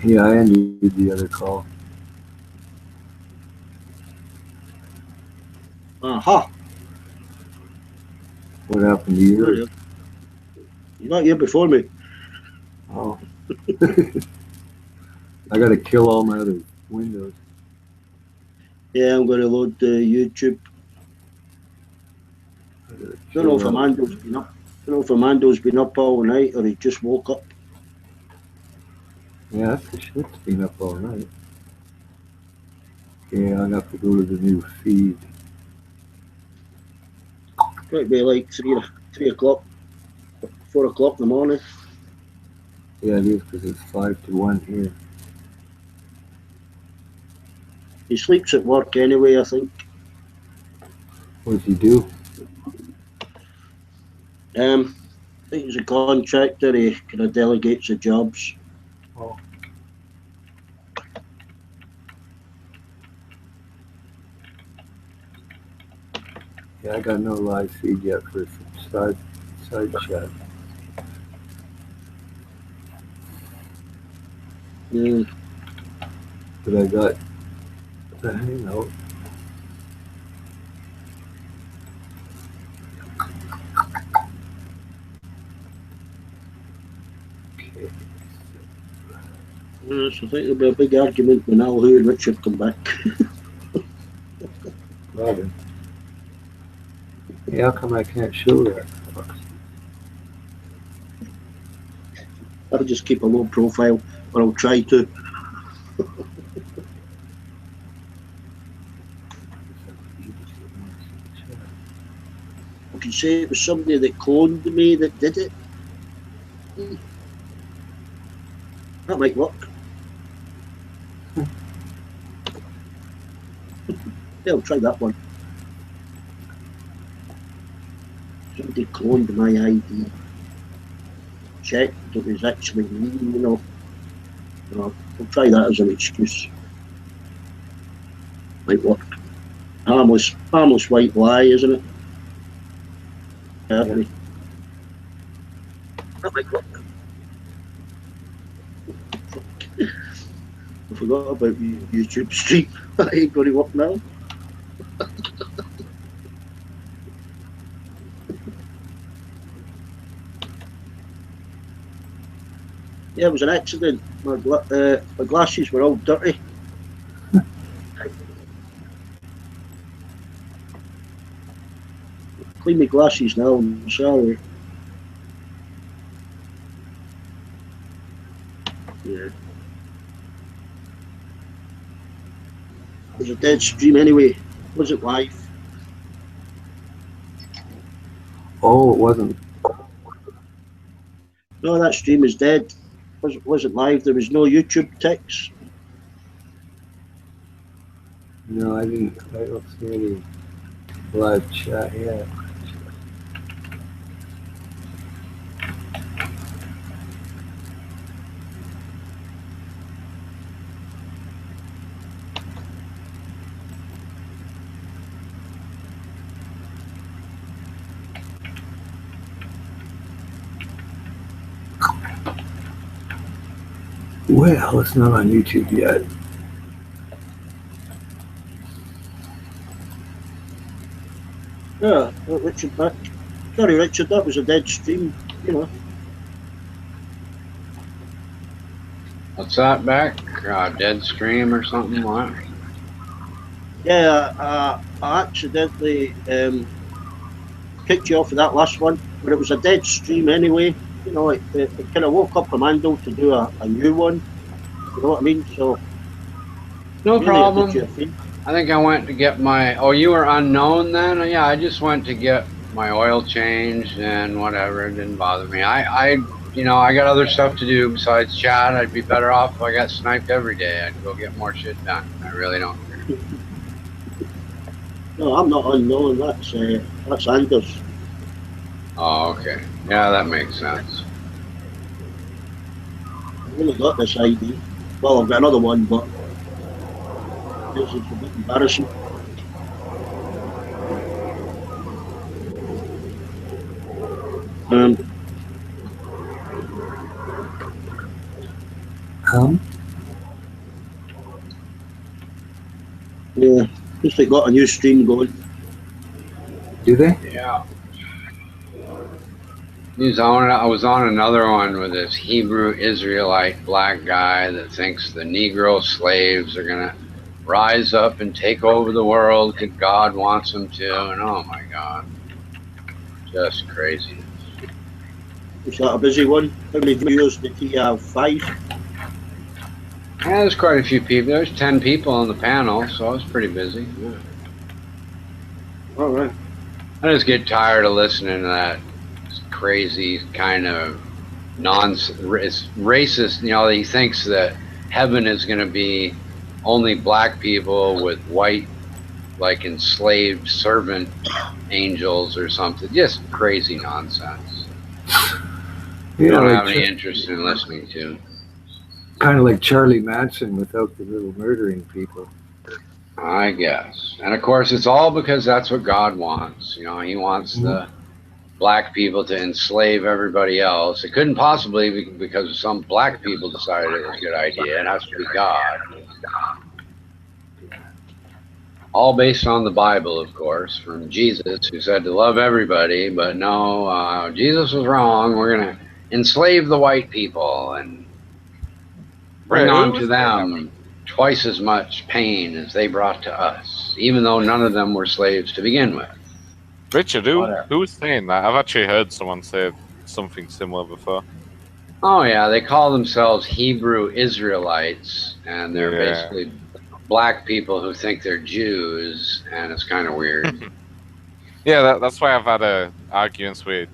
Yeah, I ended the other call. Aha. What happened to yours? You're not here before me. Oh. I gotta kill all my other windows. Yeah, I'm going to load the YouTube. I gotta Don't know kill if that. Amando's been up. Don't know if Amando's been up all night or he just woke up. Yeah, that's the shit's been up all night. Yeah, I'll have to go to the new feed. Might be like 3 o'clock, 4 o'clock in the morning. Yeah, it is because it's 5 to 1 here. He sleeps at work anyway, I think. What does he do? I think he's a contractor. He kind of delegates the jobs. Oh. Yeah, I got no live feed yet for some side chat. Mm. But I got the hangout. Okay. Yes, I think there'll be a big argument when Al and Richard come back. Robin. Hey, how come I can't show that? I'll just keep a low profile, or I'll try to. I can say it was somebody that cloned me that did it. That might work. Yeah, I'll try that one. Somebody cloned my ID. Checked it was actually me, I'll try that as an excuse. Might work. Harmless white lie, isn't it? Yeah. That might work. I forgot about YouTube stream. That ain't going to work now. Yeah, it was an accident. My glasses were all dirty. Clean my glasses now, I'm sorry. Yeah. It was a dead stream anyway. Was it live? Oh, it wasn't. No, that stream is dead. Wasn't live. There was no YouTube text. No, I didn't. I don't see any live chat yet. Well, it's not on YouTube yet. Yeah, Richard back. Sorry, Richard, that was a dead stream, What's that back? Dead stream or something? What? Yeah, I accidentally kicked you off of that last one, but it was a dead stream anyway. It kind of woke up Commando to do a new one. You know what I mean? So no really problem. I think I went to get my. Oh, you were unknown then? Yeah, I just went to get my oil changed and whatever. It didn't bother me. I got other stuff to do besides chat. I'd be better off if I got sniped every day. I'd go get more shit done. I really don't care. No, I'm not unknown. That's Anders. Oh, okay. Yeah, that makes sense. I've only got this ID. Well, I've got another one, but this is a bit embarrassing. Yeah, just they got a new stream going. Do they? Yeah. I was on another one with this Hebrew Israelite black guy that thinks the Negro slaves are gonna rise up and take over the world because God wants them to, and oh my God, just crazy. Was that a busy one? How many viewers did he have? 5? Yeah, there's quite a few people. There's 10 people on the panel, so I was pretty busy. Yeah. All right. I just get tired of listening to that crazy kind of nonsense. It's racist. You know, he thinks that heaven is going to be only black people with white, like enslaved servant angels or something. Just crazy nonsense. Yeah, Don't like have any interest in listening to. kind of like Charlie Manson without the little murdering people. I guess. And of course, it's all because that's what God wants. You know, He wants Mhm. the black people to enslave everybody else. It couldn't possibly be because some black people decided it was a good idea. It has to be God. All based on the Bible, of course, from Jesus, who said to love everybody, but no, Jesus was wrong. We're going to enslave the white people and bring Wait, who on to was saying that? them twice as much pain as they brought to us, even though none of them were slaves to begin with. Richard, Whatever. who was saying that? I've actually heard someone say something similar before. Oh, yeah, they call themselves Hebrew Israelites, and they're Yeah. basically black people who think they're Jews, and it's kind of weird. Yeah, that's why I've had arguments with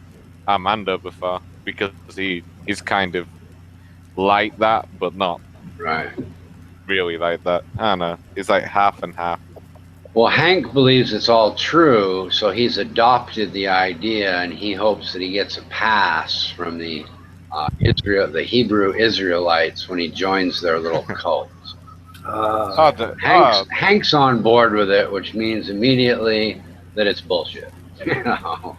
Armando before, because he's kind of like that, but not Right. really like that. I don't know. It's like half and half. Well, Hank believes it's all true, so he's adopted the idea, and he hopes that he gets a pass from the Hebrew Israelites when he joins their little cult. Hank's on board with it, which means immediately that it's bullshit. You know?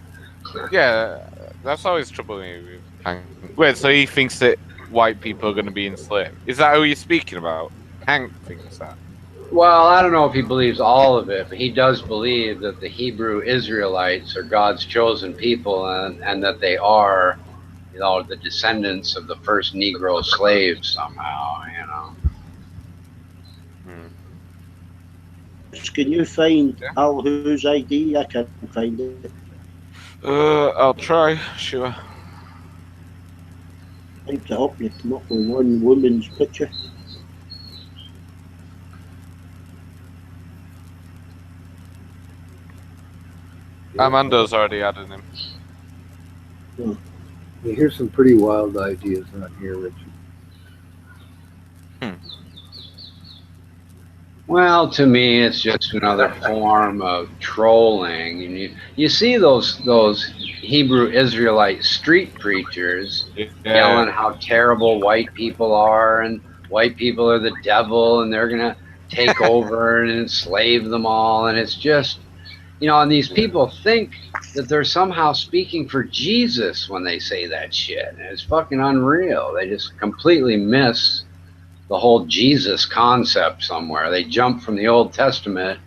Yeah, that's always troubling me with Hank. Wait, so he thinks that white people are going to be enslaved? Is that who you're speaking about? Hank thinks that. Well, I don't know if he believes all of it, but he does believe that the Hebrew Israelites are God's chosen people, and that they are, you know, the descendants of the first Negro slaves somehow. You know. Can you find Al Who's ID? I can't find it. I'll try. Sure. Typed it up and it come up with one woman's picture. Amanda's already added him. Oh. You hear some pretty wild ideas on here, Richard. Well, to me, it's just another form of trolling. And you see those Hebrew Israelite street preachers yelling how terrible white people are, and white people are the devil, and they're gonna take over and enslave them all. And it's just, you know, and these people think that they're somehow speaking for Jesus when they say that shit. And it's fucking unreal. They just completely miss the whole Jesus concept somewhere. They jump from the Old Testament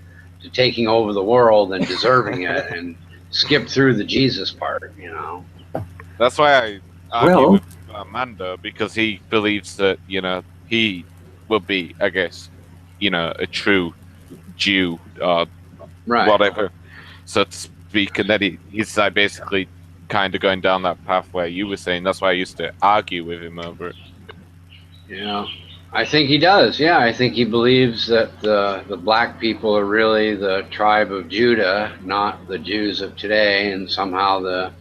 to taking over the world and deserving it, and skip through the Jesus part, you know. That's why I argue with Amanda, because he believes that, you know, he will be, I guess, you know, a true Jew or whatever, so to speak, and then he's like basically kind of going down that path where you were saying. That's why I used to argue with him over it. Yeah, I think he does. Yeah, I think he believes that the black people are really the tribe of Judah, not the Jews of today, and somehow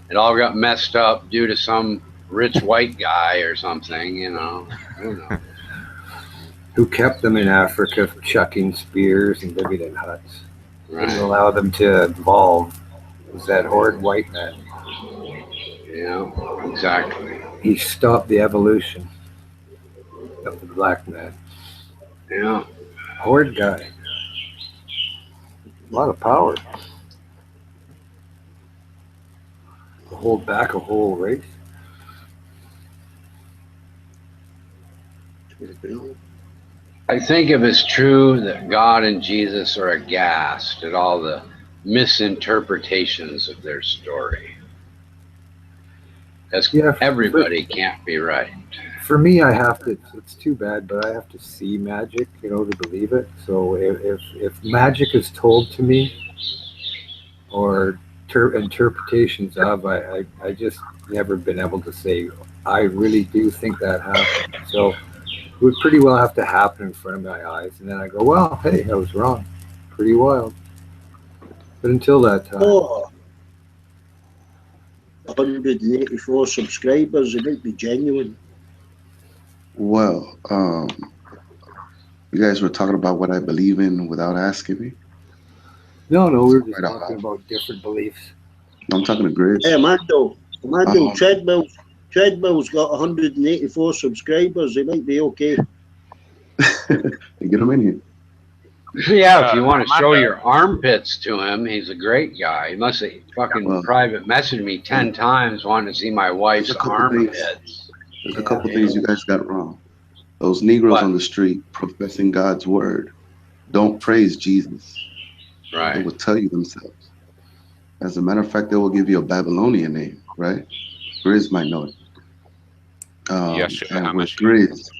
it all got messed up due to some rich white guy or something. You know, I don't know. Who kept them in Africa chucking spears and living in huts. Right. Didn't allow them to evolve. It was that horrid white man. Yeah, exactly. He stopped the evolution of the black man. Yeah. Horrid guy. A lot of power. To hold back a whole race. I think if it's true that God and Jesus are aghast at all the misinterpretations of their story. Because everybody can't be right. For me, I have to. It's too bad, but I have to see magic, to believe it. So if magic is told to me, or interpretations of, I just never been able to say I really do think that happened. So it would pretty well have to happen in front of my eyes, and then I go, well, hey, I was wrong. Pretty wild. But until that time. Oh, 184 subscribers, it might be genuine. Well, you guys were talking about what I believe in without asking me. No, we were just talking about different beliefs. I'm talking to Grizz. Hey, Amando, Treadmill's got 184 subscribers. He might be okay. Get him in here. Yeah, if you want to show your armpits to him, he's a great guy. He must have fucking private messaged me 10 times wanting to see my wife's armpits. There's a couple things you guys got wrong. Those Negroes on the street professing God's word don't praise Jesus. Right. They will tell you themselves. As a matter of fact, they will give you a Babylonian name, right? Grizz might know it. Yes, and with Grizz,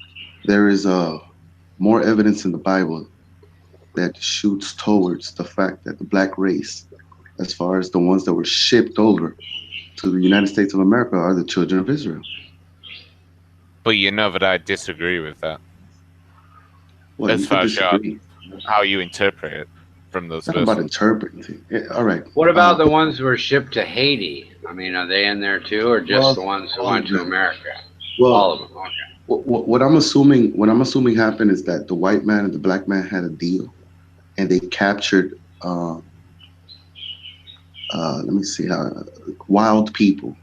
there is more evidence in the Bible that shoots towards the fact that the black race, as far as the ones that were shipped over to the United States of America, are the children of Israel. But you know that I disagree with that. Well, as far as how you interpret it from those verses. About interpreting. Yeah, all right. What about the ones who were shipped to Haiti? I mean, are they in there too, or just the ones who went to America? Well, all of them. Okay. What I'm assuming happened is that the white man and the black man had a deal, and they captured. Let me see how wild people.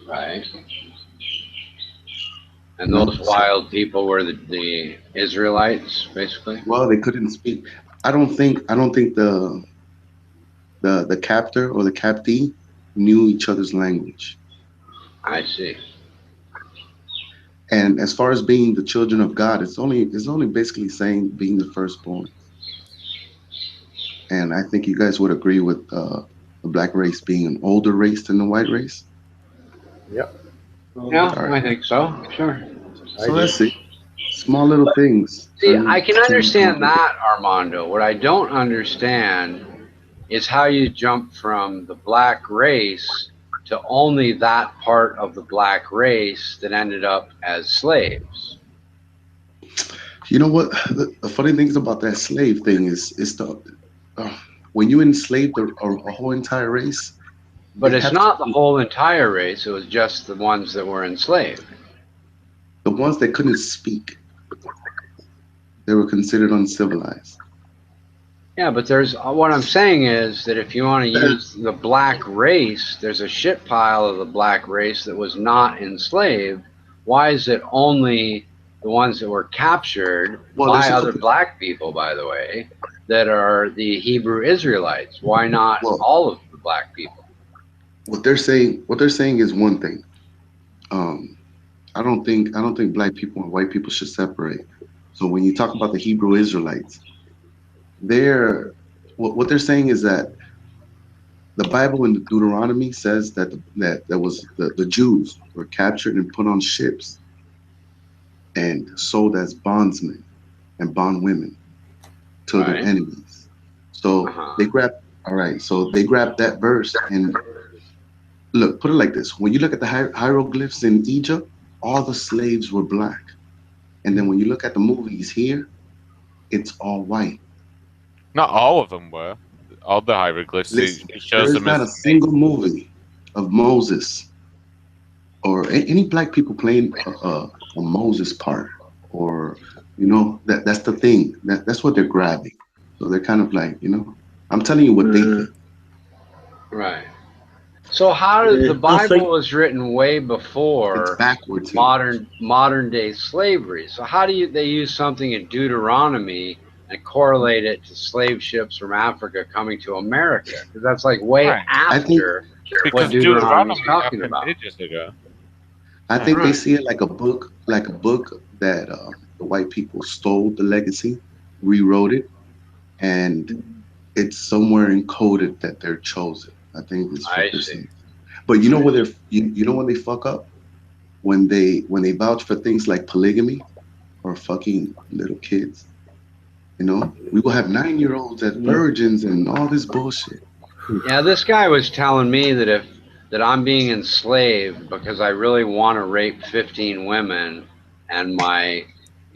Right. And those wild people were the Israelites, basically. Well, they couldn't speak. I don't think the captor or the captee knew each other's language. I see. And as far as being the children of God, it's only basically saying being the firstborn. And I think you guys would agree with the black race being an older race than the white race. Yep. Yeah, right. I think so. Sure. So let's see. Small little things. See, I can understand that, Armando. What I don't understand is how you jump from the black race to only that part of the black race that ended up as slaves. You know what? The funny things about that slave thing is when you enslaved a whole entire race. But it's not the whole entire race. It was just the ones that were enslaved. The ones that couldn't speak, they were considered uncivilized. Yeah, but there's what I'm saying is that if you want to use the black race, there's a shit pile of the black race that was not enslaved. Why is it only the ones that were captured by other black people, by the way, that are the Hebrew Israelites? Why not all of the black people? What they're saying is one thing. I don't think black people and white people should separate. So when you talk about the Hebrew Israelites, what they're saying is that the Bible in Deuteronomy says that the Jews were captured and put on ships and sold as bondsmen and bondwomen to their enemies. So they grabbed that verse and look, put it like this. When you look at the hieroglyphs in Egypt, all the slaves were black. And then when you look at the movies here, it's all white. Not all of them were. All the hieroglyphs. There's not a single movie of Moses or any black people playing a Moses part, or that's the thing. That's what they're grabbing. So they're kind of like, I'm telling you what they think. Right. So how did the Bible was written way before modern day slavery? So how do they use something in Deuteronomy and correlate it to slave ships from Africa coming to America? Because that's like way after what Deuteronomy is talking about. I think they see it like a book that the white people stole the legacy, rewrote it, and it's somewhere encoded that they're chosen. I think it's what they're saying. But you know where you know when they fuck up? When they vouch for things like polygamy or fucking little kids. You know, we will have 9-year-olds as virgins and all this bullshit. Yeah, this guy was telling me that I'm being enslaved because I really want to rape 15 women, and my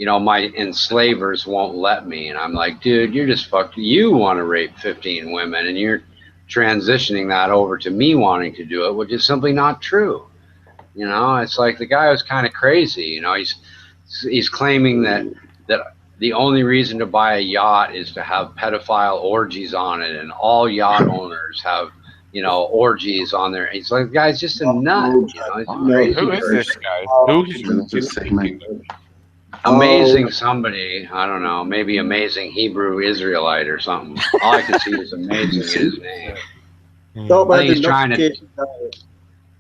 enslavers won't let me. And I'm like, dude, you're just fucked. You want to rape 15 women, and you're transitioning that over to me wanting to do it, which is simply not true. You know, it's like the guy was kind of crazy. You know, he's claiming that the only reason to buy a yacht is to have pedophile orgies on it, and all yacht owners have, orgies on there. He's like, the guy's just a nut. You know, who is this guy? Who's speaking? Amazing somebody, I don't know, maybe amazing Hebrew Israelite or something. All I can see is amazing in his name. I think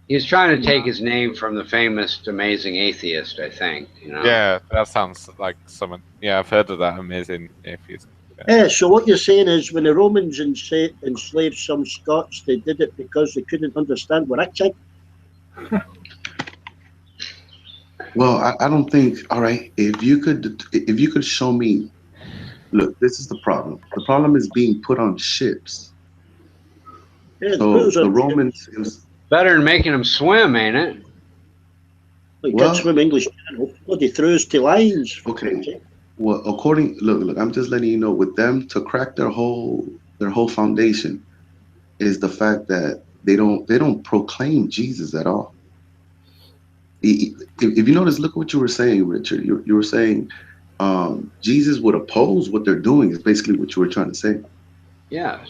he's trying to take his name from the famous Amazing Atheist, I think. Yeah, that sounds like someone. Yeah, I've heard of that Amazing Atheist. Yeah, so what you're saying is when the Romans enslaved some Scots, they did it because they couldn't understand what I said? Well, I don't think. All right, if you could show me, look, this is the problem. The problem is being put on ships. Yeah, so the Romans. Better than making them swim, ain't it? Like, well, can't swim English Channel. Bloody threw us to lines. Okay. Well, look, I'm just letting you know, with them, to crack their whole foundation is the fact that they don't proclaim Jesus at all. If you notice, look what you were saying, Richard. You were saying Jesus would oppose what they're doing. Is basically what you were trying to say. Yes.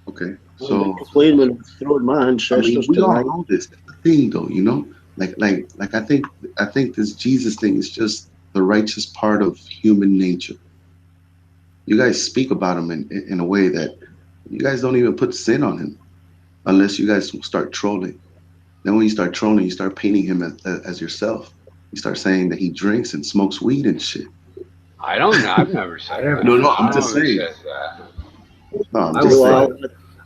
Okay. So when throwing my ancestors we all know this thing, though. You know, like I think this Jesus thing is just the righteous part of human nature. You guys speak about him in a way that you guys don't even put sin on him, unless you guys start trolling. Then when you start trolling, you start painting him as yourself. You start saying that he drinks and smokes weed and shit. I don't know. I've never said that. No, I'm just saying.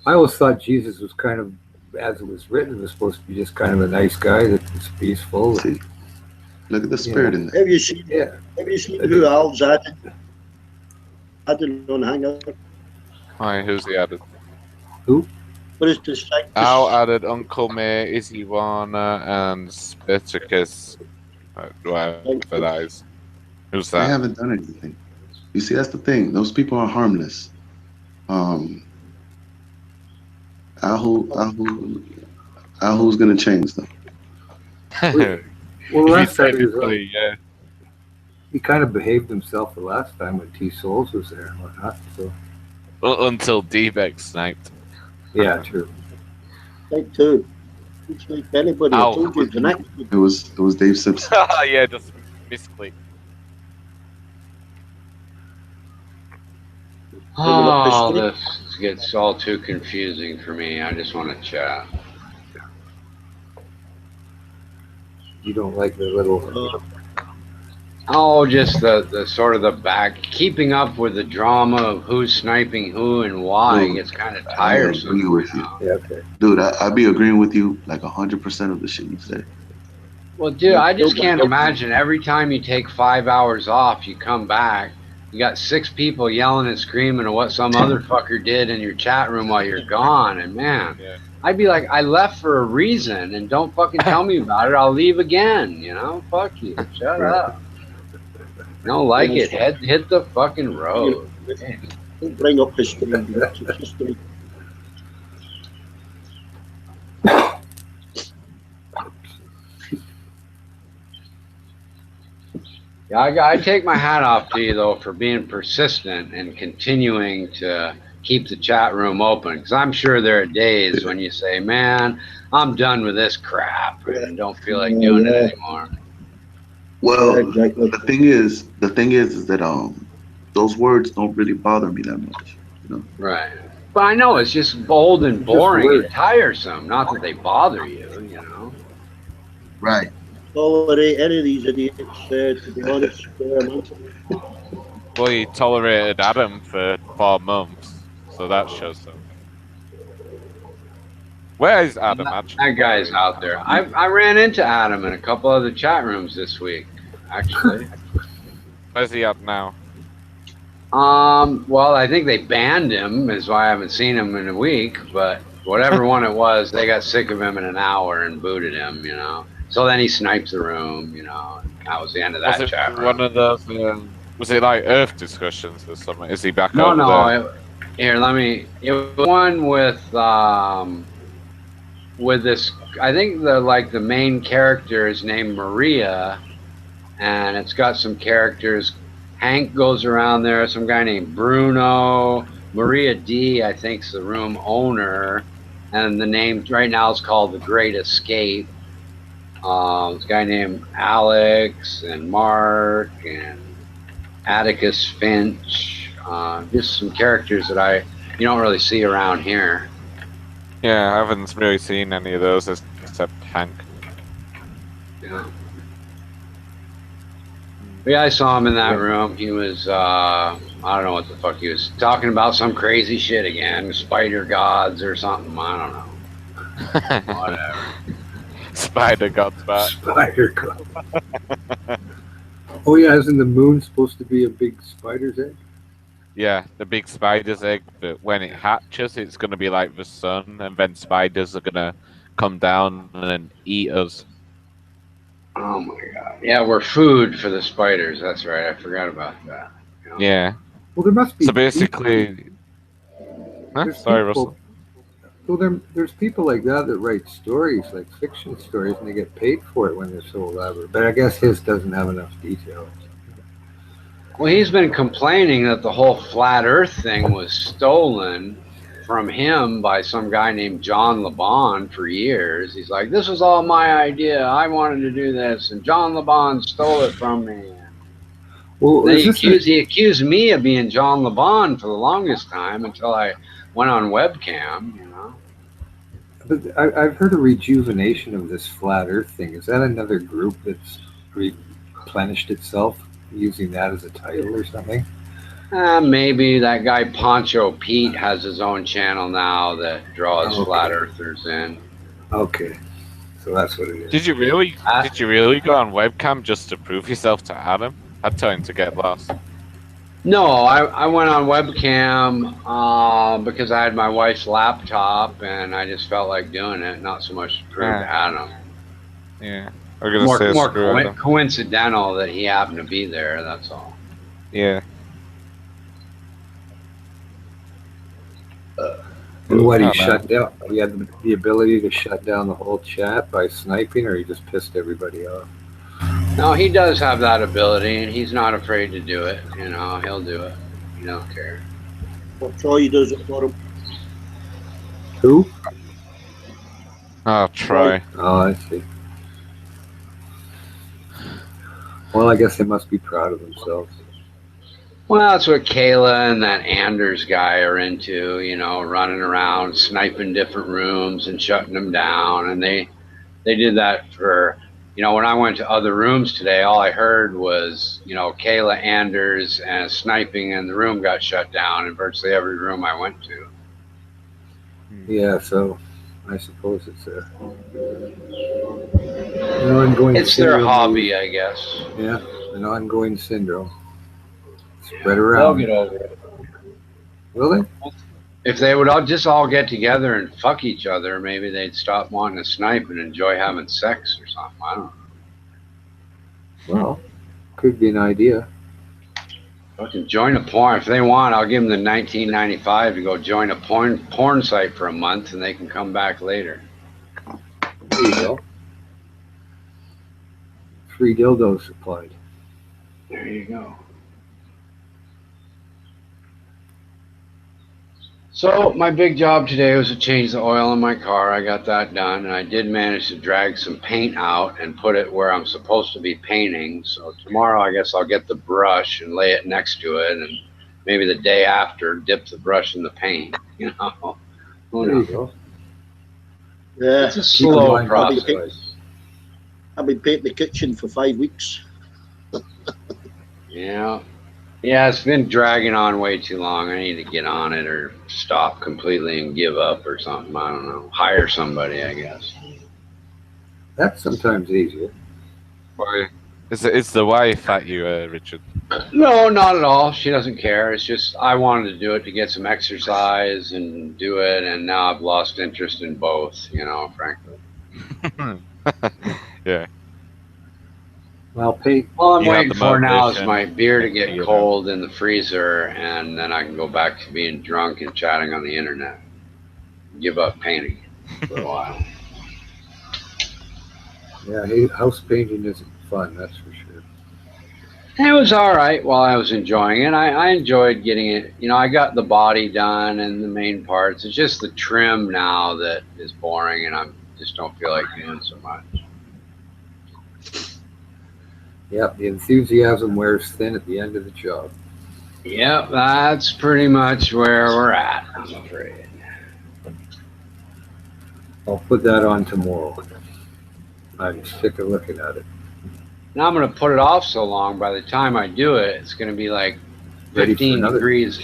I always thought Jesus was kind of, as it was written, was supposed to be just kind of a nice guy that was peaceful. See, look at the spirit in there. Have you seen who Al's added? Added on Hangout. Hi, who's he added? Who? What is this? Al added Uncle May, Izzy Warner, and Spiticus. Whoever that is. Who's that? I haven't done anything. You see, that's the thing. Those people are harmless. Ahu's gonna change them. Well, last time he kind of behaved himself the last time when T Souls was there and whatnot. So until D-Beck sniped. Yeah, true. Like too. It's like anybody. I told you it was Dave Simpson. Yeah, just misclick. Oh, this gets all too confusing for me. I just want to chat. You don't like the little... Oh, just the sort of the back, keeping up with the drama of who's sniping who and why. Dude, gets kind of tiresome. I agree with you. Yeah, okay. Dude, I'd be agreeing with you like 100% of the shit you say. Well, dude, I just can't imagine every time you take 5 hours off, you come back, you got 6 people yelling and screaming at what some other fucker did in your chat room while you're gone. And man, I'd be like, I left for a reason, and don't fucking tell me about it. I'll leave again. You know, fuck you. Shut up. Don't like it. Hit the fucking road. Don't bring up history. History. Yeah, I take my hat off to you, though, for being persistent and continuing to keep the chat room open. Because I'm sure there are days when you say, man, I'm done with this crap and don't feel like doing it anymore. Well, the thing is that those words don't really bother me that much, you know. Right. But I know it's just bold and boring and tiresome. Not that they bother you, you know. Right. tolerate any of these idiots, to be honest. Well, he tolerated Adam for 4 months, so that shows something. Where is Adam, actually? That guy's out there. I ran into Adam in a couple of the chat rooms this week, actually. Where's he at now? Well, I think they banned him, is why I haven't seen him in a week, but whatever one it was, they got sick of him in an hour and booted him, you know. So then he sniped the room, you know, and that was the end of that chat room. One of those, was it like Earth discussions or something? Is he back No, over there? It was one with this, I think the main character is named Maria, and it's got some characters. Hank goes around there, some guy named Bruno, Maria D, I think's the room owner, and the name right now is called The Great Escape. This guy named Alex and Mark and Atticus Finch, just some characters that you don't really see around here. Yeah, I haven't really seen any of those except Hank. Yeah. Yeah, I saw him in that room. He was, I don't know what the fuck he was talking about, some crazy shit again, spider gods or something, I don't know. Whatever. Spider gods back. Spider god. Oh yeah, isn't the moon supposed to be a big spider's egg? Yeah, the big spider's egg, but when it hatches, it's going to be like the sun, and then spiders are going to come down and eat us. Oh my god. Yeah, we're food for the spiders. That's right. I forgot about that. You know? Yeah. Well, there must be. So basically, sorry, Russell. So there's people like that write stories, like fiction stories, and they get paid for it when they're so elaborate. But I guess his doesn't have enough details. Well, he's been complaining that the whole flat Earth thing was stolen from him by some guy named John LeBon for years. He's like, this was all my idea. I wanted to do this, and John LeBon stole it from me. Well, he accused me of being John LeBon for the longest time until I went on webcam, you know. But I've heard a rejuvenation of this flat Earth thing. Is that another group that's replenished itself using that as a title or something? Maybe that guy Poncho Pete has his own channel now that draws flat earthers in. Okay, so that's what it is. Did you really go on webcam just to prove yourself to Adam? I'd tell him to get lost. No, I went on webcam because I had my wife's laptop and I just felt like doing it, not so much to prove to Adam. Yeah, I'm gonna more coincidental that he happened to be there. That's all. Yeah. And what, he shut down? He had the ability to shut down the whole chat by sniping, or he just pissed everybody off? No, he does have that ability, and he's not afraid to do it. You know, he'll do it. He don't care. Well, Troy does it for him. Who? Oh, Troy. Oh, I see. Well, I guess they must be proud of themselves. Well, that's what Kayla and that Anders guy are into, you know, running around, sniping different rooms and shutting them down. And they did that for, you know, when I went to other rooms today, all I heard was, you know, Kayla, Anders, and sniping, and the room got shut down in virtually every room I went to. Yeah, so I suppose it's an ongoing It's their hobby, I guess. Yeah, an ongoing syndrome. Spread around. They'll get over it. Will they? If they would all get together and fuck each other, maybe they'd stop wanting to snipe and enjoy having sex or something. I don't know. Well, could be an idea. Fucking join a porn. If they want, I'll give them the $19.95 to go join a porn site for a month, and they can come back later. There you go. Free dildos supplied. There you go. So my big job today was to change the oil in my car. I got that done, and I did manage to drag some paint out and put it where I'm supposed to be painting. So tomorrow I guess I'll get the brush and lay it next to it, and maybe the day after dip the brush in the paint, you know. Who knows? There you go. Yeah, it's a slow process. I've been painting the kitchen for 5 weeks. Yeah. Yeah, it's been dragging on way too long. I need to get on it or stop completely and give up or something. I don't know. Hire somebody, I guess. That's sometimes easier. Why? Is the wife at you, Richard? No, not at all. She doesn't care. It's just I wanted to do it to get some exercise and do it, and now I've lost interest in both, frankly. Yeah. Well, Pete. All I'm You have waiting the for now is motivation, my beer to get you know. cold in the freezer, and then I can go back to being drunk and chatting on the internet. Give up painting for a while. Yeah, house painting isn't fun, that's for sure. It was all right while I was enjoying it. I enjoyed getting it. I got the body done and the main parts. It's just the trim now that is boring, and I just don't feel like doing so much. Yep, the enthusiasm wears thin at the end of the job. Yep, that's pretty much where we're at, I'm afraid. I'll put that on tomorrow. I'm sick of looking at it. Now I'm going to put it off so long, by the time I do it, it's going to be like 15 degrees.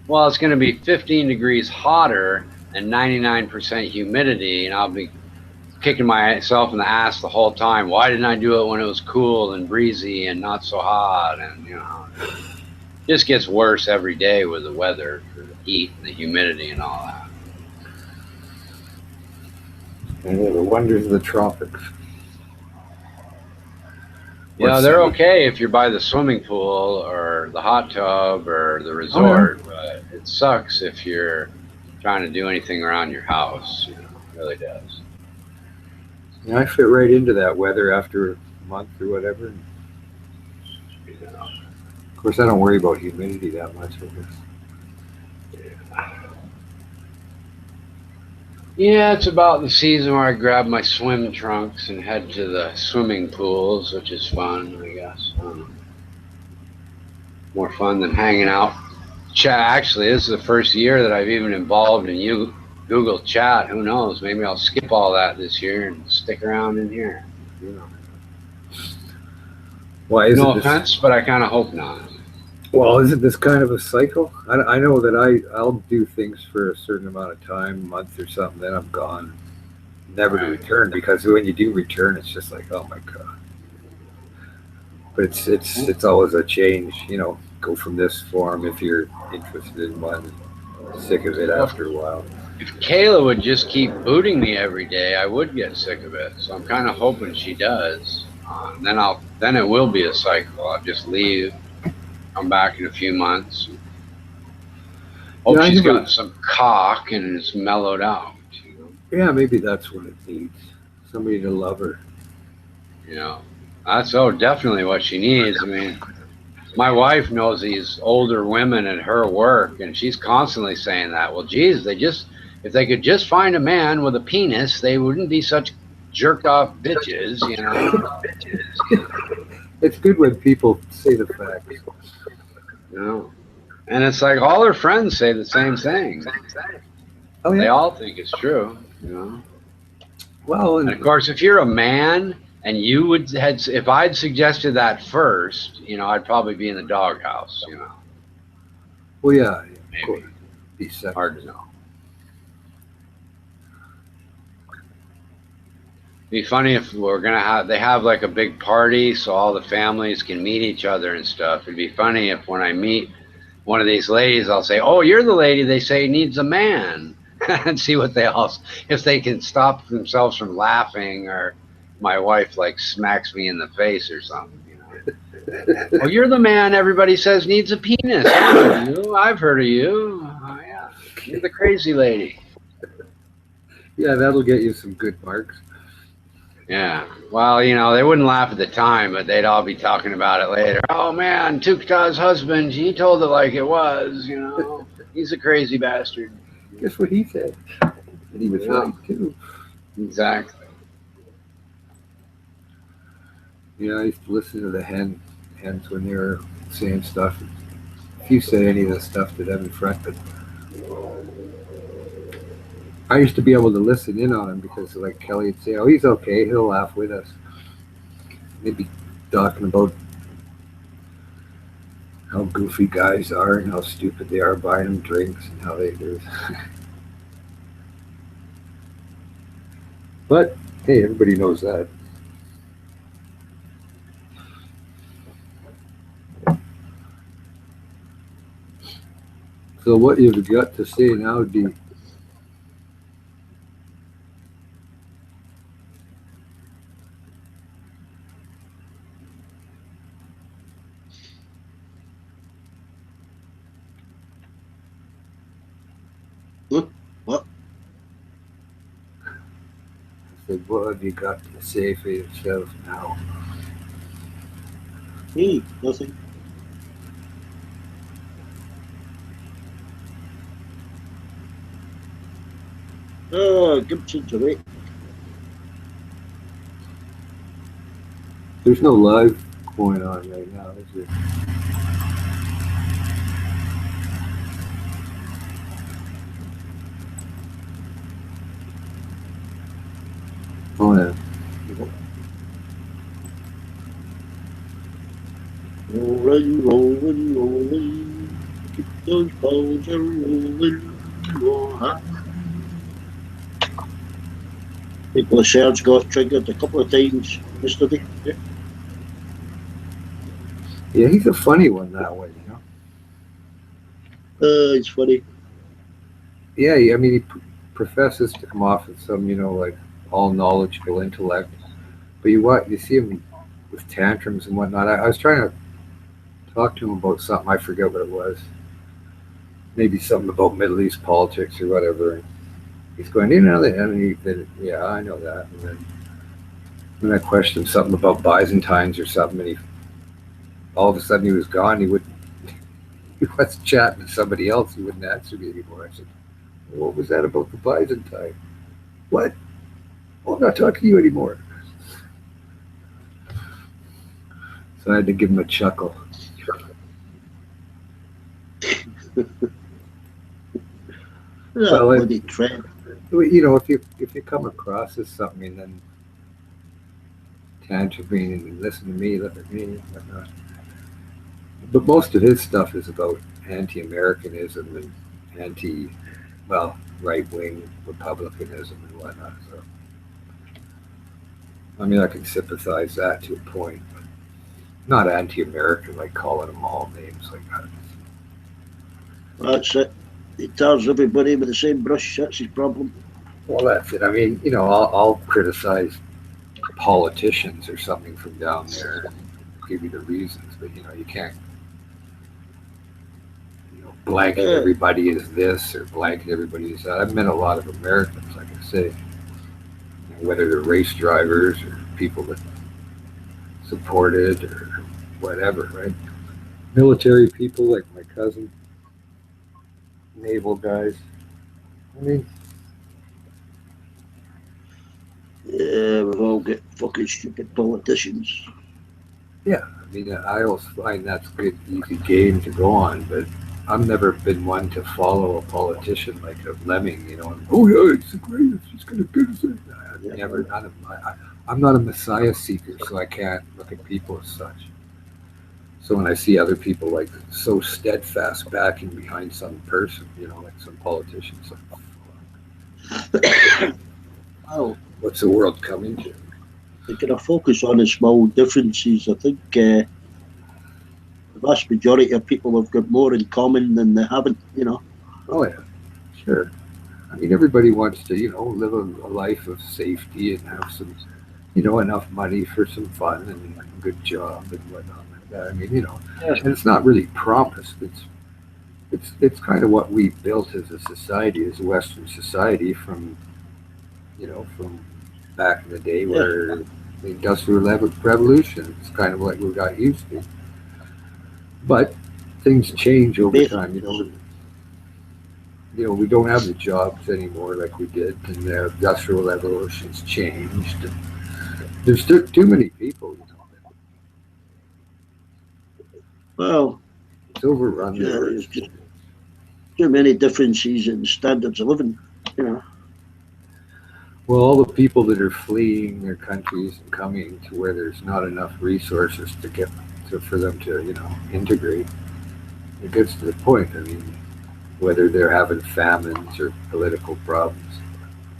Well, it's going to be 15 degrees hotter and 99% humidity, and I'll be kicking myself in the ass the whole time. Why didn't I do it when it was cool and breezy and not so hot? And, it just gets worse every day with the weather, the heat, and the humidity and all that. And the wonders of the tropics. They're okay if you're by the swimming pool or the hot tub or the resort, but it sucks if you're trying to do anything around your house. It really does. Yeah, I fit right into that weather after a month or whatever. Of course, I don't worry about humidity that much, I guess. Yeah, it's about the season where I grab my swim trunks and head to the swimming pools, which is fun, I guess. More fun than hanging out. Actually, this is the first year that I've even involved in Google Chat. Who knows? Maybe I'll skip all that this year and stick around in here. Why is no offense, but I kind of hope not. Well, isn't this kind of a cycle? I know that I'll do things for a certain amount of time, a month or something, then I'm gone, never to return. Because when you do return, it's just like, oh my god. But it's always a change, Go from this form if you're interested in one, sick of it after a while. If Kayla would just keep booting me every day, I would get sick of it. So I'm kind of hoping she does. Then it will be a cycle. I'll just leave. Come back in a few months. Hope she's got some cock and is mellowed out. Yeah, maybe that's what it needs. Somebody to love her. That's definitely what she needs. I mean, my wife knows these older women at her work, and she's constantly saying that. Well, geez, if they could just find a man with a penis, they wouldn't be such jerked off bitches, It's good when people say the facts. And it's like all her friends say the same thing. Oh, yeah. They all think it's true, Well, and of course, if you're a man and if I'd suggested that first, I'd probably be in the doghouse, Well, yeah, maybe. Be second. Hard to know. Be funny if they have like a big party so all the families can meet each other and stuff. It'd be funny if when I meet one of these ladies, I'll say, "Oh, you're the lady they say needs a man," and see what if they can stop themselves from laughing, or my wife like smacks me in the face or something. "Oh, you're the man everybody says needs a penis. I've heard of you. Oh, yeah, you're the crazy lady." Yeah, that'll get you some good marks. Yeah, well, they wouldn't laugh at the time, but they'd all be talking about it later. "Oh man, Tukta's husband, he told it like it was, he's a crazy bastard." Guess what he said? And he was right too. Exactly. I used to listen to the hens when they were saying stuff. If you say any of the stuff to them in front, but I used to be able to listen in on him because, like Kelly would say, "Oh, he's okay. He'll laugh with us." maybe talking about how goofy guys are and how stupid they are buying them drinks and how they do. But hey, everybody knows that. So what you've got to say now, D? What? I said, what have you got to say for yourself now? Me? Nothing. Oh, Gibson's awake. There's no live going on right now, is there? Oh yeah. Rolling, rolling, rolling. Keep those balls a rolling. Oh, People Serge got triggered a couple of times yesterday. Yeah, he's a funny one that way, you know. It's funny. Yeah, I mean, he professes to come off as some, like all knowledgeable intellect, but you see him with tantrums and whatnot. I was trying to talk to him about something. I forget what it was. Maybe something about Middle East politics or whatever. And he's going, that, and yeah, I know that. And then I questioned something about Byzantines or something, and all of a sudden he was gone. He was chatting to somebody else. He wouldn't answer me anymore. I said, what was that about the Byzantine? What? Oh, I'm not talking to you anymore. So I had to give him a chuckle. Well, bloody trend. If you come across as something and then tantruming and listen to me, whatnot. But most of his stuff is about anti-Americanism and right-wing republicanism and whatnot. So, I mean, I can sympathize that to a point, but not anti-American, like calling them all names like that. That's it. He tells everybody with the same brush. That's his problem. Well, that's it. I mean, I'll criticize politicians or something from down there, give you the reasons, but you can't blanket everybody as this or blanket everybody as that. I've met a lot of Americans, like I say, whether they're race drivers or people that supported or whatever, right? Military people like my cousin, naval guys. I mean, yeah, we've all got fucking stupid politicians. Yeah, I mean, I always find that's a good, easy game to go on, but I've never been one to follow a politician like a lemming, and, oh yeah, it's the greatest, it's going to get us in. I'm not a messiah seeker, so I can't look at people as such. So when I see other people like so steadfast backing behind some person, like some politician, it's like, Well, what's the world coming to? they're going to focus on the small differences. I think the vast majority of people have got more in common than they haven't, Oh yeah, sure. I mean, everybody wants to, live a life of safety and have some, enough money for some fun and a good job and whatnot like that. I mean, and it's not really promised. It's kind of what we built as a society, as a Western society from back in the day where the Industrial Revolution. It's kind of like we got used to. But things change over time, we don't have the jobs anymore like we did, and the Industrial Revolution's changed. And there's too many people, Well, it's overrun. There's just too many differences in standards of living, Well, all the people that are fleeing their countries and coming to where there's not enough resources to get for them to, integrate. It gets to the point. I mean, whether they're having famines or political problems.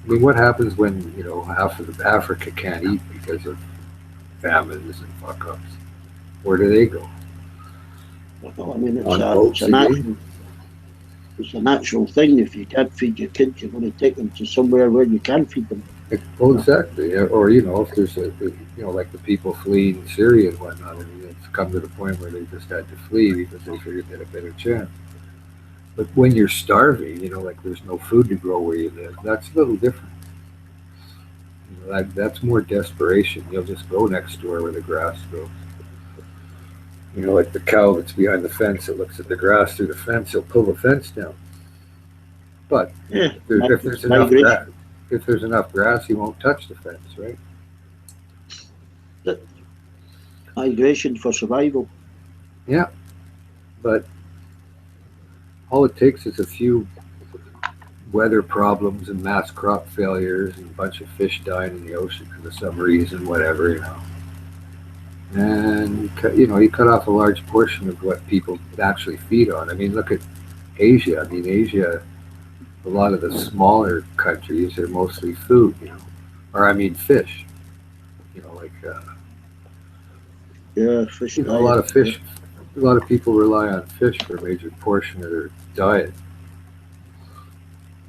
I mean, what happens when half of Africa can't eat because of famines and fuck ups? Where do they go? Well, I mean, On boats again? it's a natural thing. If you can't feed your kids, you're going to take them to somewhere where you can feed them. Well, exactly. Or if there's like the people fleeing Syria and whatnot. I mean, it's come to the point where they just had to flee because they figured they had a better chance. But when you're starving, like there's no food to grow where you live, that's a little different. That's more desperation. You'll just go next door where the grass grows. Like the cow that's behind the fence that looks at the grass through the fence, he'll pull the fence down. But Yeah, if there's enough grass, he won't touch the fence, right? Migration for survival. Yeah, but all it takes is a few weather problems and mass crop failures and a bunch of fish dying in the ocean for some reason, whatever, And you cut off a large portion of what people actually feed on. I mean, look at Asia. I mean, Asia, a lot of the smaller countries are mostly food, or I mean fish. Like Fish. a lot of fish. A lot of people rely on fish for a major portion of their diet.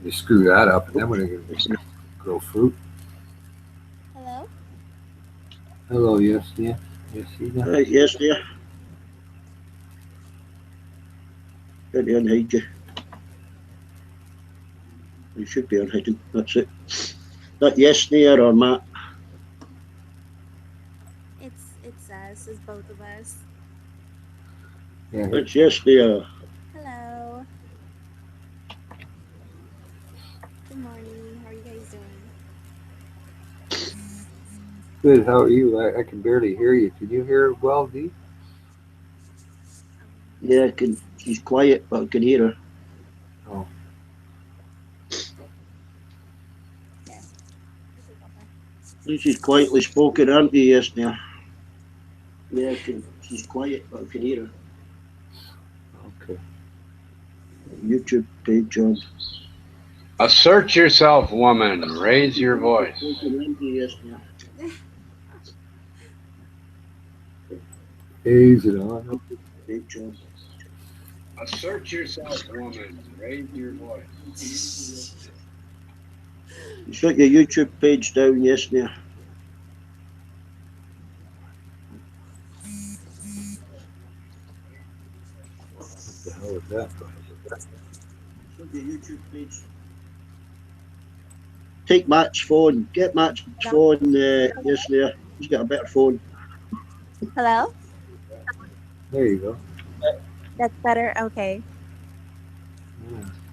You screw that up, and then when are you going to grow fruit? Hello? Hello, yes, dear. Yes, Yes, dear. Get you unhide you. You should be unhidden. That's it. That yes, dear, or Matt? It's us. It's both of us. Yeah. It's yes, dear. Hello. Good morning. How are you guys doing? Good. How are you? I can barely hear you. Can you hear well, Dee? Yeah, I can. She's quiet, but I can hear her. Oh. She's quietly spoken, aren't you? Yes, dear. Yeah, I can. She's quiet, but I can hear her. Okay. YouTube page on. Assert yourself, woman. Raise your voice. Yes, dear. Is it on? Page on. Assert yourself, woman. Raise your voice. You shut your YouTube page down, yes, dear. What the hell is that? Shut your YouTube page. Take Matt's phone. Get Matt's phone. Yes, dear. He's got a better phone. Hello? There you go. That's better? Okay.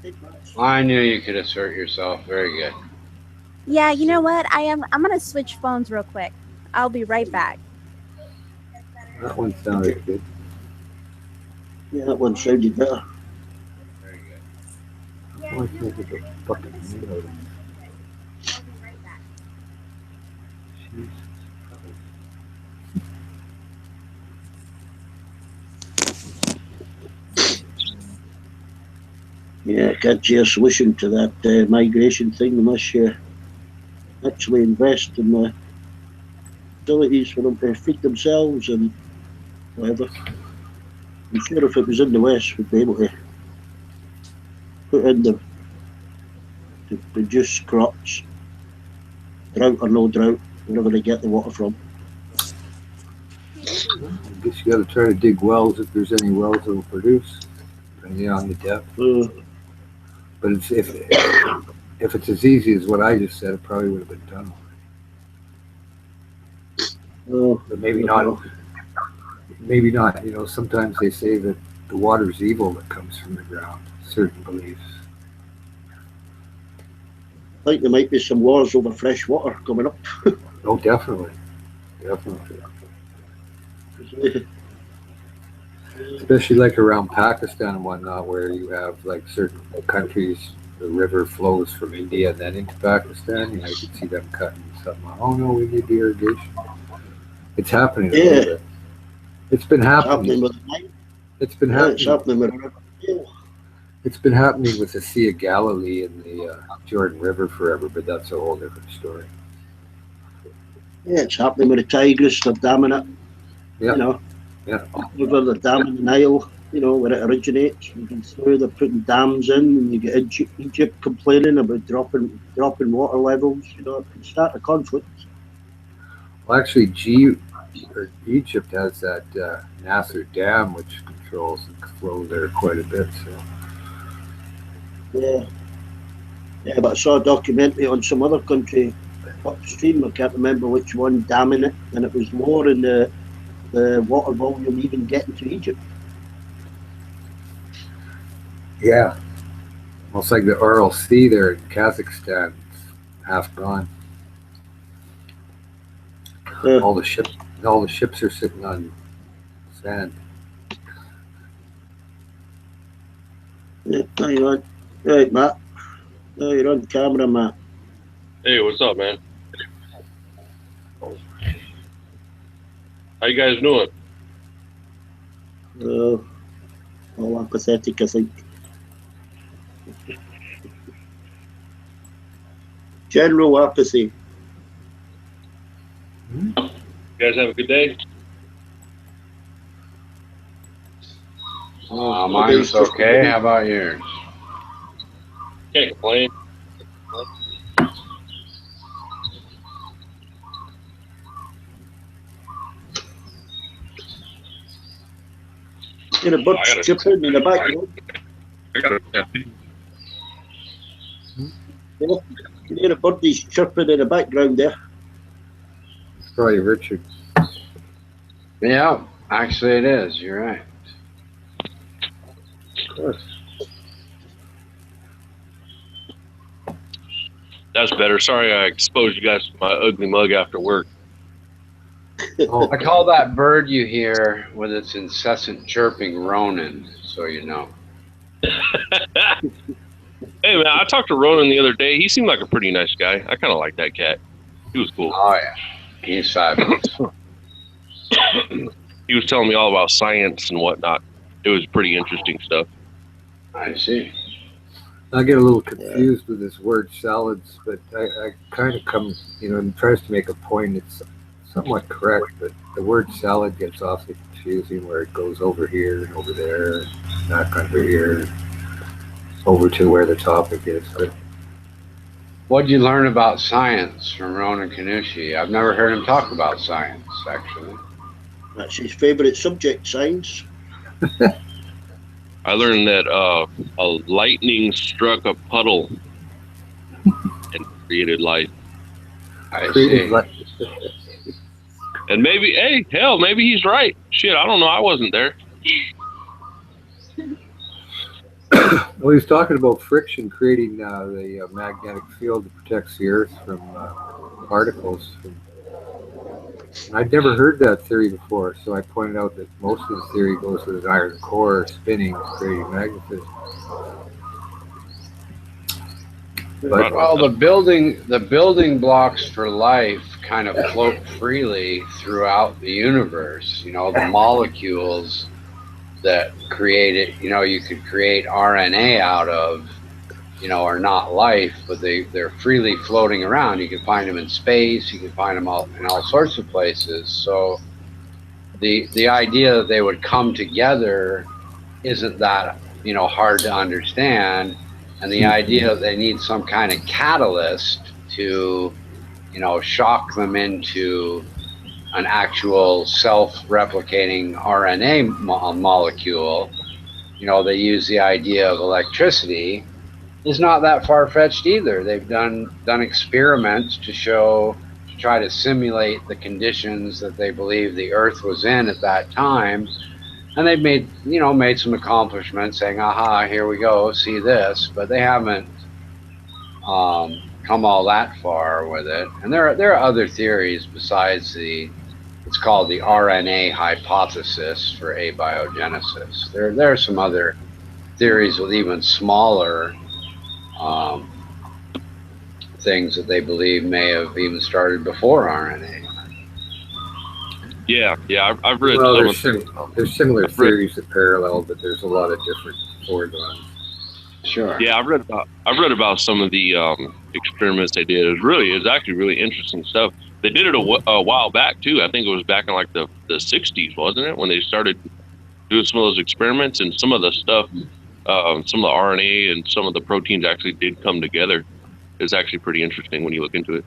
Take Matt's phone. I knew you could assert yourself. Very good. Yeah, you know what? I'm gonna switch phones real quick. I'll be right back. That one sounded good. Yeah, that one sounded better. Very good. I want to think of the fucking name of it. Jesus Christ. Yeah, I can't see a solution to that migration thing unless you actually invest in the facilities for them to feed themselves and whatever. I'm sure if it was in the West, we'd be able to put in them to produce crops, drought or no drought, wherever they get the water from. I guess you got to try to dig wells if there's any wells that will produce, depending on the depth. But if it's as easy as what I just said, it probably would have been done already. But maybe not. Maybe not. Sometimes they say that the water's evil that comes from the ground. Certain beliefs. I think there might be some wars over fresh water coming up. Oh, definitely. Especially like around Pakistan and whatnot, where you have like certain countries the river flows from India and then into Pakistan. You know, you could see them cutting something. Oh no, we need the irrigation. It's happening a little bit. It's been happening. It's been happening. It's happening with the river. It's been happening with the Sea of Galilee and the Jordan River forever, but that's a whole different story. Yeah, it's happening with the Tigris. They're damming it. Yeah. You know. Yeah. Over the dam in the Nile, you know, where it originates. They're putting dams in, and you get Egypt complaining about dropping water levels. You know, it can start a conflict. Well, actually, Egypt has that Nasser Dam, which controls the flow there quite a bit. So. Yeah, but I saw a documentary on some other country upstream. I can't remember which one, damming it, and it was more in the water volume even getting to Egypt. Yeah, almost like the Aral Sea there in Kazakhstan, half gone. All the ships are sitting on sand. Yeah, hang on. Right, Matt. Oh, you're on camera, Matt. Hey, what's up, man? How you guys doing? All apathetic, I think. General apathy. You guys have a good day? Mine's okay. How about yours? Can't complain. In a bird chirping in the background. You hear a birdie's chirping in the background there. It's probably Richard. Yeah, actually it is. You're right. Of course. That's better. Sorry I exposed you guys to my ugly mug after work. I call that bird you hear with its incessant chirping Ronan, so you know. Hey, man, I talked to Ronan the other day. He seemed like a pretty nice guy. I kind of like that cat. He was cool. Oh, yeah. He's fabulous. He was telling me all about science and whatnot. It was pretty interesting stuff. I see. I get a little confused with this word salads, but I kind of come, you know, and tries to make a point. It's somewhat correct, but the word salad gets awfully confusing where it goes over here and over there, and back under here, over to where the topic is. But what'd you learn about science from Ronan Kanushi? I've never heard him talk about science, actually. That's his favorite subject, science. I learned that a lightning struck a puddle and created life. I see. And maybe, hey, hell, maybe he's right. Shit, I don't know. I wasn't there. Well, he's talking about friction creating the magnetic field that protects the Earth from particles. And I'd never heard that theory before, so I pointed out that most of the theory goes with an iron core spinning, creating magnetism. But, well, the building blocks for life kind of float freely throughout the universe. You know, the molecules that create it, you know, you could create RNA out of, you know, are not life, but they're freely floating around. You can find them in space, you can find them in all sorts of places. So the idea that they would come together isn't that, you know, hard to understand. And the idea that they need some kind of catalyst to, you know, shock them into an actual self-replicating RNA molecule, you know, they use the idea of electricity, is not that far-fetched either. They've done experiments to try to simulate the conditions that they believe the Earth was in at that time. And they've made some accomplishments saying, aha, here we go, see this, but they haven't come all that far with it. And there are other theories besides it's called the RNA hypothesis for abiogenesis. There are some other theories with even smaller things that they believe may have even started before RNA. Yeah, I've read Well, some there's similar theories that parallel, but there's a lot of different foregrounds. Sure. Yeah, I've read about some of the experiments they did. It's actually really interesting stuff. They did it a while back too. I think it was back in like the 60s, wasn't it, when they started doing some of those experiments, and some of the stuff, some of the RNA and some of the proteins actually did come together. It's actually pretty interesting when you look into it.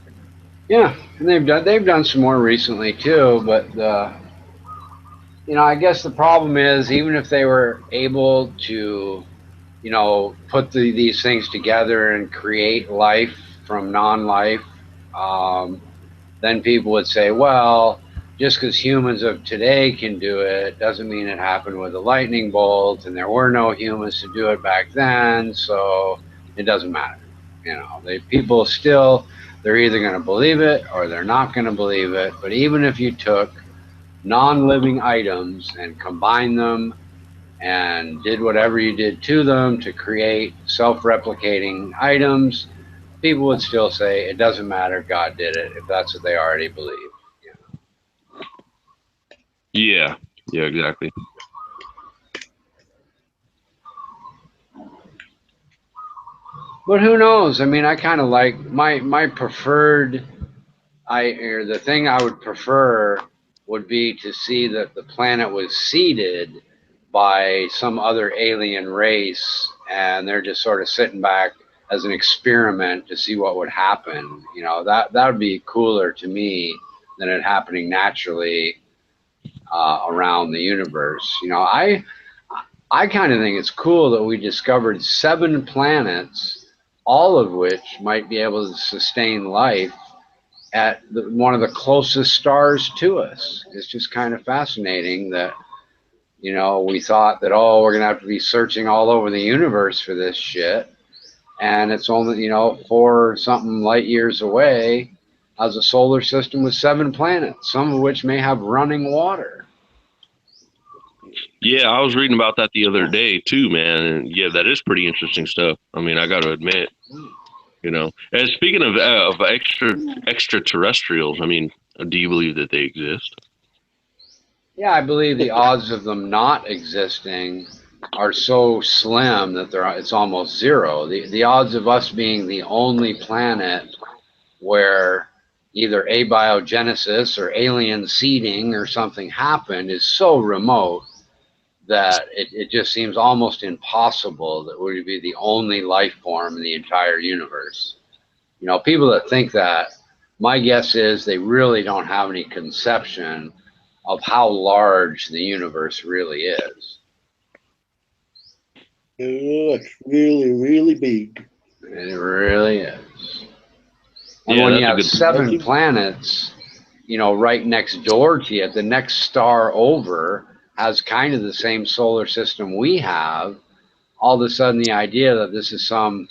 Yeah, and they've done some more recently too, but I guess the problem is, even if they were able to, put these things together and create life from non-life, then people would say, well, just because humans of today can do it doesn't mean it happened with a lightning bolt, and there were no humans to do it back then, so it doesn't matter. People still, they're either going to believe it or they're not going to believe it. But even if you took non-living items and combined them and did whatever you did to them to create self-replicating items, people would still say it doesn't matter, God did it, if that's what they already believe. Yeah, exactly. But who knows? I mean, I kind of like my preferred, or the thing I would prefer would be to see that the planet was seeded by some other alien race, and they're just sort of sitting back as an experiment to see what would happen. That would be cooler to me than it happening naturally around the universe. I kind of think it's cool that we discovered 7 planets, all of which might be able to sustain life at one of the closest stars to us. It's just kind of fascinating that, we thought that, we're going to have to be searching all over the universe for this shit. And it's only, 4 something light years away as a solar system with 7 planets, some of which may have running water. Yeah, I was reading about that the other day too, man. And yeah, that is pretty interesting stuff. I mean, I got to admit, And speaking of extraterrestrials, I mean, do you believe that they exist? Yeah, I believe the odds of them not existing are so slim that it's almost zero. The odds of us being the only planet where either abiogenesis or alien seeding or something happened is so remote that it just seems almost impossible that we would be the only life form in the entire universe. People that think that, my guess is they really don't have any conception of how large the universe really is. It's really, really big. It really is. And when you have 7 planets, right next door to you, the next star over has kind of the same solar system we have, all of a sudden the idea that this is some,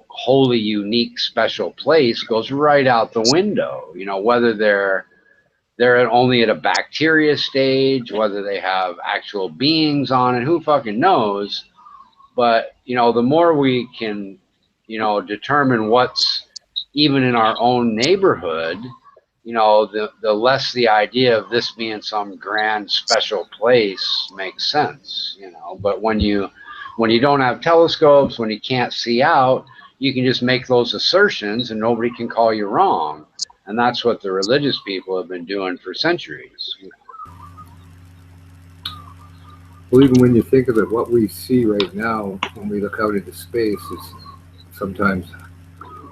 wholly unique special place goes right out the window. Whether they're only at a bacteria stage, whether they have actual beings on it, who fucking knows? But, the more we can, determine what's even in our own neighborhood, the less the idea of this being some grand special place makes sense, But when you don't have telescopes, when you can't see out, you can just make those assertions and nobody can call you wrong. And that's what the religious people have been doing for centuries. Well, even when you think of it, what we see right now when we look out into space is sometimes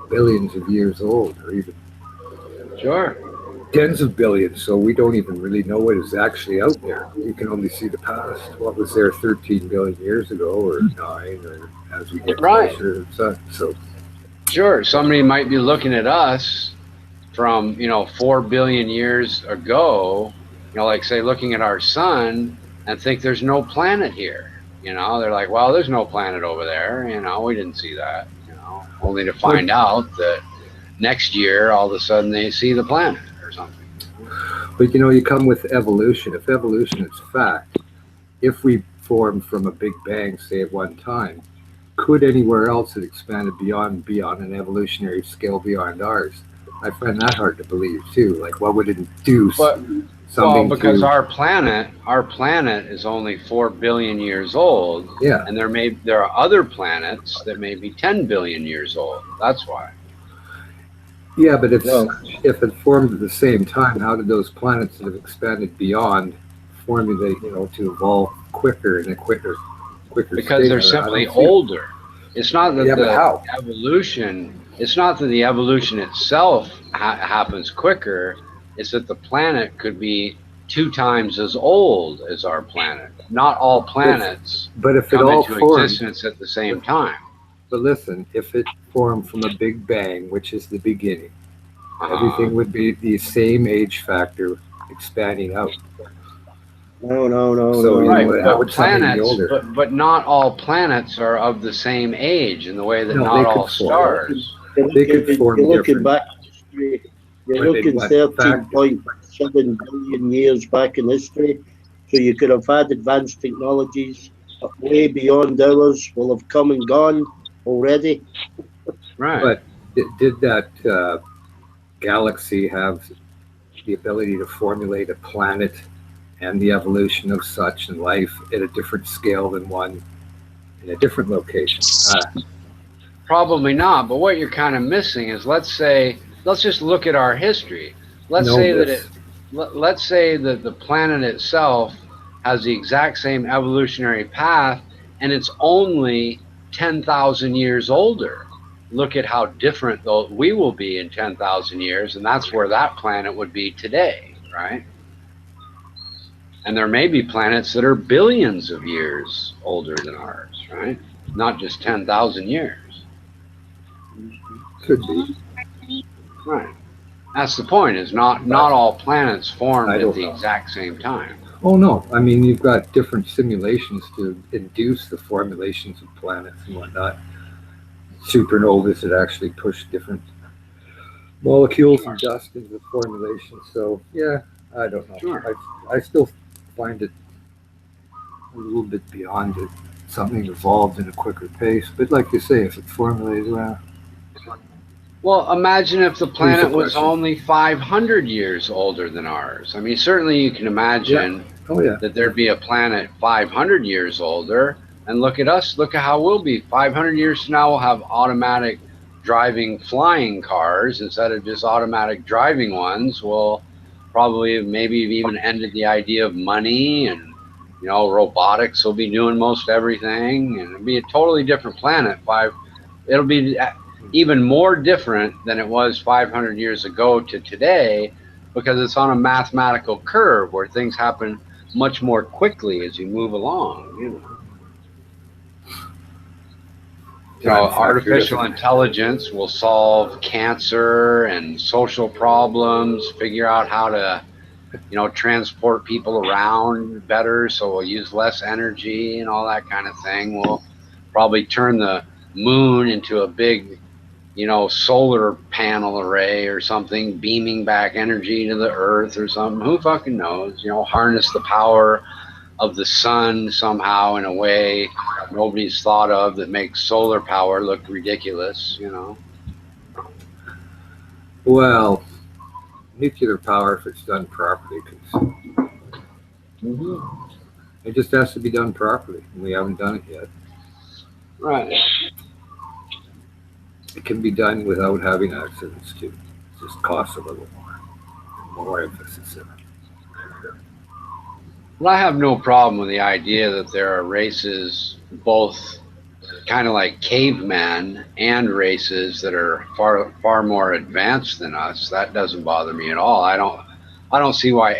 billions of years old, or even tens of billions. So we don't even really know what is actually out there. You can only see the past. What was there 13 billion years ago, or 9, or as we get closer to the sun. So sure, somebody might be looking at us from 4 billion years ago, like say looking at our sun and think there's no planet here. They're like, well, there's no planet over there. We didn't see that. Only to find out that next year all of a sudden they see the planet or something. But you come with evolution. If evolution is fact, if we formed from a big bang, say at one time, could anywhere else it expanded beyond an evolutionary scale beyond ours? I find that hard to believe too. Like, what would it do? Something because our planet is only 4 billion years old. Yeah. And there are other planets that may be 10 billion years old. That's why. Yeah, but if it formed at the same time, how did those planets that have expanded beyond formulate, to evolve quicker in a quicker because state? They're simply older. It's not that how? Evolution. It's not that the evolution itself happens quicker. It's that the planet could be 2 times as old as our planet. Not all planets but if come it all into formed, existence at the same time. But listen, if it formed from a Big Bang, which is the beginning, everything would be the same age factor expanding out. No. So right, but planets, but not all planets are of the same age in the way that not all stars. They could form You're looking different. back in history. You're looking 13.7 billion years back in history. So you could have had advanced technologies way beyond ours will have come and gone already. Right. But did that galaxy have the ability to formulate a planet and the evolution of such and life at a different scale than one in a different location? Probably not. But what you're kind of missing is, let's just look at our history. Let's say that the planet itself has the exact same evolutionary path, and it's only 10,000 years older. Look at how different we will be in 10,000 years, and that's where that planet would be today, right? And there may be planets that are billions of years older than ours, right? Not just 10,000 years. Could be. Right. That's the point, is not all planets formed at the exact same time. Oh, no. I mean, you've got different simulations to induce the formulations of planets and whatnot. Supernovas that actually push different molecules and dust into the formulation. So, yeah, I don't know. Sure. I still find it a little bit beyond it. Something evolved in a quicker pace. But like you say, if it formulated around. Well, imagine if the planet was only 500 years older than ours. I mean, certainly you can imagine that there'd be a planet 500 years older. And look at us. Look at how we'll be. 500 years from now, we'll have automatic driving flying cars instead of just automatic driving ones. We'll probably maybe even ended the idea of money, and robotics will be doing most everything, and it'll be a totally different planet. It'll be even more different than it was 500 years ago to today, because it's on a mathematical curve where things happen much more quickly as you move along. Artificial intelligence will solve cancer and social problems, figure out how to, transport people around better, so we'll use less energy and all that kind of thing. We'll probably turn the moon into a big, solar panel array or something, beaming back energy to the earth or something. Who fucking knows? Harness the power of the sun somehow in a way nobody's thought of, that makes solar power look ridiculous, Well, nuclear power, if it's done properly, it just has to be done properly, and we haven't done it yet. Right. It can be done without having accidents too. It just costs a little more emphasis in it. Well, I have no problem with the idea that there are races, both kind of like cavemen and races that are far more advanced than us. That doesn't bother me at all. I don't see why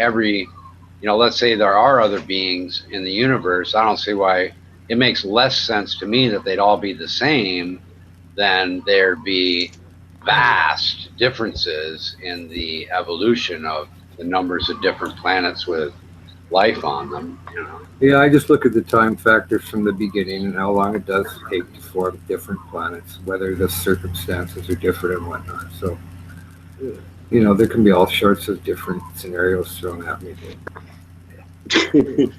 let's say there are other beings in the universe. I don't see why it makes less sense to me that they'd all be the same than there'd be vast differences in the evolution of the numbers of different planets with life on them. Yeah, I just look at the time factors from the beginning and how long it does take to form different planets, whether the circumstances are different and whatnot. So, there can be all sorts of different scenarios thrown at me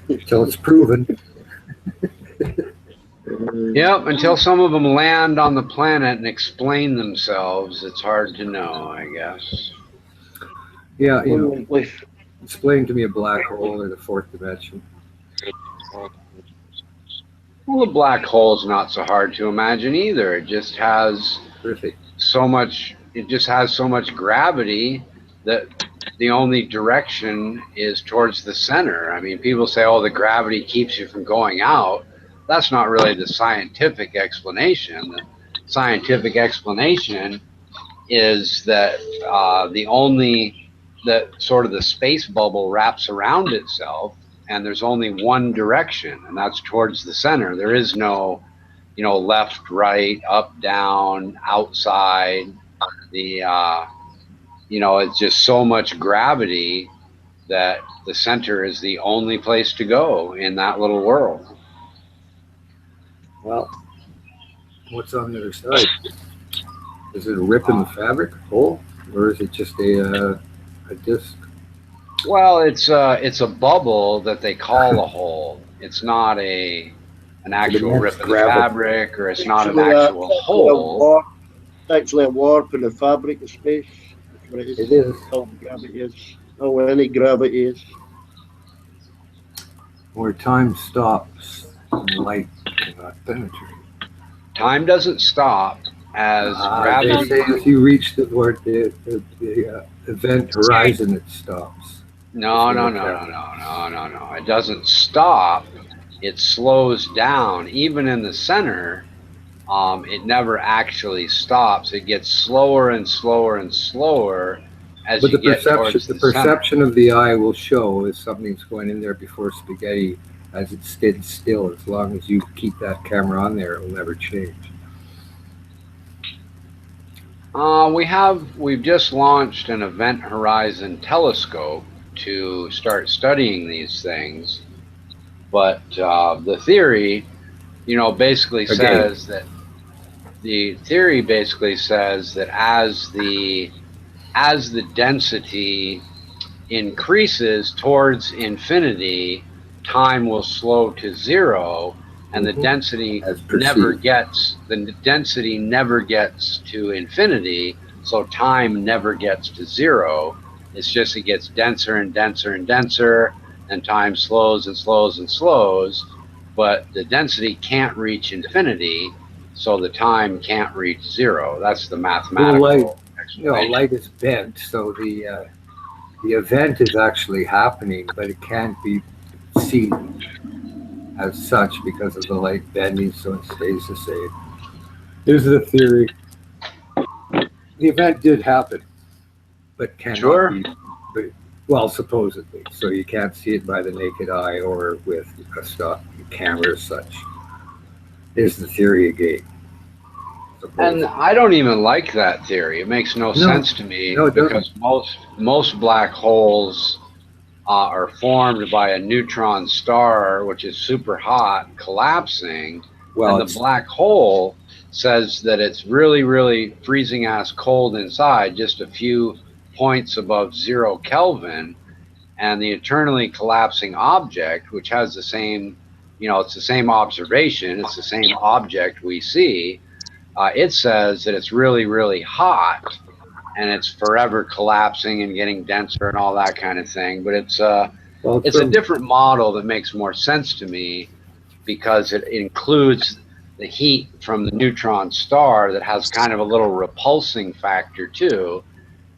until it's proven. Yep, until some of them land on the planet and explain themselves, it's hard to know, I guess. Yeah, you know, explain to me a black hole or the fourth dimension. Well, the black hole's not so hard to imagine either. It just has so much. It just has so much gravity that the only direction is towards the center. I mean, people say, "Oh, the gravity keeps you from going out." That's not really the scientific explanation. The scientific explanation is that that sort of the space bubble wraps around itself, and there's only one direction, and that's towards the center. There is no, left, right, up, down, outside. It's just so much gravity that the center is the only place to go in that little world. Well, what's on the other side? Is it a rip in the fabric hole, or is it just a disc? Well, it's a bubble that they call a hole. It's not an actual rip in the fabric, or it's not an actual hole. It's actually a warp in the fabric of space. That's what it is. It is. All gravity is. Oh, any gravity is. Where time stops and light cannot penetrate. Time doesn't stop as gravity. They say if you reach the event horizon, it stops. No. It doesn't stop. It slows down. Even in the center, it never actually stops. It gets slower and slower and slower as you get towards the perception of the eye will show if something's going in there before spaghetti as it stands still. As long as you keep that camera on there, it will never change. We've just launched an event horizon telescope to start studying these things, but the theory, basically says that as the density increases towards infinity, time will slow to zero, and the density never gets to infinity, so time never gets to zero. It's just it gets denser and denser and denser, and time slows and slows and slows, but the density can't reach infinity, so the time can't reach zero. That's the mathematical explanation. Light is bent, so the event is actually happening, but it can't be seen as such because of the light bending, so it stays the same. Here's the theory. The event did happen, but cannot be, well, supposedly. So you can't see it by the naked eye or with a stock camera as such. Here's the theory again. And I don't even like that theory. It makes no sense to me because most black holes are formed by a neutron star, which is super hot, collapsing. Well, and the black hole says that it's really, really freezing ass cold inside, just a few points above 0 Kelvin. And the eternally collapsing object, which has the same, it's the same observation, it's the same object we see. It says that it's really, really hot, and it's forever collapsing and getting denser and all that kind of thing. But it's a different model that makes more sense to me because it includes the heat from the neutron star that has kind of a little repulsing factor too,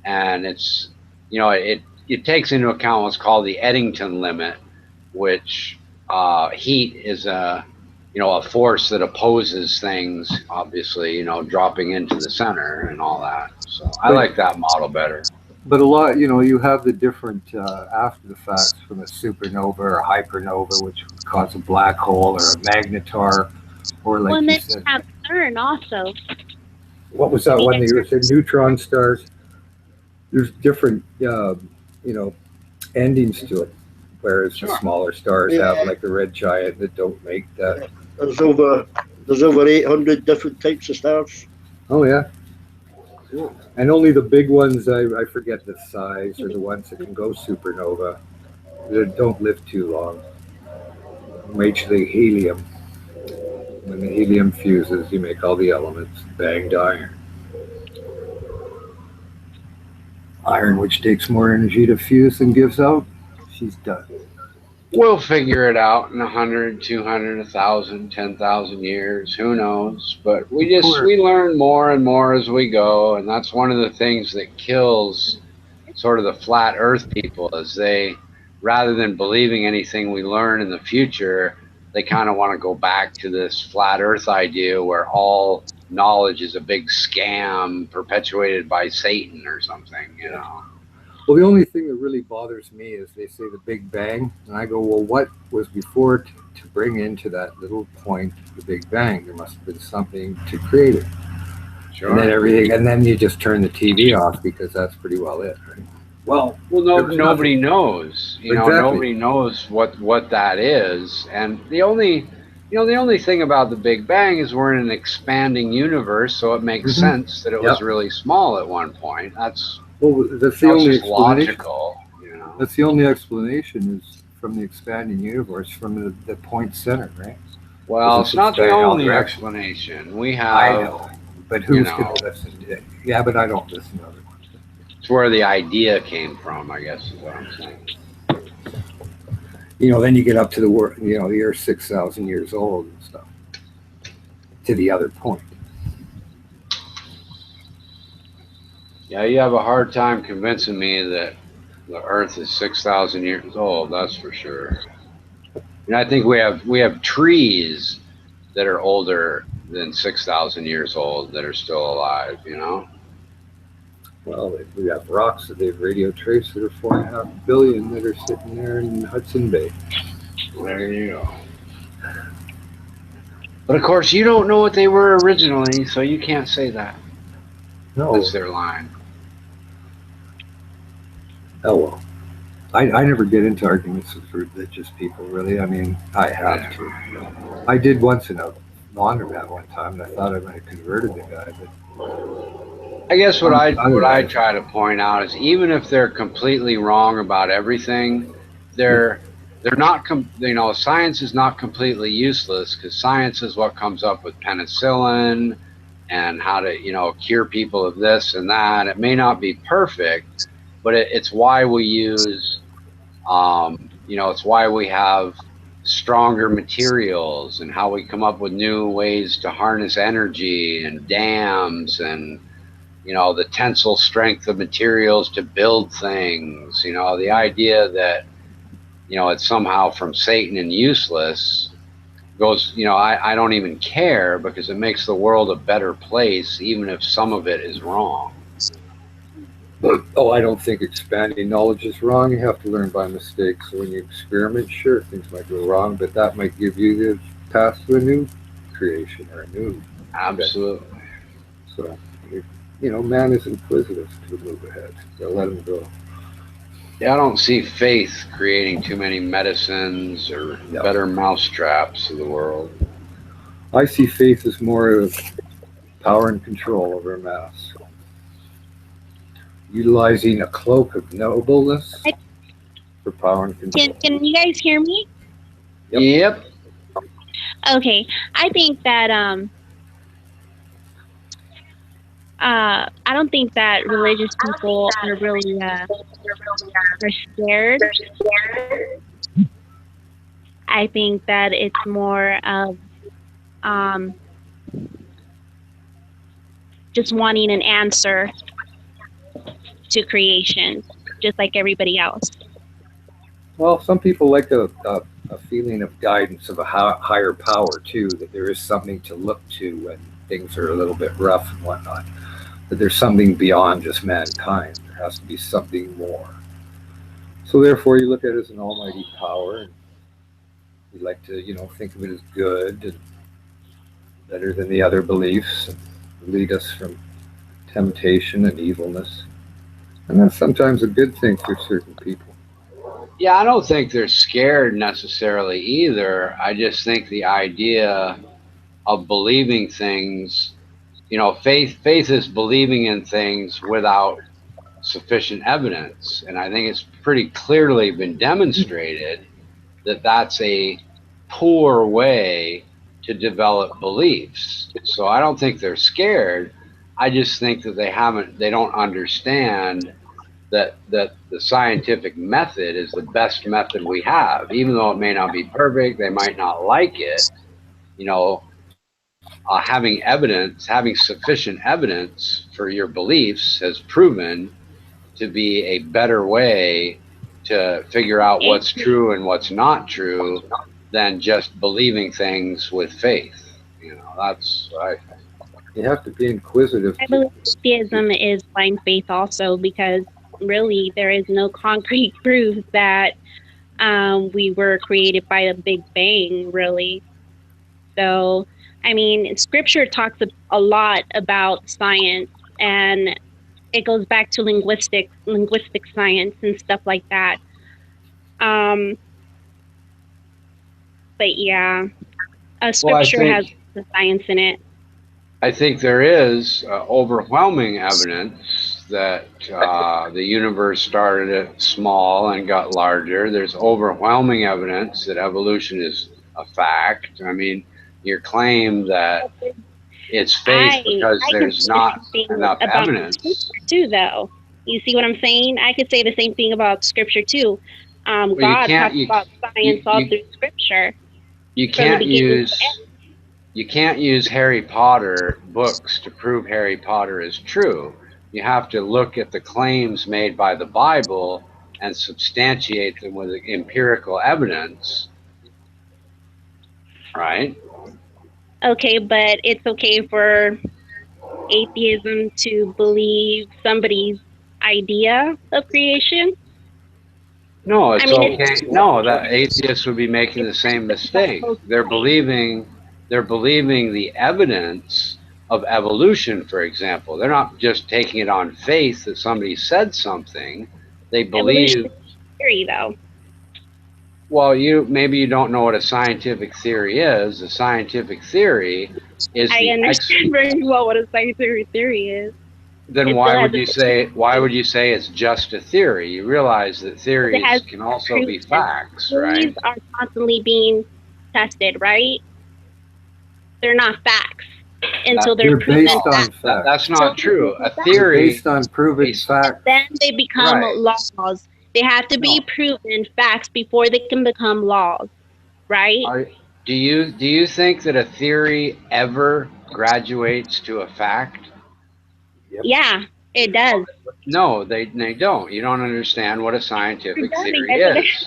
and it's it takes into account what's called the Eddington limit, which heat is a force that opposes things, obviously, dropping into the center and all that. So I like that model better. But a lot, you have the different after the facts from a supernova or a hypernova, which would cause a black hole or a magnetar, or like you said. Have CERN also. What was that one that you said? Neutron stars. There's different, endings to it. Whereas the smaller stars have like the red giant that don't make that. There's over 800 different types of stars. Oh yeah. And only the big ones, I forget the size, are the ones that can go supernova. They don't live too long. Majorly helium. When the helium fuses, you make all the elements, banged iron. Iron, which takes more energy to fuse than gives out, she's done. We'll figure it out in 100, 200, 1,000, 10,000 years. Who knows? But we learn more and more as we go, and that's one of the things that kills sort of the flat Earth people. Is they, rather than believing anything we learn in the future, they kind of want to go back to this flat Earth idea where all knowledge is a big scam perpetuated by Satan or something, you know. Well, the only thing that really bothers me is they say the Big Bang, and I go, well, what was before to bring into that little point the Big Bang? There must have been something to create it. Sure. And then everything, and then you just turn the TV off because that's pretty well it, right? Well, nobody knows. You know, nobody knows what that is, and the only thing about the Big Bang is we're in an expanding universe, so it makes sense that it was really small at one point. That's the only logical. You know? That's the only explanation is from the expanding universe, from the point center, right? Well, it's not the only explanation. We have. I know, but who's going to listen to it? Yeah, but I don't listen to other ones. It's where the idea came from, I guess, is what I'm saying. You know, then you get up to the world. You know, the Earth's 6,000 years old and stuff. To the other point. Yeah, you have a hard time convincing me that the Earth is 6,000 years old. That's for sure. And I think we have trees that are older than 6,000 years old that are still alive. You know. Well, we have rocks that they've radio traced that are 4.5 billion that are sitting there in Hudson Bay. There you go. But of course, you don't know what they were originally, so you can't say that. No, that's their line. Oh well, I never get into arguments with religious people. Really, I mean, I have to. I did once in a laundromat one time, and I thought I might have converted the guy, but. I guess what I try to point out is even if they're completely wrong about everything, they're not. Science is not completely useless because science is what comes up with penicillin and how to cure people of this and that. It may not be perfect, but it's why we use. It's why we have stronger materials and how we come up with new ways to harness energy and dams and. The tensile strength of materials to build things, the idea that, it's somehow from Satan and useless goes, I don't even care because it makes the world a better place, even if some of it is wrong. I don't think expanding knowledge is wrong. You have to learn by mistakes. So when you experiment, sure, things might go wrong, but that might give you the path to a new creation or a new. Absolutely. So. Man is inquisitive to move ahead. So let him go. Yeah, I don't see faith creating too many medicines or better mousetraps of the world. I see faith as more of power and control over a mass. Utilizing a cloak of nobleness for power and control. Can you guys hear me? Yep. Okay. I think that I don't think that religious people are really are scared. I think that it's more of just wanting an answer to creation, just like everybody else. Well, some people like a feeling of guidance of a higher power too, that there is something to look to when things are a little bit rough and whatnot. That there's something beyond just mankind. There has to be something more. So therefore, you look at it as an almighty power, and we like to, think of it as good and better than the other beliefs, and lead us from temptation and evilness. And that's sometimes a good thing for certain people. Yeah, I don't think they're scared necessarily either. I just think the idea of believing things. Faith is believing in things without sufficient evidence. And I think it's pretty clearly been demonstrated that that's a poor way to develop beliefs. So I don't think they're scared. I just think that they don't understand that the scientific method is the best method we have, even though it may not be perfect. They might not like it. You know, having sufficient evidence for your beliefs has proven to be a better way to figure out what's true and what's not true than just believing things with faith. You know, that's what I think. You have to be inquisitive. I believe atheism is blind faith also, because really there is no concrete proof that we were created by a big bang, really. So, I mean, scripture talks a lot about science, and it goes back to linguistic science and stuff like that. But yeah, scripture has the science in it. I think there is overwhelming evidence that the universe started small and got larger. There's overwhelming evidence that evolution is a fact. I mean, your claim that it's faith because there's not enough evidence. Too, though. You see what I'm saying? I could say the same thing about scripture too. God talks about science all through scripture. You can't use Harry Potter books to prove Harry Potter is true. You have to look at the claims made by the Bible and substantiate them with empirical evidence. Right? Okay, but it's okay for atheism to believe somebody's idea of creation? No, it's okay. No, that atheists would be making the same mistake. They're believing the evidence of evolution, for example. They're not just taking it on faith that somebody said something. They believe theory, though. Well, maybe you don't know what a scientific theory is. A scientific theory is I understand very well what a scientific theory is. Then why would you say it's just a theory? You realize that theories can also be facts, right? Theories are constantly being tested, right? They're not facts until they're proven based on facts. That's not true. A theory based on proven facts. Then they become laws. They have to be proven facts before they can become laws, right? Do you think that a theory ever graduates to a fact? Yep. Yeah, it does. No, they don't. You don't understand what a scientific theory is.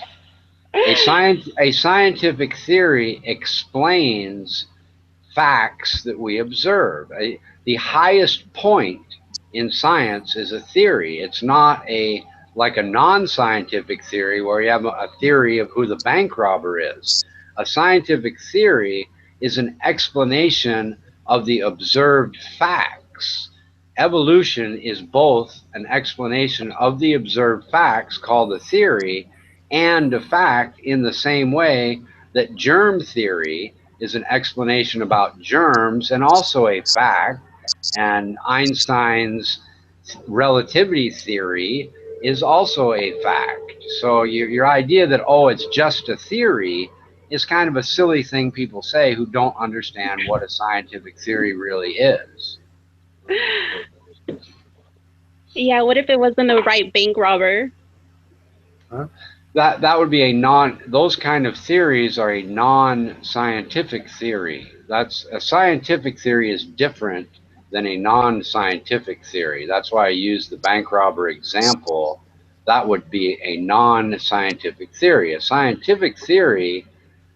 A scientific theory explains facts that we observe. The highest point in science is a theory. It's not like a non-scientific theory where you have a theory of who the bank robber is. A scientific theory is an explanation of the observed facts. Evolution is both an explanation of the observed facts called a theory and a fact, in the same way that germ theory is an explanation about germs and also a fact, and Einstein's relativity theory is also a fact. So your idea that, it's just a theory is kind of a silly thing people say who don't understand what a scientific theory really is. Yeah, what if it wasn't the right bank robber? Huh? That would be those kind of theories are a non-scientific theory. A scientific theory is different than a non-scientific theory. That's why I use the bank robber example. That would be a non-scientific theory. A scientific theory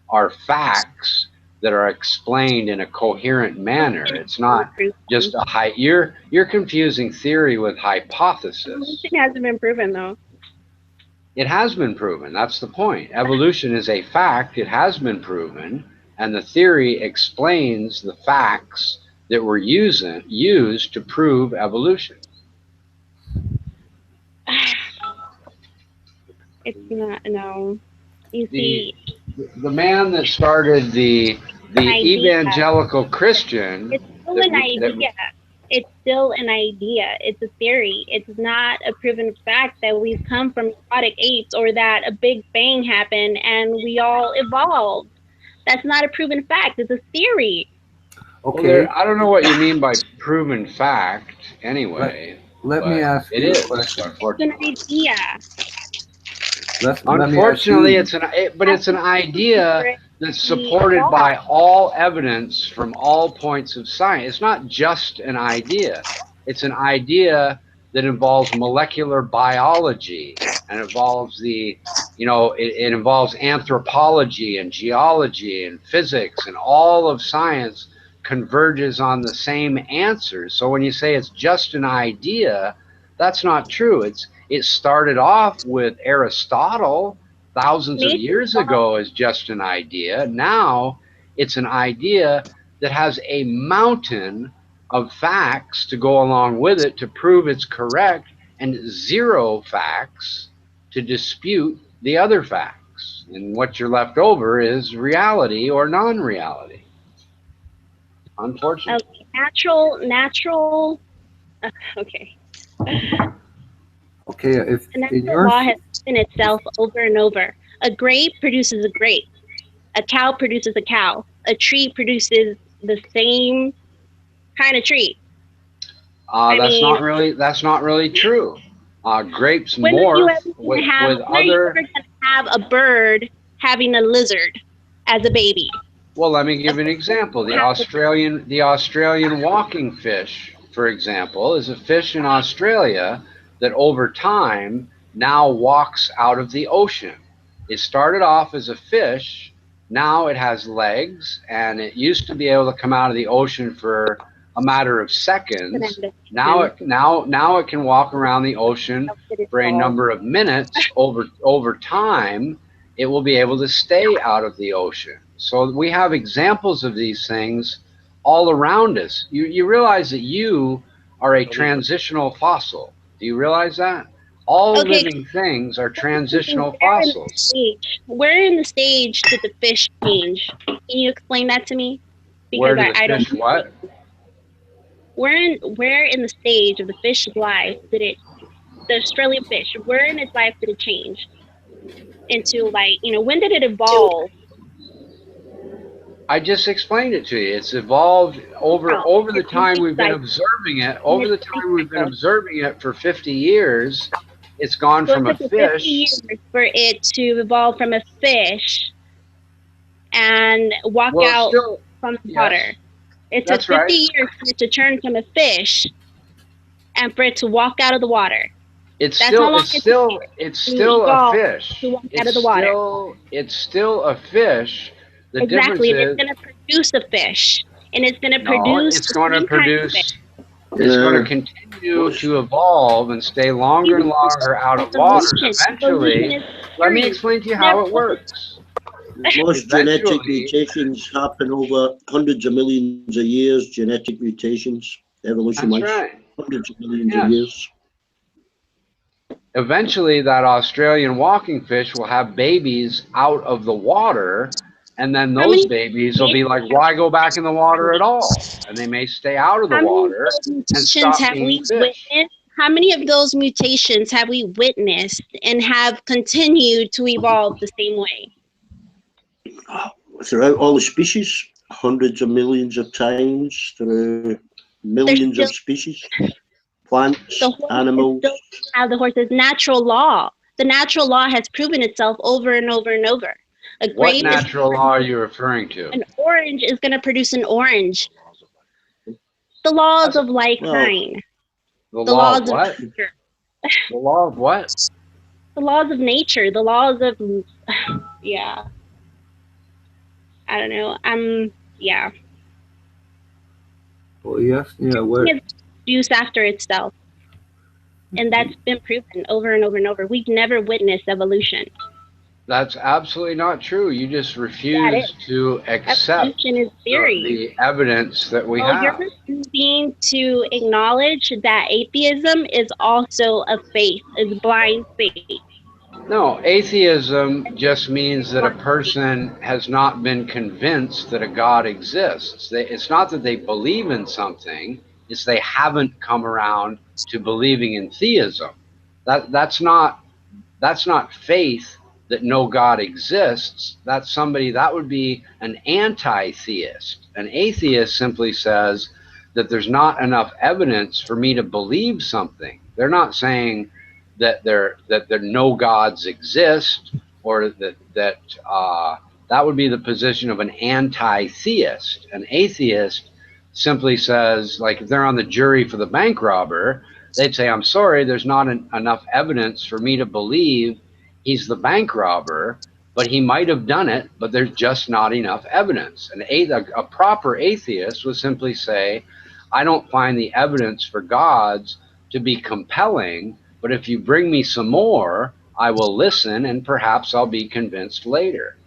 are facts that are explained in a coherent manner. It's not just you're confusing theory with hypothesis. Evolution hasn't been proven, though. It has been proven. That's the point. Evolution is a fact. It has been proven, and the theory explains the facts that were used to prove evolution. It's not, no. You see, the man that started the evangelical Christian. It's still an idea. It's still an idea. It's a theory. It's not a proven fact that we've come from aquatic apes or that a big bang happened and we all evolved. That's not a proven fact. It's a theory. Okay. Well, I don't know what you mean by proven fact. Anyway, let me ask it you is a question. It's an idea. Unfortunately, it's an idea that's supported by all evidence from all points of science. It's not just an idea. It's an idea that involves molecular biology and involves it involves anthropology and geology and physics, and all of science converges on the same answers. So when you say it's just an idea, that's not true. It started off with Aristotle thousands of years ago as just an idea. Now it's an idea that has a mountain of facts to go along with it to prove it's correct, and zero facts to dispute the other facts. And what you're left over is reality or non-reality. Unfortunately. Natural. Okay. Okay, if the natural law has proven itself over and over. A grape produces a grape. A cow produces a cow. A tree produces the same kind of tree. That's not really true. Grapes when morph are you ever going to have a bird having a lizard as a baby? Well, let me give an example. The Australian walking fish, for example, is a fish in Australia that over time now walks out of the ocean. It started off as a fish. Now it has legs, and it used to be able to come out of the ocean for a matter of seconds. Now it can walk around the ocean for a number of minutes. Over time, it will be able to stay out of the ocean. So we have examples of these things all around us. You realize that you are a transitional fossil. Do you realize that? All living things are transitional fossils. Where in the stage did the fish change? Can you explain that to me? Because I don't know. What? Where in the stage of the fish's life the Australian fish, where in its life did it change? Into when did it evolve? I just explained it to you. It's evolved over the time we've been observing it. Over the time we've been observing it for 50 years, it's gone from a fish. 50 years for it to evolve from a fish and walk out from the water. It took 50 years for it to turn from a fish and for it to walk out of the water. It's still a fish. It's still a fish. Exactly, and it's going to produce a fish, and it's going to produce. It's going to produce. It's going to continue to evolve and stay longer and longer out of water. Eventually, let me explain to you how it works. Most genetic mutations happen over hundreds of millions of years. Genetic mutations, evolution-wise, hundreds of millions of years. Eventually, that Australian walking fish will have babies out of the water. And then those babies will be like, why go back in the water at all? And they may stay out of the water and stop being fish. How many of those mutations have we witnessed and have continued to evolve the same way? Throughout all the species, hundreds of millions of times, through millions of species, plants, animals. How the horse's natural law. The natural law has proven itself over and over and over. What natural law are you referring to? An orange is going to produce an orange. The laws of like kind. The law of what? The law of what? The laws of nature. The laws of, yeah. I don't know. Yeah. Well, yes, yeah. What? It's produced after itself, and that's been proven over and over and over. We've never witnessed evolution. That's absolutely not true. You just refuse to accept the evidence that we have. You're refusing to acknowledge that atheism is also a faith, is blind faith. No, atheism just means that a person has not been convinced that a God exists. It's not that they believe in something, it's they haven't come around to believing in theism. That's not faith that no God exists, that's somebody, that would be an anti-theist. An atheist simply says that there's not enough evidence for me to believe something. They're not saying that there no gods exist, or that would be the position of an anti-theist. An atheist simply says, like if they're on the jury for the bank robber, they'd say, I'm sorry, there's not enough evidence for me to believe he's the bank robber, but he might have done it, but there's just not enough evidence. A proper atheist would simply say, I don't find the evidence for gods to be compelling, but if you bring me some more, I will listen and perhaps I'll be convinced later.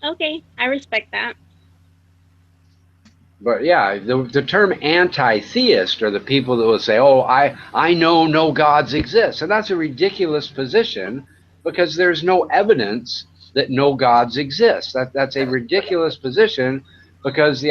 Okay, I respect that. But yeah, the term anti-theist are the people that will say, oh, I know no gods exist. And that's a ridiculous position, because there's no evidence that no gods exist. That's a ridiculous position, because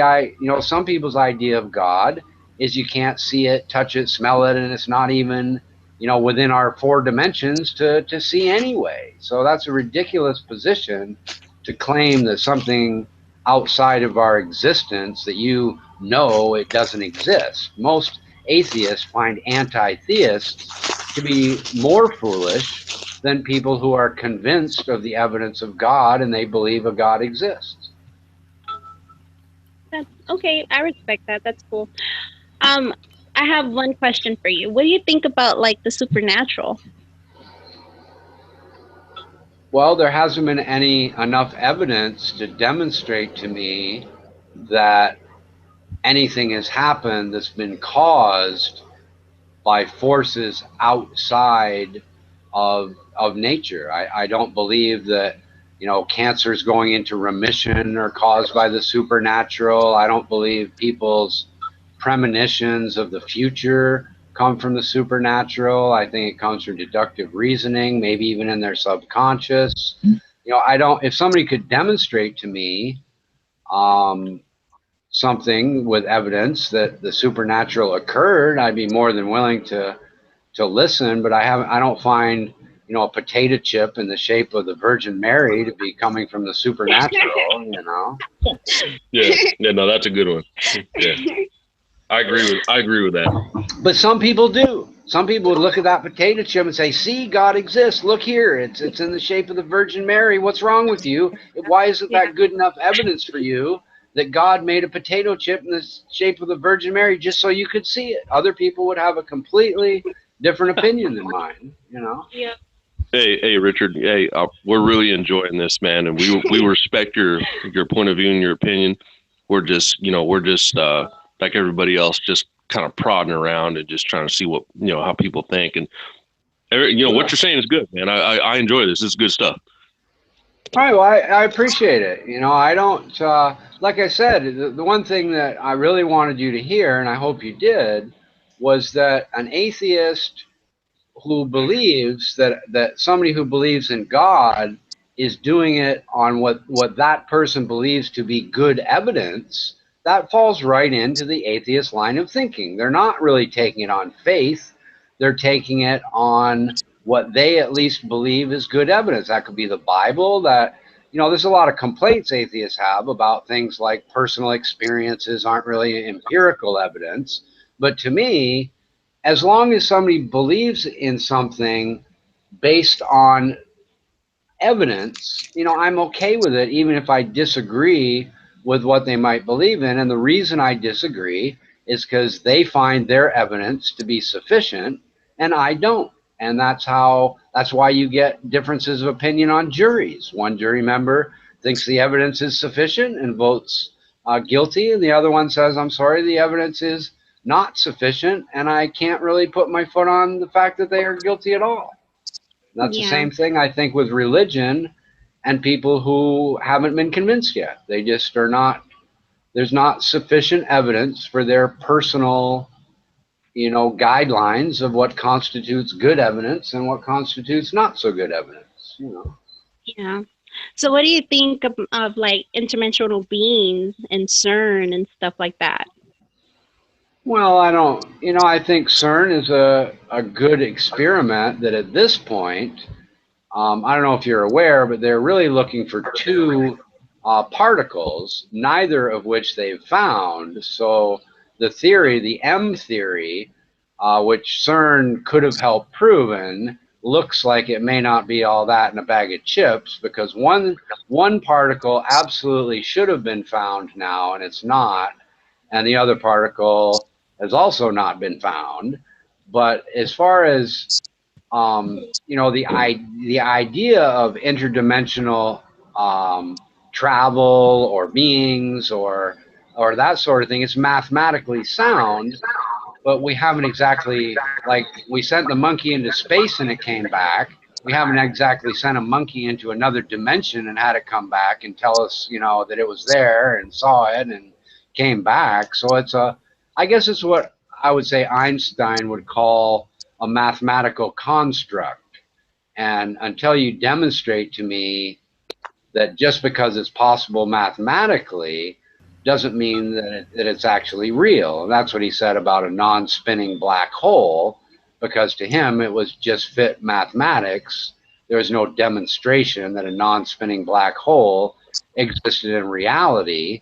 some people's idea of God is you can't see it, touch it, smell it, and it's not even within our 4 dimensions to see anyway. So that's a ridiculous position to claim that something outside of our existence, that it doesn't exist. Most atheists find anti-theists to be more foolish than people who are convinced of the evidence of God and they believe a God exists. That's okay. I respect that. That's cool. I have one question for you. What do you think about like the supernatural? Well, there hasn't been enough evidence to demonstrate to me that anything has happened that's been caused by forces outside of nature. I don't believe that cancer is going into remission or caused by the supernatural. I don't believe people's premonitions of the future come from the supernatural. I think it comes from deductive reasoning, maybe even in their subconscious. If somebody could demonstrate to me something with evidence that the supernatural occurred, I'd be more than willing to listen. But I don't find a potato chip in the shape of the Virgin Mary to be coming from the supernatural. Yeah, no, that's a good one. Yeah, I agree with that. But some people do. Some people would look at that potato chip and say, see, God exists. Look here. It's in the shape of the Virgin Mary. What's wrong with you? Why isn't that good enough evidence for you that God made a potato chip in the shape of the Virgin Mary just so you could see it? Other people would have a completely different opinion than mine, Yeah. Hey, Richard. Hey, we're really enjoying this, man, and we respect your point of view and your opinion. We're just like everybody else, just kind of prodding around and just trying to see what how people think, and what you're saying is good, man. I enjoy this. This is good stuff. All right, well, I appreciate it. I don't, like I said, the one thing that I really wanted you to hear, and I hope you did, was that an atheist who believes that somebody who believes in God is doing it on what that person believes to be good evidence, that falls right into the atheist line of thinking. They're not really taking it on faith. They're taking it on what they at least believe is good evidence. That could be the Bible. There's a lot of complaints atheists have about things like personal experiences aren't really empirical evidence. But to me, as long as somebody believes in something based on evidence, I'm okay with it, even if I disagree with what they might believe in. And the reason I disagree is because they find their evidence to be sufficient and I don't. And that's why you get differences of opinion on juries. One jury member thinks the evidence is sufficient and votes guilty, and the other one says, I'm sorry, the evidence is not sufficient, and I can't really put my foot on the fact that they are guilty at all. That's the same thing, I think, with religion and people who haven't been convinced yet. They just are not, there's not sufficient evidence for their personal, guidelines of what constitutes good evidence and what constitutes not so good evidence, Yeah. So what do you think of like interdimensional beings and CERN and stuff like that? Well, I think CERN is a good experiment that at this point I don't know if you're aware, but they're really looking for two particles, neither of which they've found. So the theory, the M theory, which CERN could have helped proven, looks like it may not be all that in a bag of chips, because one particle absolutely should have been found now, and it's not, and the other particle has also not been found. But as far as the idea of interdimensional travel or beings or that sort of thing, it's mathematically sound, but we haven't exactly, like, we sent the monkey into space and it came back. We haven't exactly sent a monkey into another dimension and had it come back and tell us, that it was there and saw it and came back. So I guess it's what I would say Einstein would call a mathematical construct. And until you demonstrate to me that just because it's possible mathematically doesn't mean that it's actually real. And that's what he said about a non-spinning black hole, because to him it was just fit mathematics. There was no demonstration that a non-spinning black hole existed in reality.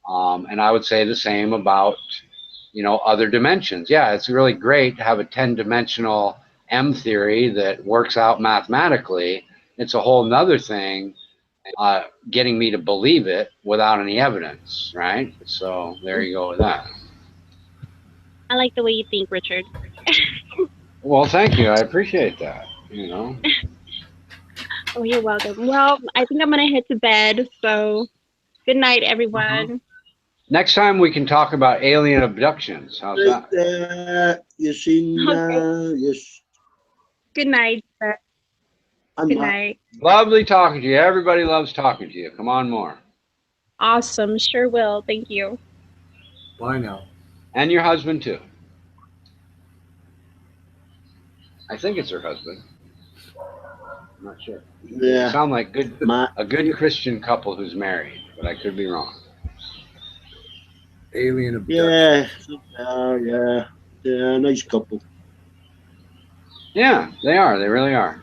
And I would say the same about other dimensions. Yeah, it's really great to have a 10-dimensional M theory that works out mathematically. It's a whole nother thing getting me to believe it without any evidence, right? So there you go with that. I like the way you think, Richard. Well, thank you. I appreciate that. Oh, you're welcome. Well, I think I'm going to head to bed. So good night, everyone. Next time we can talk about alien abductions. How's that? Yes. Good night. Good night. Lovely talking to you. Everybody loves talking to you. Come on more. Awesome. Sure will. Thank you. Bye now. And your husband too. I think it's her husband. I'm not sure. Yeah. You sound like a good Christian couple who's married, but I could be wrong. Alien abduction. Yeah, nice couple. Yeah, they are. They really are.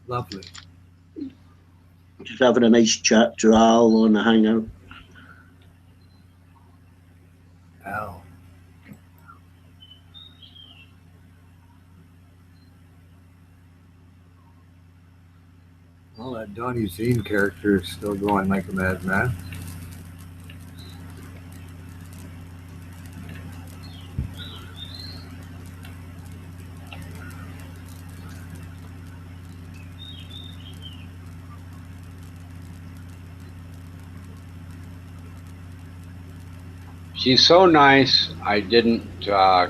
Lovely. Just having a nice chat to Al on the hangout. Al. Well, that Donnie Zine character is still going like a madman. She's so nice, I didn't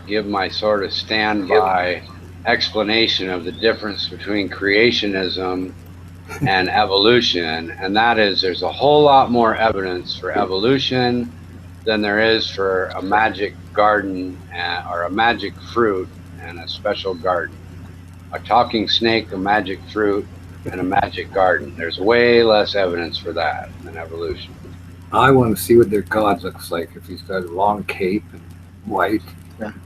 give my sort of standby explanation of the difference between creationism and evolution, and that is there's a whole lot more evidence for evolution than there is for a magic garden or a magic fruit and a special garden. A talking snake, a magic fruit, and a magic garden. There's way less evidence for that than evolution. I want to see what their god looks like, if he's got a long cape and white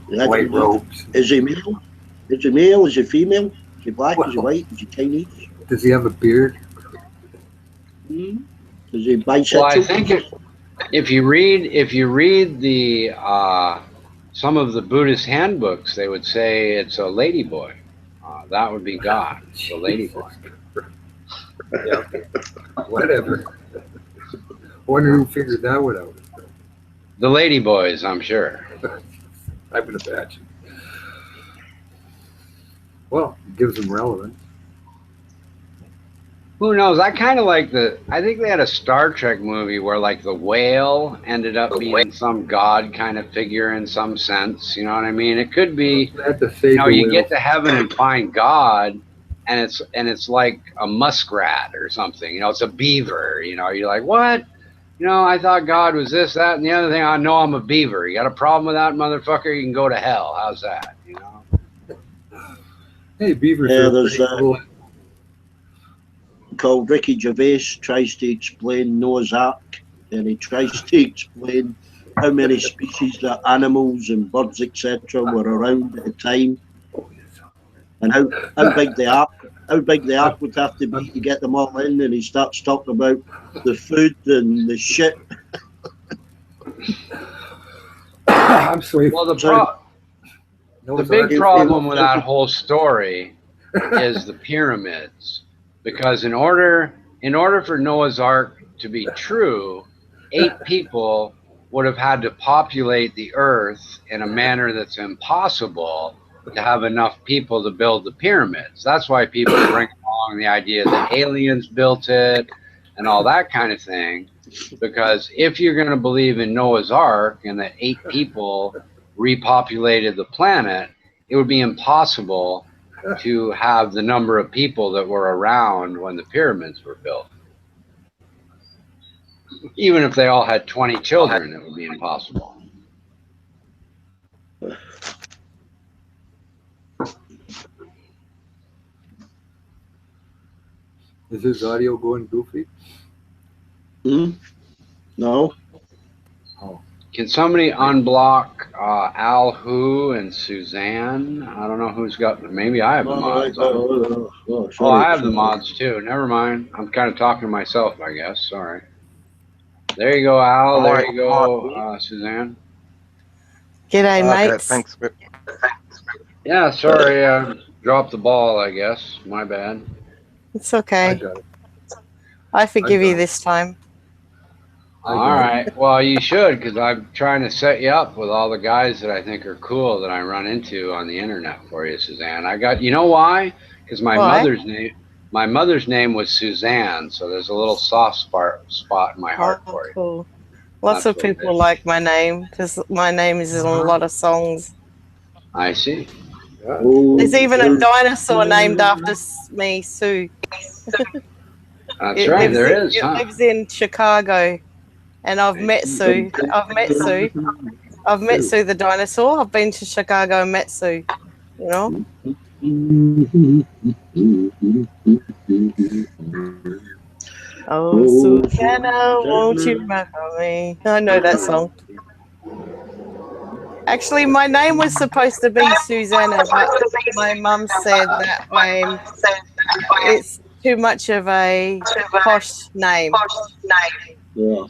robes. Is he male? Is he male? Is he female? Is he black? Is he white? Is he Chinese? Does he have a beard? Is he bisexual? Well, I think if you read the some of the Buddhist handbooks, they would say it's a ladyboy. That would be God, the ladyboy. Yeah. Whatever. Wonder who figured that one out. The ladyboys, I'm sure. I would imagine. Well, it gives them relevance. Who knows? I kind of like I think they had a Star Trek movie where like the whale ended up being some god kind of figure in some sense. You know what I mean? It could be, you get to heaven and find God, and it's like a muskrat or something. It's a beaver. You're like, what? I thought God was this, that, and the other thing. I know I'm a beaver. You got a problem with that, motherfucker? You can go to hell. How's that? Hey, beavers are cool. Called Ricky Gervais tries to explain Noah's Ark, and he tries to explain how many species of animals and birds, etc., were around at the time. And how big the ark would have to be to get them all in, and he starts talking about the food and the shit. I'm sorry. Well, the big problem with that whole story is the pyramids, because in order for Noah's Ark to be true, 8 people would have had to populate the earth in a manner that's impossible to have enough people to build the pyramids. That's why people bring along the idea that aliens built it and all that kind of thing, because if you're going to believe in Noah's Ark and that 8 people repopulated the planet, it would be impossible to have the number of people that were around when the pyramids were built. Even if they all had 20 children, it would be impossible. Is his audio going goofy? No. Oh. Can somebody unblock Al Hu and Suzanne? I don't know who's got. Maybe I have the mods. Oh, I have the mods too. Never mind. I'm kind of talking to myself, I guess. Sorry. There you go, Al. There you go, Suzanne. G'day, mates. Thanks. Yeah, sorry. I dropped the ball, I guess. My bad. It's okay. I forgive you this time. All right. Well, you should, because I'm trying to set you up with all the guys that I think are cool that I run into on the internet for you, Suzanne. You know why? Because my mother's name was Suzanne, so there's a little soft spot in my heart for you. Cool. Lots of people like my name, because my name is in a lot of songs. I see. There's even a dinosaur named after me, Sue. That's right, there is. It lives in Chicago, and I've met Sue. I've met Sue the dinosaur. I've been to Chicago and met Sue. You know. Oh, Susanna, won't you marry me? I know that song. Actually, my name was supposed to be Susanna, but my mum said that it's too much of a posh name. Yeah.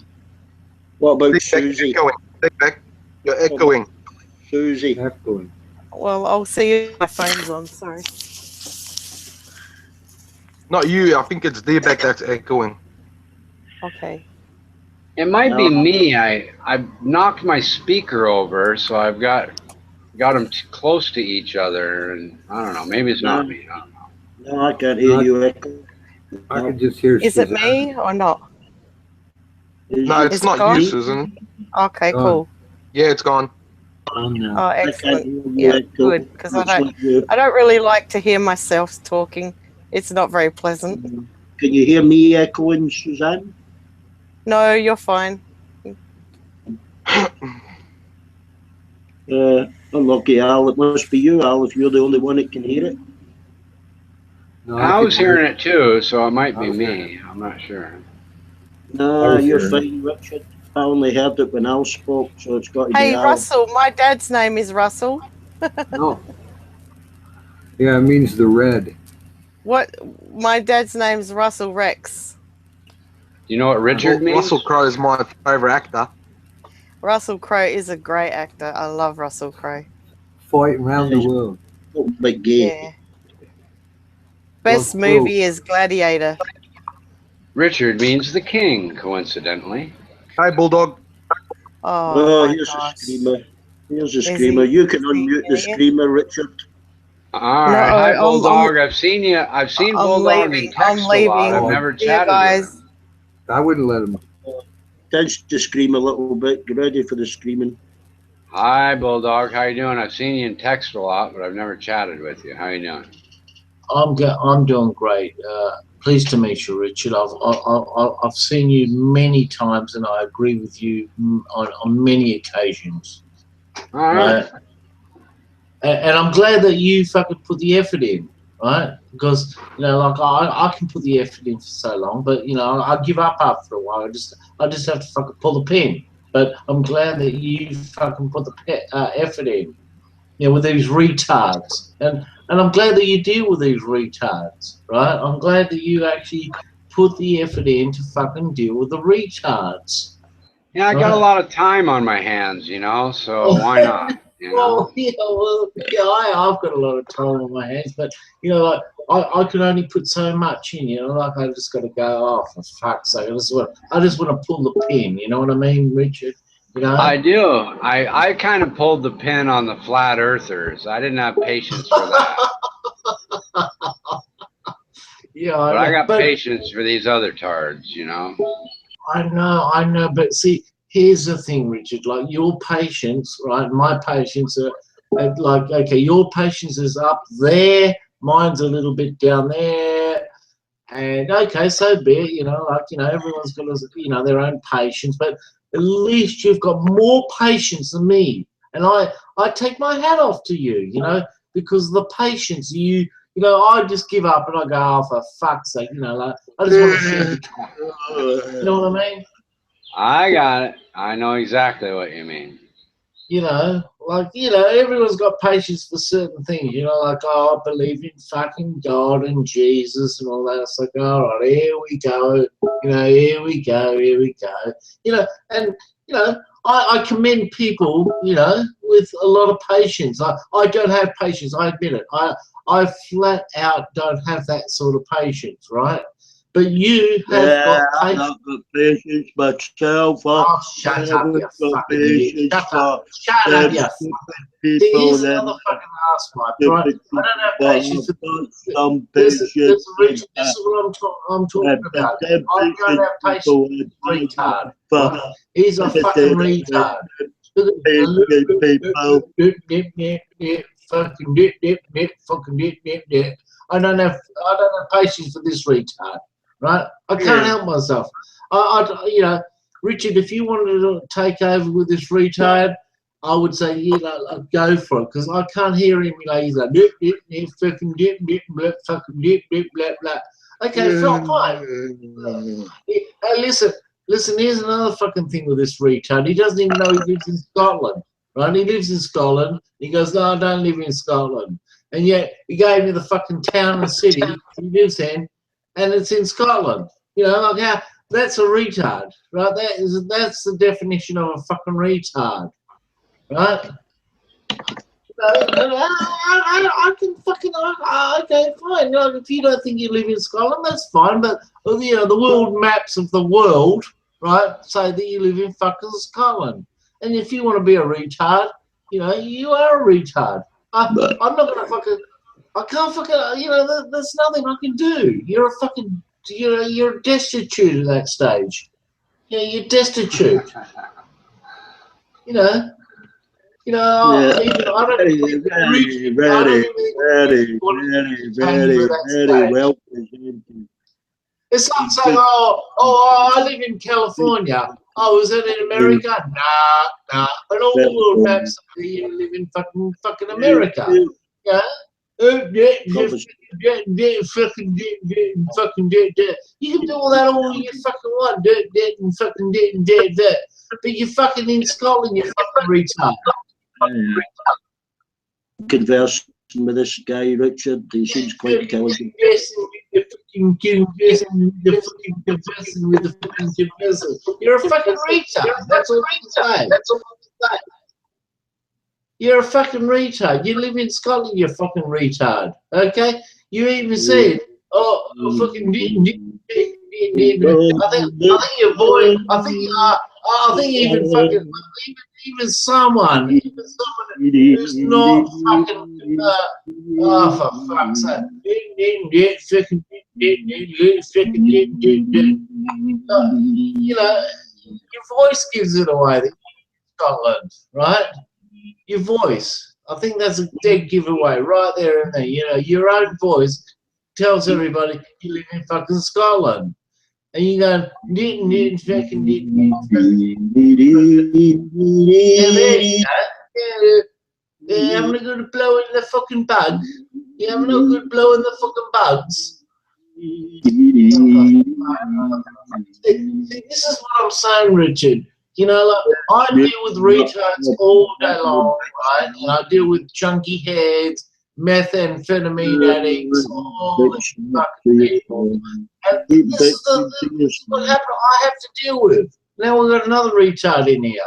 What about Susie? You're echoing. Susie. Echoing. Well, I'll see you. My phone's on. Sorry. Not you. I think it's D-Back that's echoing. Okay. It might be me. I knocked my speaker over, so I've got them close to each other, and I don't know. Maybe it's not me. I don't know. No, I can't hear you echo. I can just hear. Is it me or not? No, it's not you, Susan. Okay, cool. Yeah, it's gone. Oh, excellent. Yeah, good. Because I don't really like to hear myself talking. It's not very pleasant. Can you hear me echoing, Suzanne? No, you're fine. Unlucky, Al. It must be you, Al, if you're the only one that can hear it. No, I was hearing it too, so it might be me. I'm not sure. No, you're fine, Richard. I only heard it when Al spoke, so it's got to be Al. Hey, Russell. My dad's name is Russell. Oh. Yeah, it means the red. What? My dad's name's Russell Rex. You know what Richard means? Russell Crowe is my favourite actor. Russell Crowe is a great actor. I love Russell Crowe. Fighting around the world. Big gay. Yeah. Best movie is Gladiator. Richard means the king, coincidentally. Hey, Bulldog. Oh, here's a screamer. Here's a screamer. You can unmute the screamer, Richard. All right. Hi, Bulldog. I've seen you. I've seen Bulldog in text a lot. I've never chatted with him. I wouldn't let him. Tends to scream a little bit. Get ready for the screaming. Hi, Bulldog. How you doing? I've seen you in text a lot, but I've never chatted with you. How you doing? I'm doing great. Pleased to meet you, Richard. I've seen you many times, and I agree with you on many occasions. All right. And I'm glad that you fucking put the effort in, right? Because like I can put the effort in for so long, but I give up after a while. I just have to fucking pull the pin. But I'm glad that you fucking put the effort in. you know, with these retards. And I'm glad that you deal with these retards, right? I'm glad that you actually put the effort in to fucking deal with the retards. Yeah, I got a lot of time on my hands, you know, so why not? You know? I've got a lot of time on my hands, but you know, like, I can only put so much in, you know, like I just got to go, oh, for fuck's sake, I just want to pull the pin, you know what I mean, Richard? You know? I do. I kind of pulled the pin on the flat earthers. I didn't have patience for that. Yeah, but I got patience for these other tards, you know. I know, but see, here's the thing, Richard. Like your patience, right? My patience are like, okay, your patience is up there, mine's a little bit down there, and okay, so be it. You know, like, you know, everyone's got, you know, their own patience, but at least you've got more patience than me, and I take my hat off to you, you know, because the patience you know, I just give up and I go, oh, for fuck's sake, you know, like, I just want to share the cat. You know what I mean? I got it. I know exactly what you mean. You know, like, you know, everyone's got patience for certain things, you know, like, oh, I believe in fucking God and Jesus and all that. It's like, all right, here we go, you know, here we go. You know, and, you know, I commend people, you know, with a lot of patience. I don't have patience, I admit it. I flat out don't have that sort of patience, right? But you have got patience. I've got patience myself. Oh, shut up, you fucking idiot. Shut up, you fucking people. Here's another fucking asswipe, right? I don't have patience for this. This is what I'm talking about. I don't have patience for retard. Right? He's a fucking retard. I don't have patience for this retard. Right, I can't help myself. You know, Richard, if you wanted to take over with this retard, I would say, yeah, like, go for it, because I can't hear him. You know, he's like, dip, dip, dip, fucking dip, dip, blah, fucking dip, dip, blah, blah. Okay, fine. Hey, listen. Here's another fucking thing with this retard. He doesn't even know he lives in Scotland. Right? He lives in Scotland. He goes, no, I don't live in Scotland. And yet he gave me the fucking town and city he lives in. And it's in Scotland, you know, like how that's a retard, right? That's the definition of a fucking retard, right? I can fucking okay, fine. You know, if you don't think you live in Scotland, that's fine. But you know, the world maps of the world, right, say that you live in fucking Scotland. And if you want to be a retard, you know, you are a retard. I'm not gonna fucking. I can't fucking, you know, there's nothing I can do. You're a fucking, you know, you're destitute at that stage. Yeah, you're destitute. You know, Yeah. I don't very well presented. It's not saying, oh, I live in California. Oh, is it in America? Nah. But all the world maps say you live in fucking America. Yeah. You can do all that all you fucking want, dirt, and fucking dirt. But you're fucking in Scotland, you fucking retard. Conversing with this guy, Richard, he seems quite intelligent. You're a fucking retard. That's all I'm saying. You're a fucking retard. You live in Scotland, you're a fucking retard. Okay? You even said, oh, fucking I think even fucking even someone who's not fucking for fuck's sake. You know, your voice gives it away that you're in Scotland, right? Your voice. I think that's a dead giveaway right there and there. You know, your own voice tells everybody you live in fucking Scotland. And you go, fucking yeah, having a good blow in the fucking bug. You having a good blow in the fucking bugs. See, this is what I'm saying, Richard. You know, like, I deal with retards all day long, right? And I deal with chunky heads, methamphetamine addicts, all the fucking people. And this is what happened. I have to deal with. Now we've got another retard in here.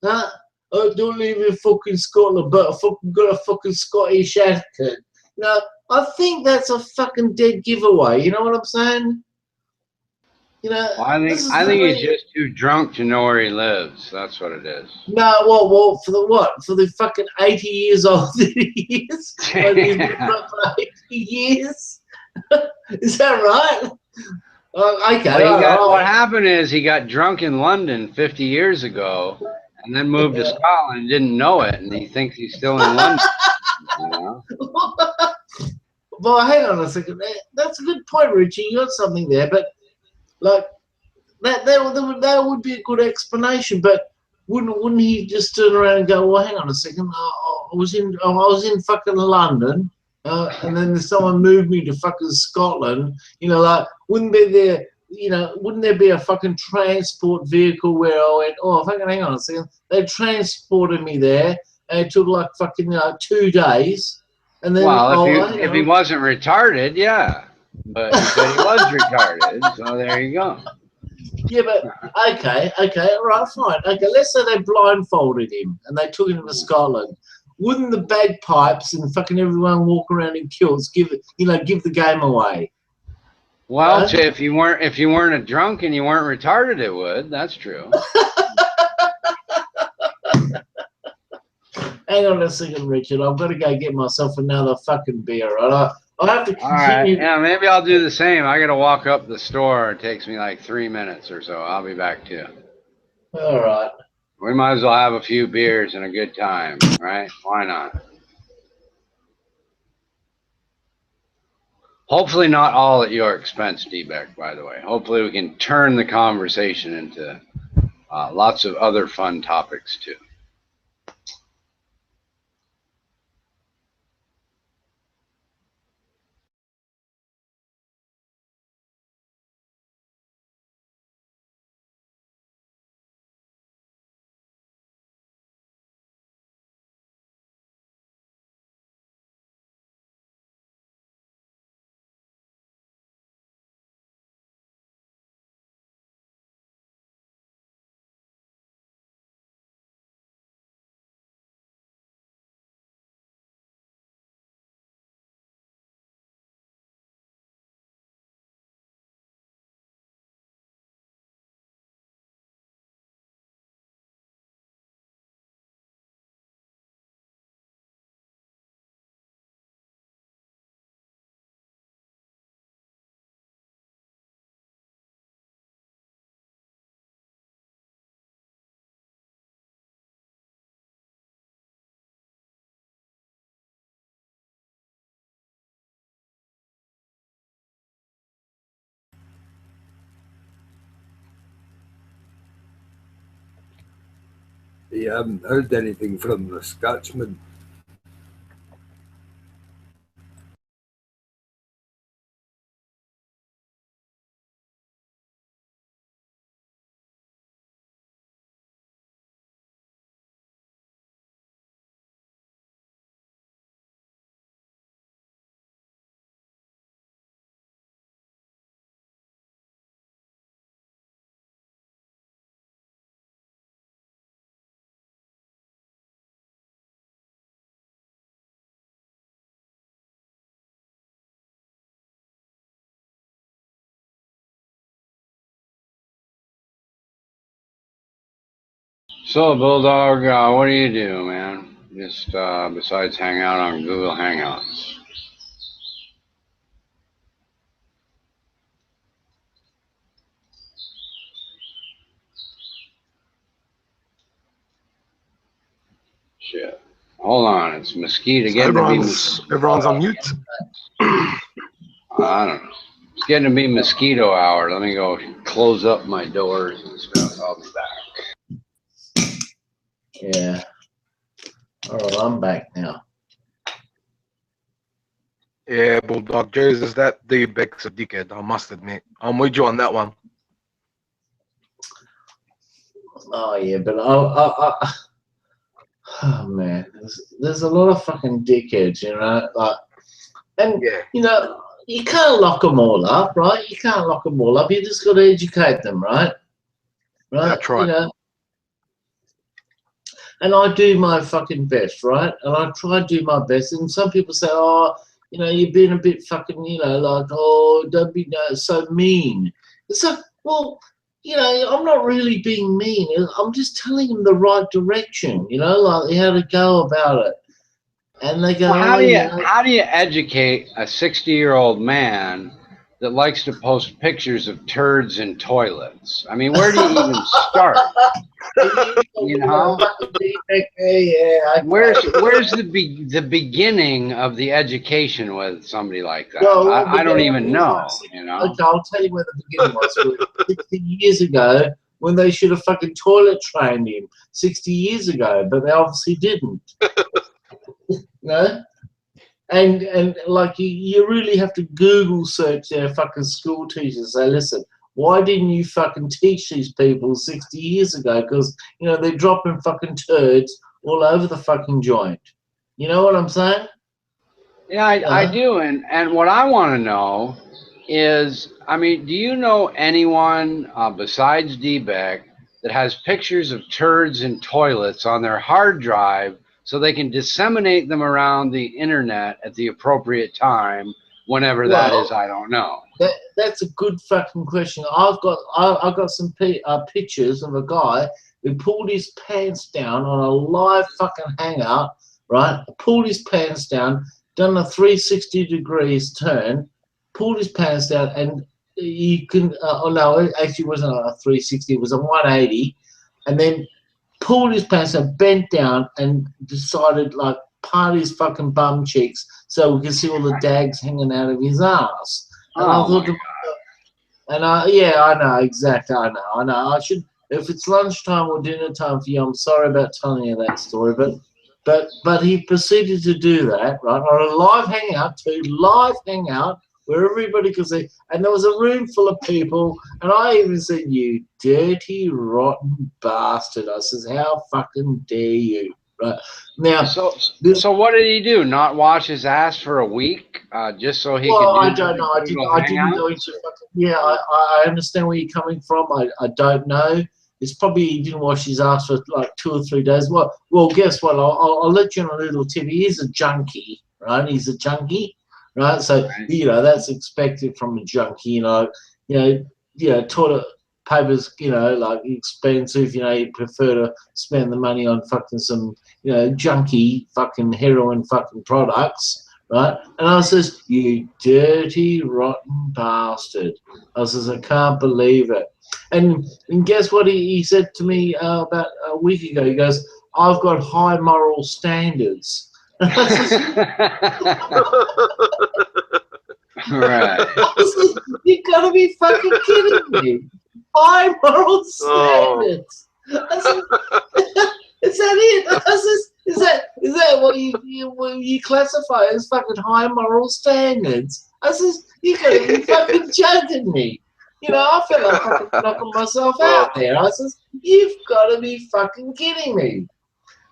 Huh? Oh, don't live in fucking Scotland, but I fucking got a fucking Scottish accent. No, I think that's a fucking dead giveaway. You know what I'm saying? You know, well, I think he's just too drunk to know where he lives. That's what it is. No, well, for the what? For the fucking 80 years old that he is? Like he's been drunk for 80 years? Is that right? Okay. Well, what happened is he got drunk in London 50 years ago and then moved to Scotland and didn't know it, and he thinks he's still in London. You know? Well, hang on a second. That's a good point, Richie. You got something there, but like that would be a good explanation. But wouldn't he just turn around and go, "Well, hang on a second. I was in fucking London, and then someone moved me to fucking Scotland. You know, like wouldn't there be a fucking transport vehicle where I went? Oh, fucking hang on a second. They transported me there, and it took like fucking 2 days." And then, if he wasn't retarded, yeah. But he said he was retarded, so there you go. Yeah, but okay, right, fine. Okay, let's say they blindfolded him and they took him to Scotland. Wouldn't the bagpipes and fucking everyone walk around in kilts give the game away? Well, if you weren't a drunk and you weren't retarded, it would. That's true. Hang on a second, Richard. I've got to go get myself another fucking beer. Right? I'll have to continue. All right. Yeah, maybe I'll do the same. I got to walk up the store. It takes me like 3 minutes or so. I'll be back too. All right. We might as well have a few beers and a good time, right? Why not? Hopefully not all at your expense, D-Beck, by the way. Hopefully we can turn the conversation into lots of other fun topics too. You haven't heard anything from the Scotsman. So, Bulldog, what do you do, man? Just besides hang out on Google Hangouts. Shit. Hold on, it's mosquito. Everyone's on mute. I don't know. It's getting to be mosquito hour. Let me go close up my doors and stuff. I'll be back. Yeah. All right, I'm back now. Yeah, Bulldog, Jesus, that D-Beck's a dickhead, I must admit. I'm with you on that one. Oh yeah, but oh man, there's a lot of fucking dickheads, you know, like, and you know, you can't lock them all up, right? You can't lock them all up. You just got to educate them, right? Right? That's right. You know, and I do my fucking best, right? And I try to do my best. And some people say, oh, you know, you're being a bit fucking, you know, like, oh, don't be so mean. It's like, well, you know, I'm not really being mean. I'm just telling them the right direction, you know, like how to go about it. And they go, well, how do you educate a 60-year-old man that likes to post pictures of turds in toilets? I mean, where do you even start? You know, where's the beginning of the education with somebody like that? Well, I don't even know. You know. Okay, I'll tell you where the beginning was. 60 years ago, when they should have fucking toilet trained him 60 years ago, but they obviously didn't. You know? And like you really have to Google search their fucking school teachers and say, listen, why didn't you fucking teach these people 60 years ago? Because, you know, they're dropping fucking turds all over the fucking joint. You know what I'm saying? Yeah, I do. And what I want to know is, I mean, do you know anyone besides D-Beck that has pictures of turds in toilets on their hard drive so they can disseminate them around the internet at the appropriate time, whenever that is? I don't know. That's a good fucking question. I've got some pictures of a guy who pulled his pants down on a live fucking hangout, right? Pulled his pants down, done a 360 degrees turn, pulled his pants down, and you can, oh no, it actually wasn't a 360, it was a 180, and then pulled his pants down, bent down, and decided, like, part his fucking bum cheeks so we could see all the dags hanging out of his ass. And I thought, yeah, I know, exactly, I know. I should, if it's lunchtime or dinner time for you, I'm sorry about telling you that story, but he proceeded to do that, right, on a live hangout, where everybody could see, and there was a room full of people, and I even said, you dirty, rotten bastard. I says, how fucking dare you? Right now, so what did he do? Not wash his ass for a week, just so he could? Well, I don't know. I didn't go into fucking. Yeah, I understand where you're coming from. I don't know. It's probably he didn't wash his ass for like 2 or 3 days. Well, guess what? I'll let you on a little tip. He is a junkie, right? He's a junkie, right? So you know that's expected from a junkie. You know, toilet paper's, you know, like expensive. You know, you prefer to spend the money on fucking some, you know, junky fucking heroin fucking products, right? And I says, you dirty, rotten bastard. I says, I can't believe it. And guess what he said to me about a week ago? He goes, I've got high moral standards. Right. You gotta be fucking kidding me. High moral standards. I said, is that it? I said, is that what you classify as fucking high moral standards? I says, you gotta be fucking joking me. You know, I feel like fucking knocking myself out there. I says, you've got to be fucking kidding me.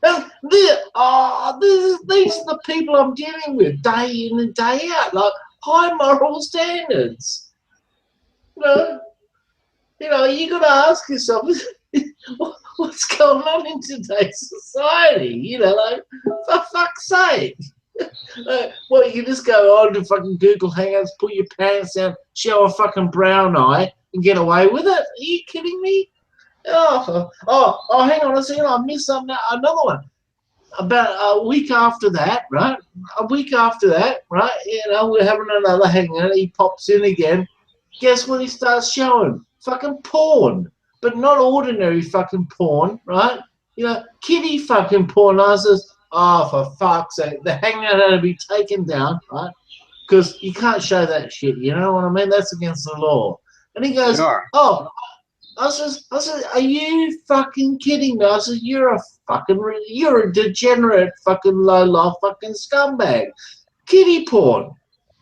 And these are the people I'm dealing with day in and day out, like high moral standards. You know, you got to ask yourself, what's going on in today's society? You know, like, for fuck's sake. Well, you can just go on to fucking Google Hangouts, put your pants down, show a fucking brown eye, and get away with it? Are you kidding me? Oh, hang on a second, I missed another one. About a week after that, right? You know, we're having another hangout. He pops in again. Guess what he starts showing? Fucking porn, but not ordinary fucking porn, right? You know, kiddie fucking porn. I says, oh, for fuck's sake, the hangout had to be taken down, right? Because you can't show that shit, you know what I mean? That's against the law. And he goes, sure. Oh, I says, are you fucking kidding me? I says, you're a degenerate fucking low-life fucking scumbag. Kiddie porn.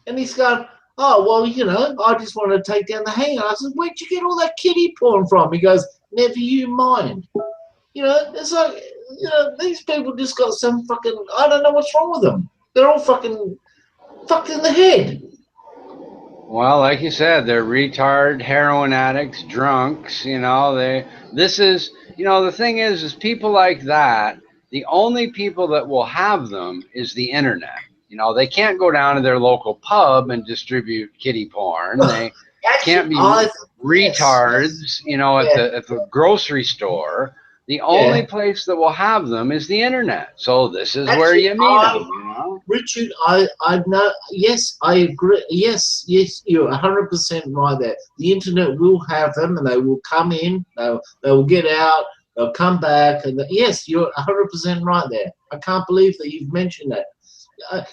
And he's going, oh, well, you know, I just want to take down the hanger. I said, where'd you get all that kiddie porn from? He goes, never you mind. You know, it's like, you know, these people just got some fucking, I don't know what's wrong with them. They're all fucking fucked in the head. Well, like you said, they're retard, heroin addicts, drunks. You know, this is, you know, the thing is people like that, the only people that will have them is the internet. You know, they can't go down to their local pub and distribute kiddie porn. They can't be retards, you know, at the grocery store. The only place that will have them is the internet. So this is where you meet them, you know? Richard, I know, yes, I agree. Yes, you're 100% right there. The internet will have them and they will come in, they will get out, they'll come back. And yes, you're 100% right there. I can't believe that you've mentioned that.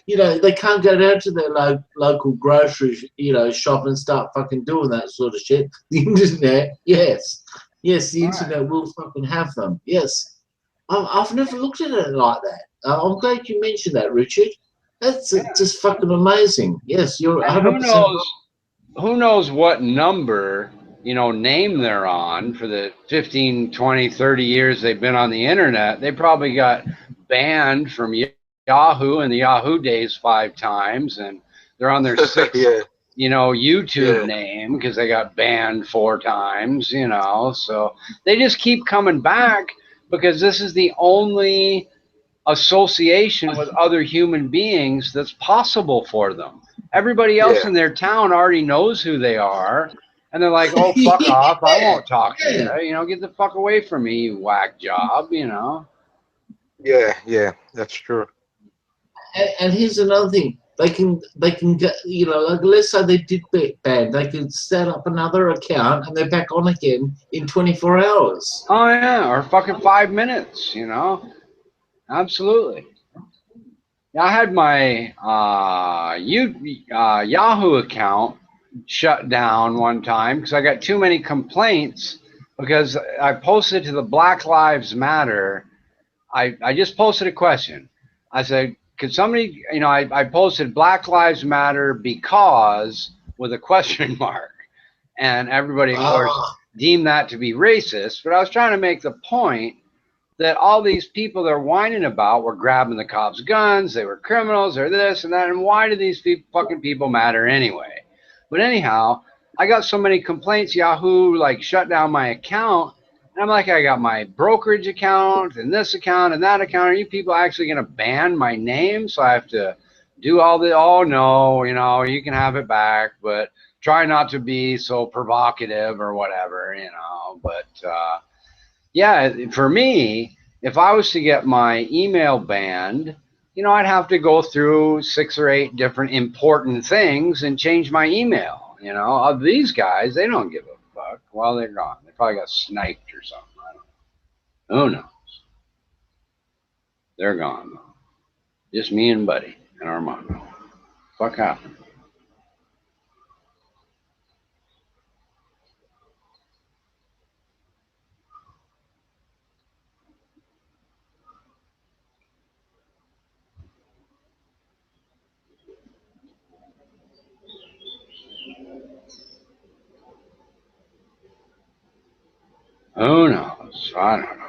You know, they can't go down to their local grocery, you know, shop and start fucking doing that sort of shit. The internet, yes, the internet will fucking have them. Yes, I've never looked at it like that. I'm glad you mentioned that, Richard. That's just fucking amazing. Yes, you're 100%. Who knows what number, you know, name they're on for the 15, 20, 30 years they've been on the internet. They probably got banned from Yahoo in the Yahoo days 5 times, and they're on their 6th, you know, YouTube name because they got banned 4 times, you know. So they just keep coming back because this is the only association with other human beings that's possible for them. Everybody else in their town already knows who they are, and they're like, oh, fuck off, I won't talk to you. You know, get the fuck away from me, you whack job, you know. Yeah, that's true. And here's another thing. They can get, you know, like let's say they did get banned, they could set up another account and they're back on again in 24 hours. Oh yeah, or fucking 5 minutes, you know. Absolutely. Yeah, I had my Yahoo account shut down one time because I got too many complaints because I posted to the Black Lives Matter. I just posted a question. I said, could somebody, you know, I posted Black Lives Matter because with a question mark. And everybody, of course, deemed that to be racist. But I was trying to make the point that all these people they're whining about were grabbing the cops' guns, they were criminals, or this and that, and why do these fucking people matter anyway? But anyhow, I got so many complaints, Yahoo like shut down my account, and I'm like, I got my brokerage account and this account and that account. Are you people actually going to ban my name? So I have to do all the, oh no, you know, you can have it back, but try not to be so provocative or whatever, you know, but yeah, for me, if I was to get my email banned, you know, I'd have to go through 6 or 8 different important things and change my email. You know, of these guys, they don't give a fuck while they're gone. They probably got sniped or something. I don't know. Who knows? They're gone though. Just me and Buddy and Armando. Fuck happened. Who knows? I don't know.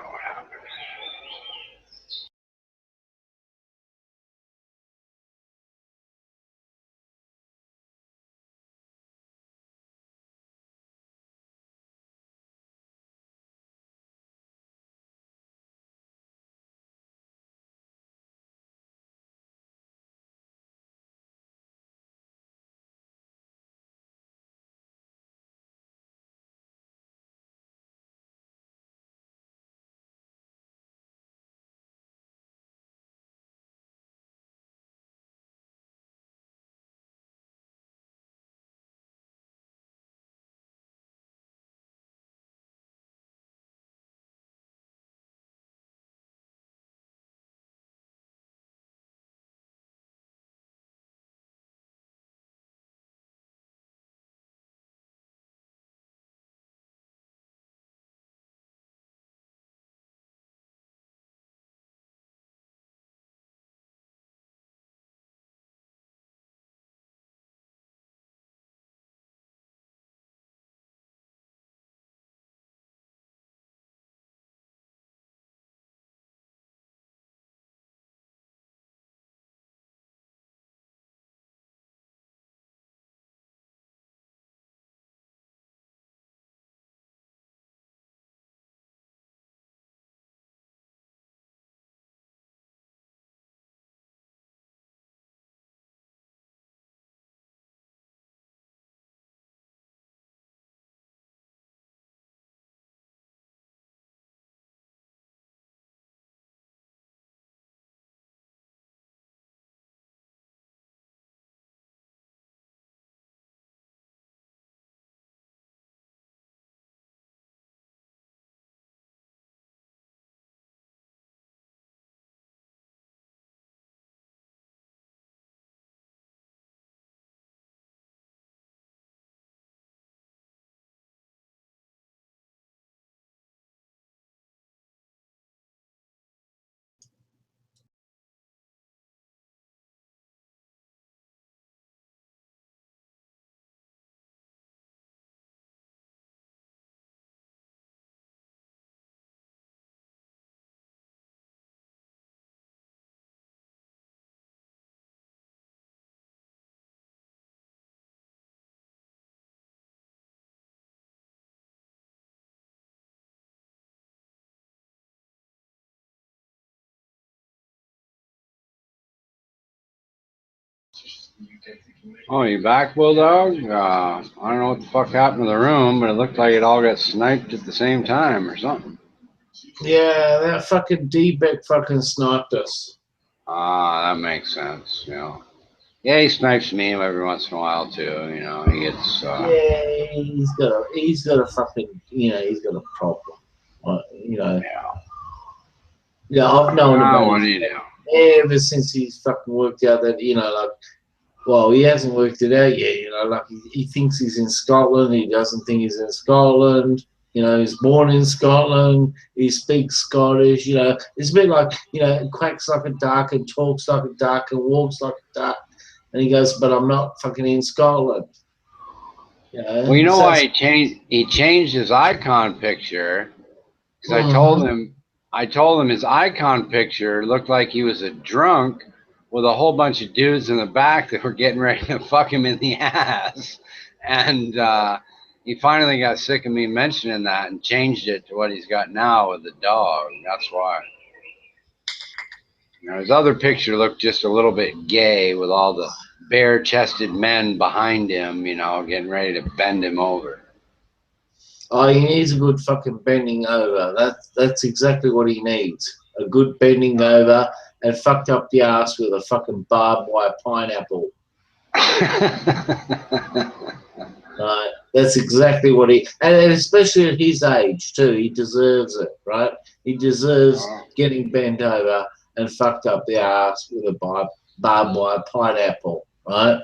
Oh, you back, Bulldog? I don't know what the fuck happened to the room, but it looked like it all got sniped at the same time or something. Yeah, that fucking D-Beck fucking sniped us. Ah, that makes sense, you know. Yeah, he snipes me every once in a while too. You know, he gets. Yeah, he's got a fucking, you know, he's got a problem. You know. Yeah, I've known about what it do you do? ever since he's fucking worked out that, you know, like, well, he hasn't worked it out yet. You know, like he thinks he's in Scotland. He doesn't think he's in Scotland. You know, he's born in Scotland. He speaks Scottish. You know, it's a bit like, you know, quacks like a duck and talks like a duck and walks like a duck. And he goes, but I'm not fucking in Scotland. You know? Well, you know why he changed his icon picture? Because I told him his icon picture looked like he was a drunk with a whole bunch of dudes in the back that were getting ready to fuck him in the ass. And he finally got sick of me mentioning that and changed it to what he's got now with the dog. That's why. You know, his other picture looked just a little bit gay with all the bare-chested men behind him, you know, getting ready to bend him over. Oh, he needs a good fucking bending over. That's exactly what he needs. A good bending over and fucked up the ass with a fucking barbed wire pineapple. Right? That's exactly what and especially at his age too, he deserves it, right? He deserves getting bent over and fucked up the ass with a barbed wire pineapple, right?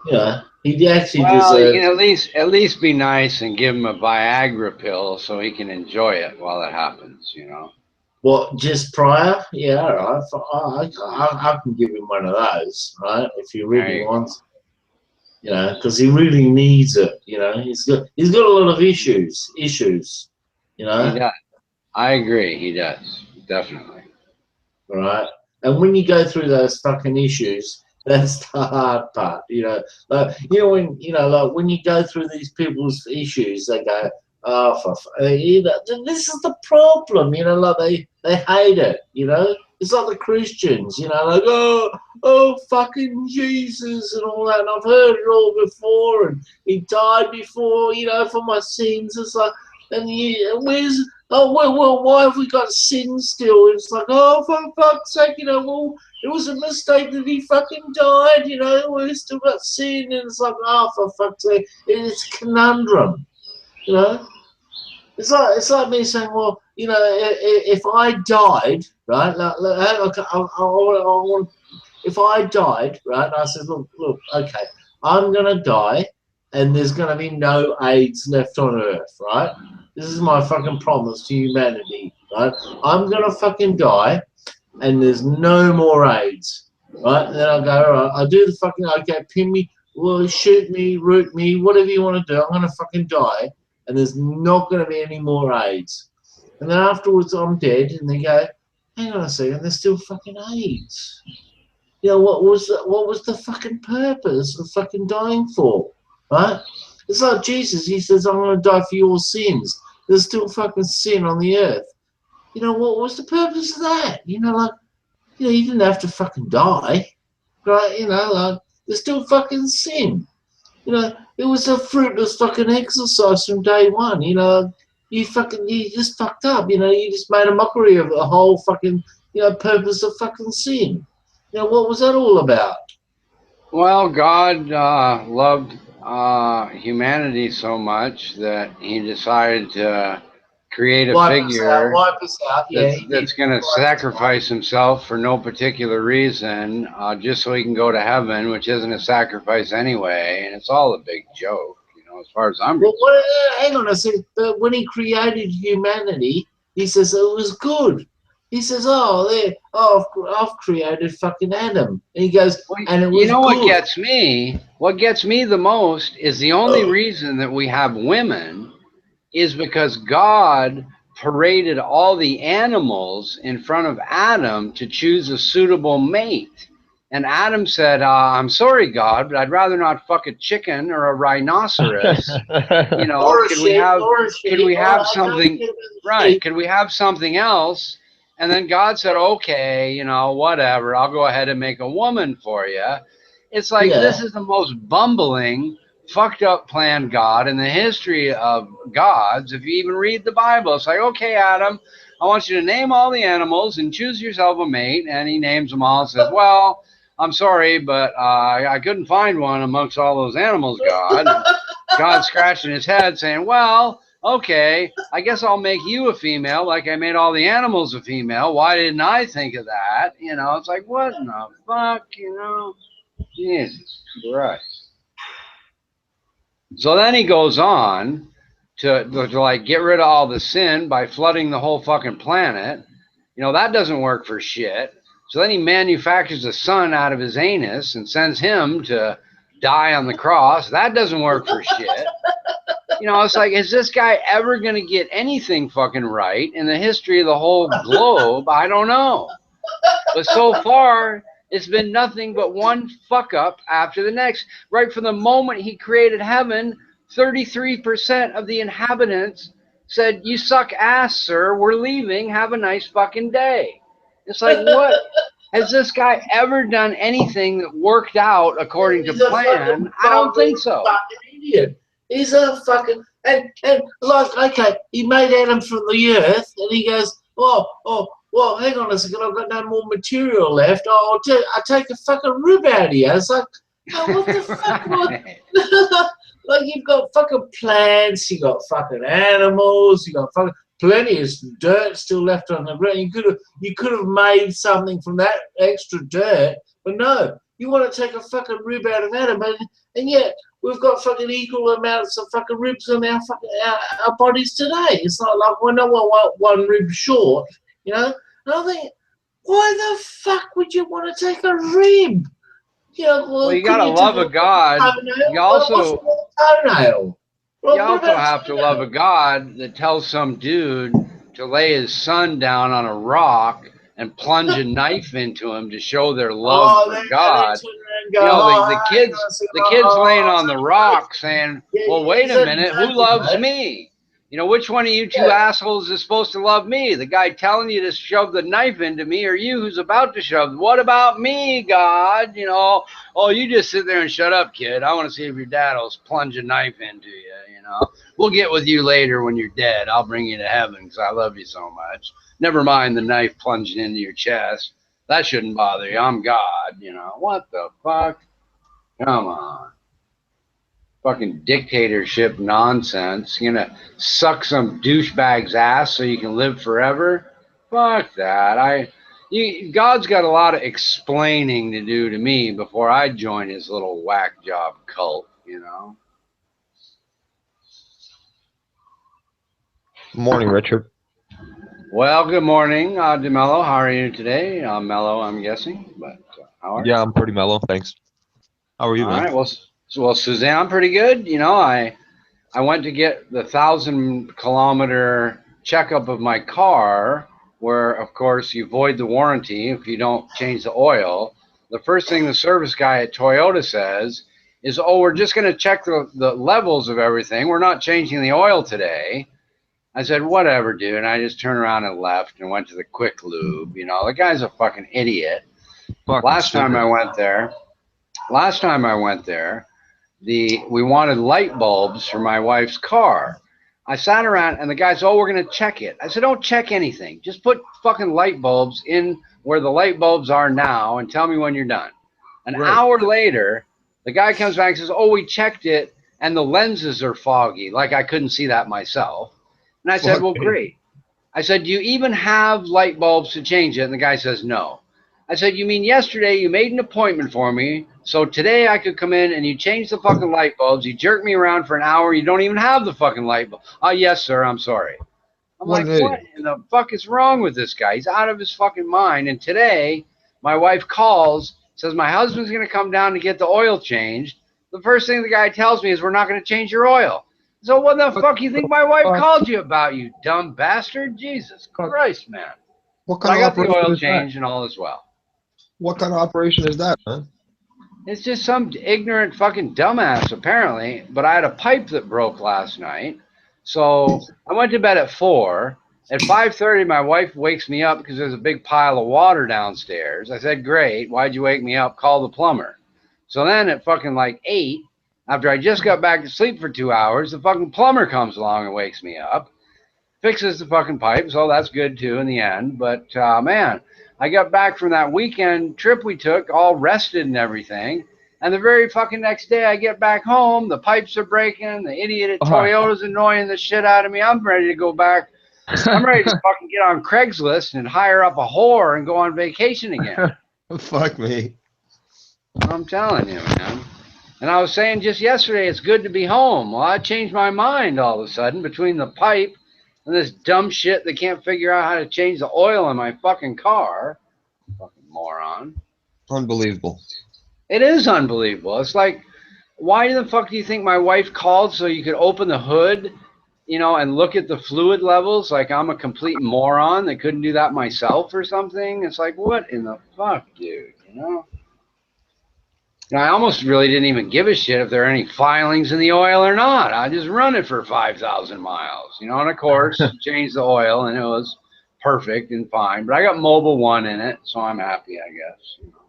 You know, he actually deserves. You can at least be nice and give him a Viagra pill so he can enjoy it while it happens, you know. What, just prior? Yeah, all right. I can give him one of those, right? If he really wants, you know, because he really needs it. You know, he's got a lot of issues. You know. He does. I agree. He does, definitely. Right, and when you go through those fucking issues, that's the hard part. You know, like when you go through these people's issues, they go, "Oh, you know, this is the problem." You know, like they hate it. You know, it's like the Christians. You know, like oh, fucking Jesus and all that. And I've heard it all before, and he died before. You know, for my sins. It's like, and where's well, why have we got sin still? It's like, oh, for fuck's sake, you know, well, it was a mistake that he fucking died, you know, we've still got sin, and it's like, oh, for fuck's sake, it's a conundrum, you know? It's like me saying, well, you know, if I died, right, if I died, right, and I said, look, okay, I'm going to die, and there's going to be no AIDS left on Earth, right? This is my fucking promise to humanity, right? I'm going to fucking die, and there's no more AIDS, right? And then I go, all right, I do the fucking, okay, pin me, well, shoot me, root me, whatever you want to do, I'm going to fucking die, and there's not going to be any more AIDS. And then afterwards, I'm dead, and they go, hang on a second, there's still fucking AIDS. You know, what was the fucking purpose of fucking dying for, right? It's like Jesus, he says, I'm going to die for your sins. There's still fucking sin on the earth. You know, what was the purpose of that? You know, like, you know, you didn't have to fucking die, right? You know, like, there's still fucking sin. You know, it was a fruitless fucking exercise from day one. You know, you just fucked up. You know, you just made a mockery of the whole fucking, you know, purpose of fucking sin. You know, what was that all about? Well, God loved humanity so much that he decided to create a figure that's going to sacrifice himself for no particular reason, just so he can go to heaven, which isn't a sacrifice anyway, and it's all a big joke, you know, as far as I'm concerned. Well, hang on a second. But when he created humanity, he says it was good. He says, I've created fucking Adam. And he goes, and it was you know good. What gets me the most is the only reason that we have women is because God paraded all the animals in front of Adam to choose a suitable mate. And Adam said, I'm sorry, God, but I'd rather not fuck a chicken or a rhinoceros. You know, could we have something, right, could we have something else? And then God said, okay, you know, whatever, I'll go ahead and make a woman for you. It's like this is the most bumbling, fucked up plan God in the history of gods. If you even read the Bible, it's like, okay, Adam, I want you to name all the animals and choose yourself a mate. And he names them all and says, well, I'm sorry, but I couldn't find one amongst all those animals, God. And God's scratching his head saying, well, okay, I guess I'll make you a female like I made all the animals a female. Why didn't I think of that? You know, it's like, what in the fuck, you know? Jesus Christ. So then he goes on to like get rid of all the sin by flooding the whole fucking planet. You know, that doesn't work for shit. So then he manufactures a son out of his anus and sends him to die on the cross. That doesn't work for shit. You know, it's like, is this guy ever going to get anything fucking right in the history of the whole globe? I don't know. But so far, it's been nothing but one fuck up after the next. Right from the moment he created heaven, 33% of the inhabitants said, you suck ass, sir. We're leaving. Have a nice fucking day. It's like, what? Has this guy ever done anything that worked out according to plan? I don't think so. Fucking idiot. He's a fucking and like, okay, he made Adam from the earth, and he goes, well, hang on a second, I've got no more material left. I'll take a fucking rib out of you. It's like, oh, what the fuck? Like, you've got fucking plants, you got fucking animals, you got fucking plenty of dirt still left on the ground. You could have made something from that extra dirt, but no, you want to take a fucking rib out of Adam, and yet we've got fucking equal amounts of fucking ribs on our bodies today. It's not like we're not one rib short, you know. And I think, why the fuck would you want to take a rib? You know, well, you gotta love a God. You also have to love a God that tells some dude to lay his son down on a rock and plunge a knife into him to show their love for God. You know, the kids laying on the rock saying, well, wait a minute, who loves me? You know, which one of you two assholes is supposed to love me? The guy telling you to shove the knife into me, or you who's about to shove? What about me, God? You know, oh, you just sit there and shut up, kid. I want to see if your dad will plunge a knife into you, you know. We'll get with you later when you're dead. I'll bring you to heaven because I love you so much. Never mind the knife plunging into your chest. That shouldn't bother you. I'm God, you know. What the fuck? Come on. Fucking dictatorship nonsense. You're gonna suck some douchebag's ass so you can live forever? Fuck that. God's got a lot of explaining to do to me before I join his little whack job cult, you know. Morning, Richard. Well, good morning, DeMello. How are you today? Mellow, I'm guessing, but how are you? Yeah, I'm pretty mellow, thanks. How are you, man? All right, well, Suzanne, I'm pretty good. You know, I went to get the 1,000-kilometer checkup of my car, where, of course, you void the warranty if you don't change the oil. The first thing the service guy at Toyota says is, oh, we're just going to check the levels of everything. We're not changing the oil today. I said, whatever, dude. And I just turned around and left and went to the quick lube. You know, the guy's a fucking idiot. Last time I went there, we wanted light bulbs for my wife's car. I sat around and the guy said, oh, we're going to check it. I said, don't check anything. Just put fucking light bulbs in where the light bulbs are now and tell me when you're done. An hour later, the guy comes back and says, oh, we checked it and the lenses are foggy. Like I couldn't see that myself. And I said, well, great. I said, do you even have light bulbs to change it? And the guy says, no. I said, you mean yesterday you made an appointment for me, so today I could come in and you change the fucking light bulbs, you jerk me around for an hour, you don't even have the fucking light bulb. Oh, yes, sir, I'm sorry. I'm like, what in the fuck is wrong with this guy? He's out of his fucking mind. And today, my wife calls, says my husband's going to come down to get the oil changed. The first thing the guy tells me is we're not going to change your oil. So what the fuck you think my wife called you about, you dumb bastard? Jesus Christ, man. What kind of operation I got the oil is change that? and all as well. What kind of operation is that, man? It's just some ignorant fucking dumbass, apparently. But I had a pipe that broke last night. So I went to bed at 4. At 5:30, my wife wakes me up because there's a big pile of water downstairs. I said, great. Why'd you wake me up? Call the plumber. So then at fucking like 8, after I just got back to sleep for 2 hours, the fucking plumber comes along and wakes me up, fixes the fucking pipe. So that's good too in the end. But man, I got back from that weekend trip we took, all rested and everything. And the very fucking next day I get back home, the pipes are breaking, the idiot at Toyota's annoying the shit out of me. I'm ready to go back. I'm ready to fucking get on Craigslist and hire up a whore and go on vacation again. Fuck me. I'm telling you, man. And I was saying just yesterday, it's good to be home. Well, I changed my mind all of a sudden between the pipe and this dumb shit that can't figure out how to change the oil in my fucking car. Fucking moron. Unbelievable. It is unbelievable. It's like, why the fuck do you think my wife called so you could open the hood, you know, and look at the fluid levels? Like I'm a complete moron that couldn't do that myself or something. It's like, what in the fuck, dude, you know? And I almost really didn't even give a shit if there are any filings in the oil or not. I just run it for 5,000 miles, you know, and of course, changed the oil and it was perfect and fine. But I got Mobile One in it, so I'm happy, I guess. You know?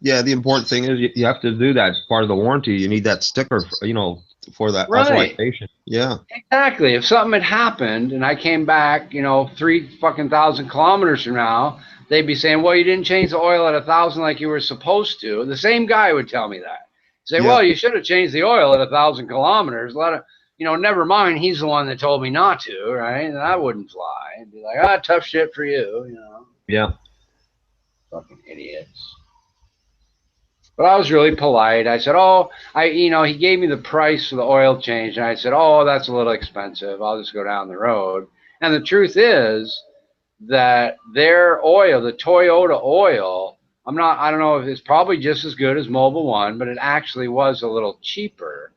Yeah, the important thing is you have to do that. It's part of the warranty. You need that sticker, you know, for that authorization. Yeah. Exactly. If something had happened and I came back, you know, 3,000 kilometers from now, they'd be saying, well, you didn't change the oil at 1,000 like you were supposed to. The same guy would tell me that. Say, well, you should have changed the oil at 1,000 kilometers. A lot of, you know, never mind. He's the one that told me not to, right? And that wouldn't fly. I'd be like, tough shit for you, you know. Yeah. Fucking idiots. But I was really polite. I said, you know, he gave me the price for the oil change. And I said, that's a little expensive. I'll just go down the road. And the truth is that their oil, the Toyota oil, I don't know if it's probably just as good as Mobile One, but it actually was a little cheaper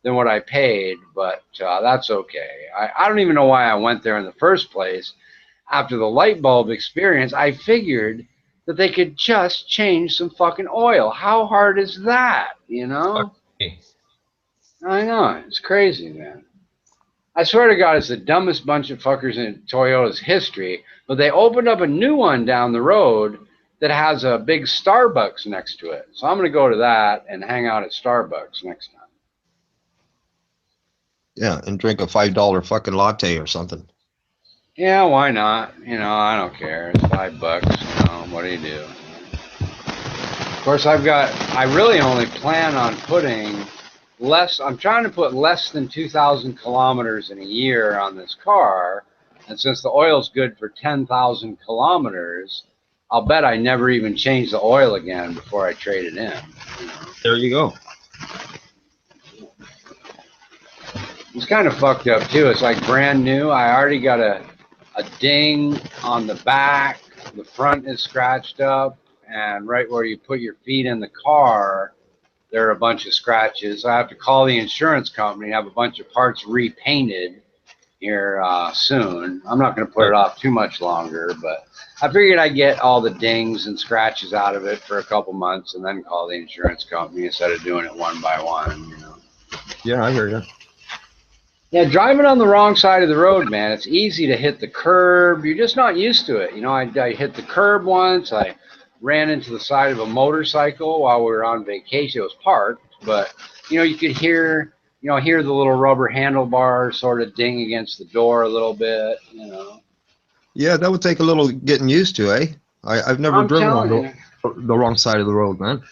than what I paid. But that's okay. I don't even know why I went there in the first place. After the light bulb experience, I figured that they could just change some fucking oil. How hard is that, you know? I know, it's crazy, man. I swear to God, it's the dumbest bunch of fuckers in Toyota's history, but they opened up a new one down the road that has a big Starbucks next to it. So I'm going to go to that and hang out at Starbucks next time. Yeah, and drink a $5 fucking latte or something. Yeah, why not? You know, I don't care. It's $5. You know, what do you do? Of course, I really only plan on putting I'm trying to put less than 2,000 kilometers in a year on this car. And since the oil's good for 10,000 kilometers, I'll bet I never even change the oil again before I trade it in. You know? There you go. It's kind of fucked up too. It's like brand new. I already got a ding on the back. The front is scratched up, and right where you put your feet in the car, there are a bunch of scratches. I have to call the insurance company and have a bunch of parts repainted here soon. I'm not going to put it off too much longer, but I figured I'd get all the dings and scratches out of it for a couple months and then call the insurance company instead of doing it one by one, you know. Yeah, I hear you. Yeah, driving on the wrong side of the road, man, it's easy to hit the curb. You're just not used to it. You know, I hit the curb once. I ran into the side of a motorcycle while we were on vacation. It was parked, but, you know, you could hear the little rubber handlebar sort of ding against the door a little bit, you know. Yeah, that would take a little getting used to, eh? I've never driven on the wrong side of the road, man.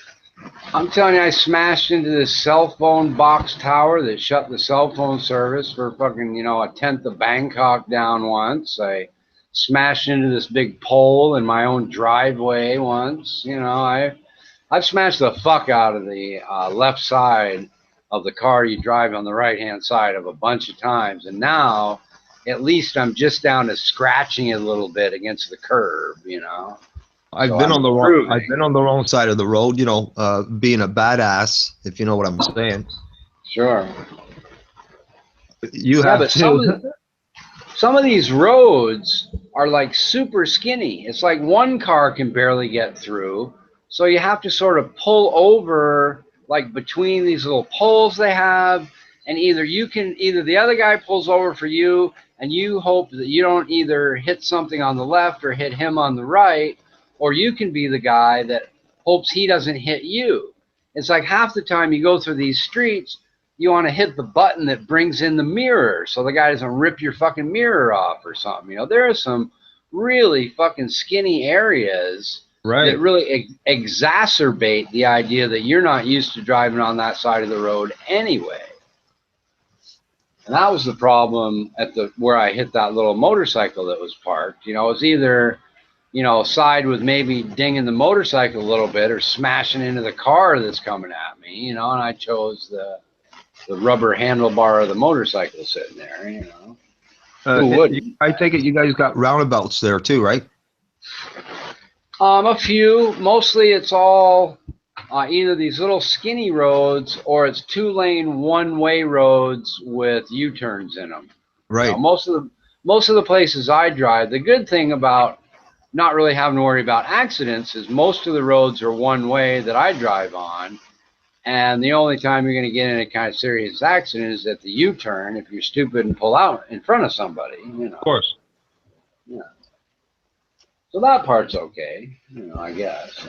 I'm telling you, I smashed into this cell phone box tower that shut the cell phone service for fucking, you know, a tenth of Bangkok down once. I smashed into this big pole in my own driveway once. You know, I've smashed the fuck out of the left side of the car you drive on the right-hand side of a bunch of times. And now, at least I'm just down to scratching it a little bit against the curb, you know. I've been on the wrong side of the road, you know, being a badass, if you know what I'm saying. Sure. You have to. Some of these roads are like super skinny. It's like one car can barely get through. So you have to sort of pull over like between these little poles they have. And either the other guy pulls over for you and you hope that you don't either hit something on the left or hit him on the right. Or you can be the guy that hopes he doesn't hit you. it's like half the time you go through these streets, you want to hit the button that brings in the mirror so the guy doesn't rip your fucking mirror off or something. You know, there are some really fucking skinny areas that really exacerbate the idea that you're not used to driving on that side of the road anyway. And that was the problem at where I hit that little motorcycle that was parked. You know, it was either, you know, side with maybe dinging the motorcycle a little bit or smashing into the car that's coming at me, you know, and I chose the rubber handlebar of the motorcycle sitting there, you know. Who wouldn't? I take it you guys got roundabouts there too, right? A few. Mostly it's all either these little skinny roads or it's 2-lane one-way roads with U-turns in them. Right. You know, most of the places I drive, the good thing about not really having to worry about accidents is most of the roads are one way that I drive on, and the only time you're going to get in a kind of serious accident is at the U-turn if you're stupid and pull out in front of somebody, you know. Of course. Yeah. So that part's okay, you know, I guess.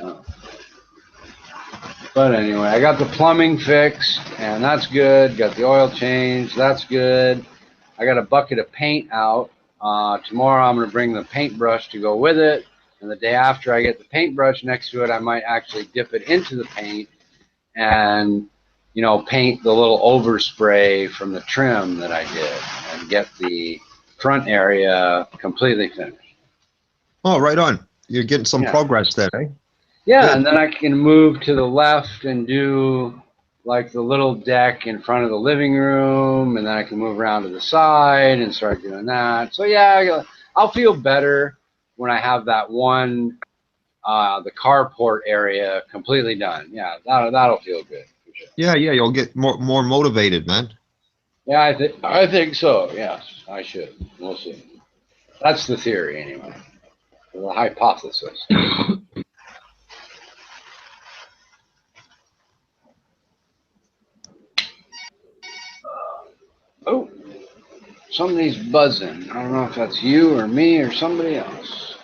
But anyway, I got the plumbing fixed, and that's good. Got the oil changed, that's good. I got a bucket of paint out. Tomorrow I'm going to bring the paintbrush to go with it, and the day after I get the paintbrush next to it, I might actually dip it into the paint and, you know, paint the little overspray from the trim that I did and get the front area completely finished. Oh, right on. You're getting some progress there, eh? Yeah, Good. and then I can move to the left and do like the little deck in front of the living room, and then I can move around to the side and start doing that. So yeah, I'll feel better when I have that one, the carport area completely done. Yeah, that'll feel good. For sure. Yeah, you'll get more motivated, man. Yeah, I think so. Yes, I should. We'll see. That's the theory, anyway. The hypothesis. Oh, somebody's buzzing. I don't know if that's you or me or somebody else.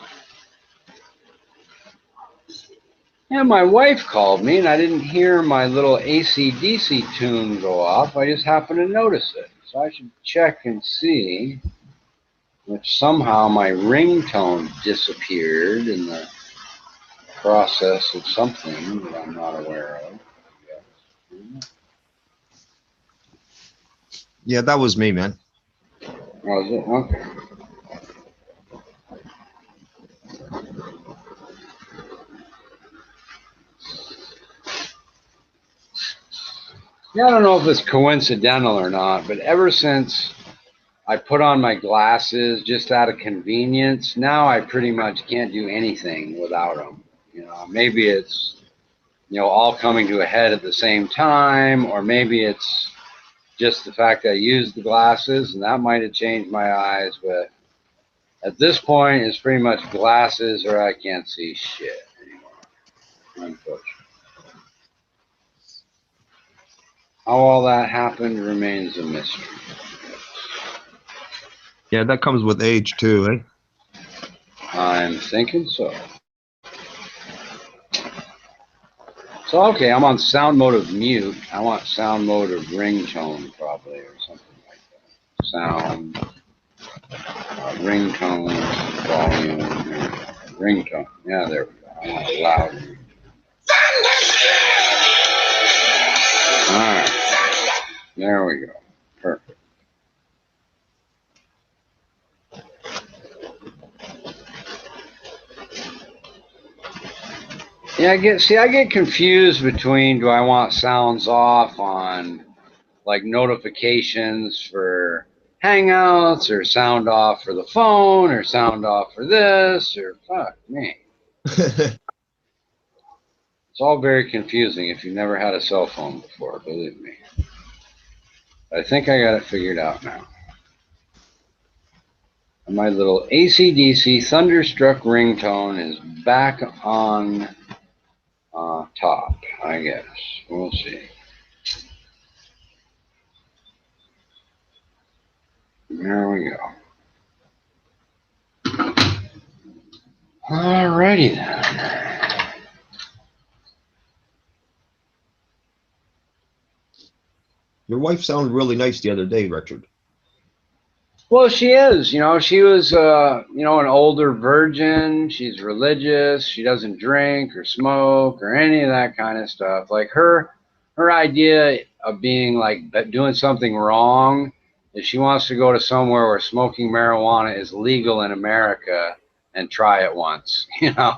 Yeah, my wife called me and I didn't hear my little AC/DC tune go off. I just happened to notice it. So I should check and see if somehow my ringtone disappeared in the process of something that I'm not aware of. Yeah, that was me, man. Was it? Okay. Yeah, I don't know if it's coincidental or not, but ever since I put on my glasses just out of convenience, now I pretty much can't do anything without them. You know, maybe it's, you know, all coming to a head at the same time, or maybe it's just the fact that I use the glasses, and that might have changed my eyes, but at this point, it's pretty much glasses or I can't see shit anymore, unfortunately. How all that happened remains a mystery. Yeah, that comes with age too, eh? I'm thinking so. So, okay, I'm on sound mode of mute. I want sound mode of ringtone probably or something like that. Sound, ringtone, volume, ringtone. Yeah, there we go. I want it loud. All right. There we go. Perfect. Yeah, I get confused between, do I want sounds off on like notifications for Hangouts, or sound off for the phone, or sound off for this, or fuck me. It's all very confusing if you've never had a cell phone before, believe me. I think I got it figured out now. And my little AC/DC thunderstruck ringtone is back on top, I guess. We'll see. There we go. Alrighty then. Your wife sounded really nice the other day, Richard. Well, she is. You know, she was, you know, an older virgin. She's religious. She doesn't drink or smoke or any of that kind of stuff. Like her idea of being like doing something wrong is she wants to go to somewhere where smoking marijuana is legal in America and try it once. You know,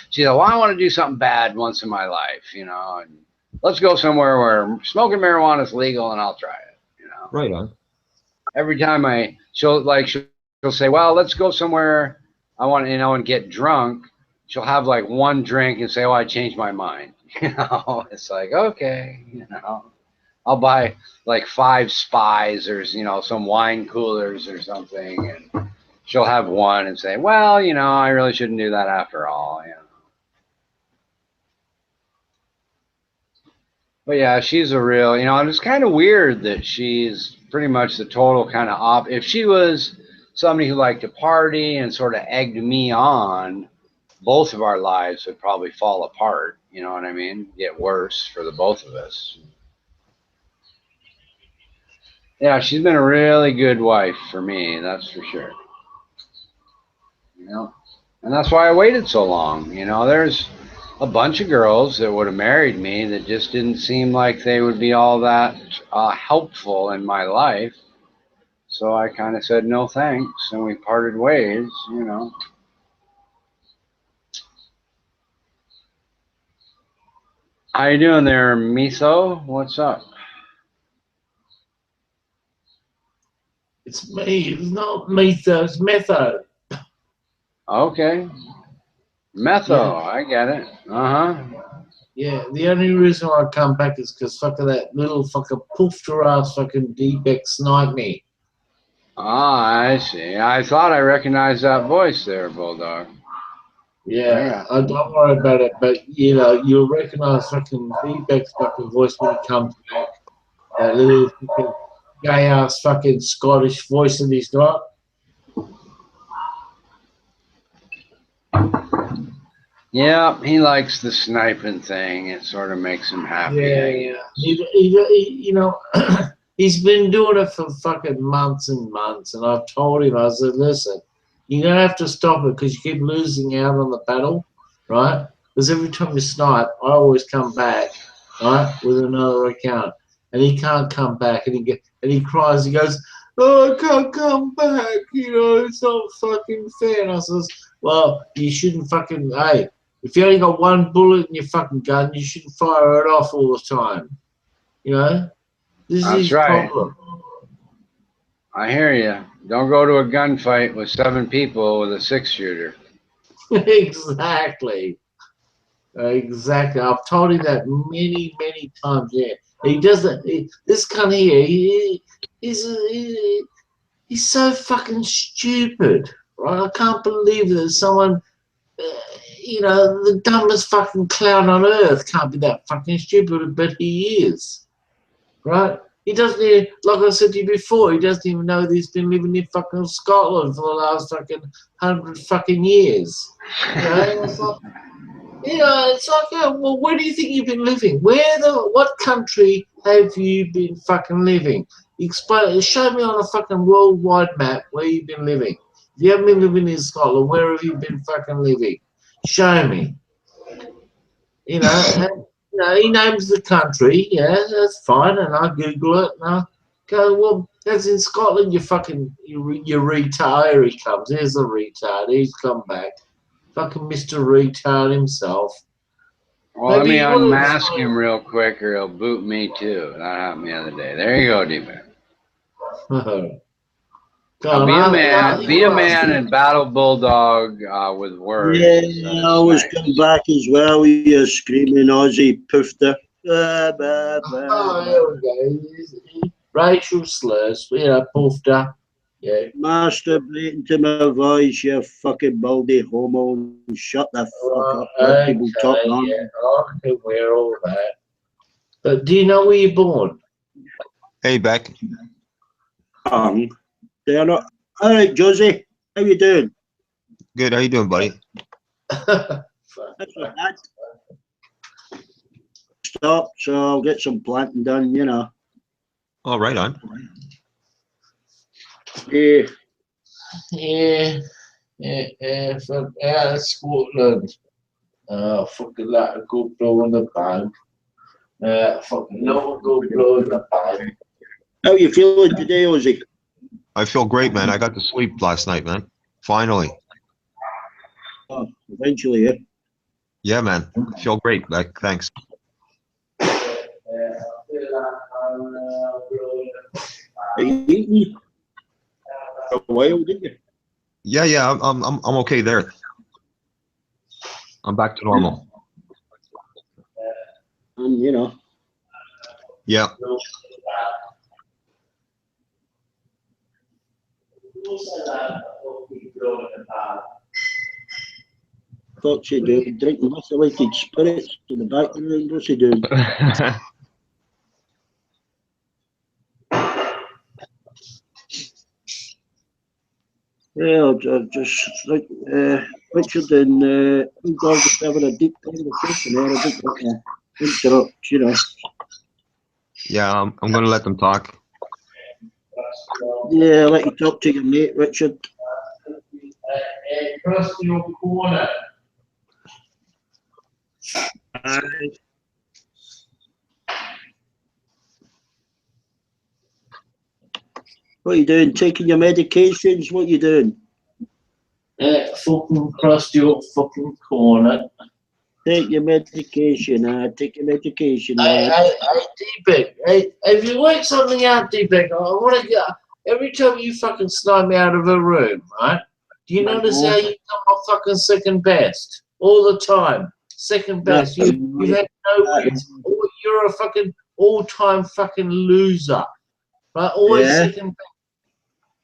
she said, well, I want to do something bad once in my life, you know, and let's go somewhere where smoking marijuana is legal and I'll try it, you know. Right on. Every time she'll say, well, let's go somewhere I want, you know, and get drunk. She'll have like one drink and say, oh, I changed my mind. You know, it's like, okay, you know, I'll buy like 5 spies or, you know, some wine coolers or something. And she'll have one and say, well, you know, I really shouldn't do that after all, you know. But yeah, she's a real, you know, and it's kind of weird that she's pretty much the total kind of if she was somebody who liked to party and sort of egged me on, both of our lives would probably fall apart. You know what I mean? Get worse for the both of us. Yeah, she's been a really good wife for me, that's for sure. You know, and that's why I waited so long. You know, there's a bunch of girls that would have married me that just didn't seem like they would be all that helpful in my life. So I kind of said no thanks, and we parted ways, you know. How you doing there, Miso? What's up? It's me. It's not Metho. It's Metho. Okay. Metho, yeah. I get it. Uh-huh. Yeah, the only reason why I come back is because fucking that little fucking poofter ass fucking D-Beck sniped me. Ah, I see. I thought I recognized that voice there, Bulldog. Yeah, I don't worry about it, but you know, you'll recognize fucking D-Beck's fucking voice when he comes back. That little fucking gay ass fucking Scottish voice that he's got. Yeah, he likes the sniping thing. It sort of makes him happy. Yeah. He, you know, he's been doing it for fucking months and months, and I've told him, I said, listen, you're going to have to stop it because you keep losing out on the battle, right? Because every time you snipe, I always come back, right, with another account. And he can't come back, and he cries, he goes, oh, I can't come back, you know, it's not fucking fair. And I says, well, you shouldn't fucking, hey, if you only got one bullet in your fucking gun, you shouldn't fire it off all the time. You know? This is his problem. I hear you. Don't go to a gunfight with 7 people with a 6-shooter. Exactly. Exactly. I've told him that many, many times. Yeah. He doesn't. This cunt here, he's so fucking stupid. Right? I can't believe that someone, you know, the dumbest fucking clown on earth can't be that fucking stupid, but he is. Right? He doesn't even, like I said to you before, he doesn't even know that he's been living in fucking Scotland for the last fucking 100 fucking years. You know, it's like, well, where do you think you've been living? What country have you been fucking living? Explain, show me on a fucking worldwide map where you've been living. If you haven't been living in Scotland, where have you been fucking living? Show me. You know, and, you know, he names the country, yeah, that's fine, and I Google it, and I go, well, that's in Scotland, you fucking, you retard. Here he comes, here's the retard, he's come back. Fucking Mr. Retard himself. Well, let me unmask him real quick, or he'll boot me too. That happened the other day. There you go, D-Man. Be a man and battle Bulldog with words. Yeah, I always come back as well. You're screaming Aussie poofter. Oh, there we go. Racial slurs, you know, poofter. Yeah. Masturbating to my voice, you fucking baldy homo. Shut the fuck up. Let people talk on. Yeah, I can wear all that. But do you know where you're born? Hey, Beck. They're not. All right, Josie. How you doing? Good. How you doing, buddy? Stop, so I'll get some planting done, you know. Oh, right on. Yeah. From out of Scotland. Fucking like a good blow on the bag. Fucking not a good blow in the bag. How you feeling today, Ozzy? I feel great, man. I got to sleep last night, man. Finally. Oh, eventually, yeah. Yeah, man. I feel great. Like, thanks. Are you eating for a while, didn't you? Yeah. I'm okay there. I'm back to normal. You know. Yeah. Thought she do drinking methylated spirits in the background. What's she doing? Yeah, I just think Richard and you guys are having a deep conversation there. I didn't want to interrupt, you know. Yeah, I'm going to let them talk. Yeah, let you talk to your mate, Richard. Across your corner. What are you doing? Taking your medications? What are you doing? Fucking across your fucking corner. Take your medication, take your medication, Hey, D-Big, hey, if you work something out, D-Big, I want to get, every time you fucking snipe me out of a room, right, do you notice how you come off fucking second best? All the time. Second best. You've had no wins. You're a fucking all-time fucking loser. Right, always second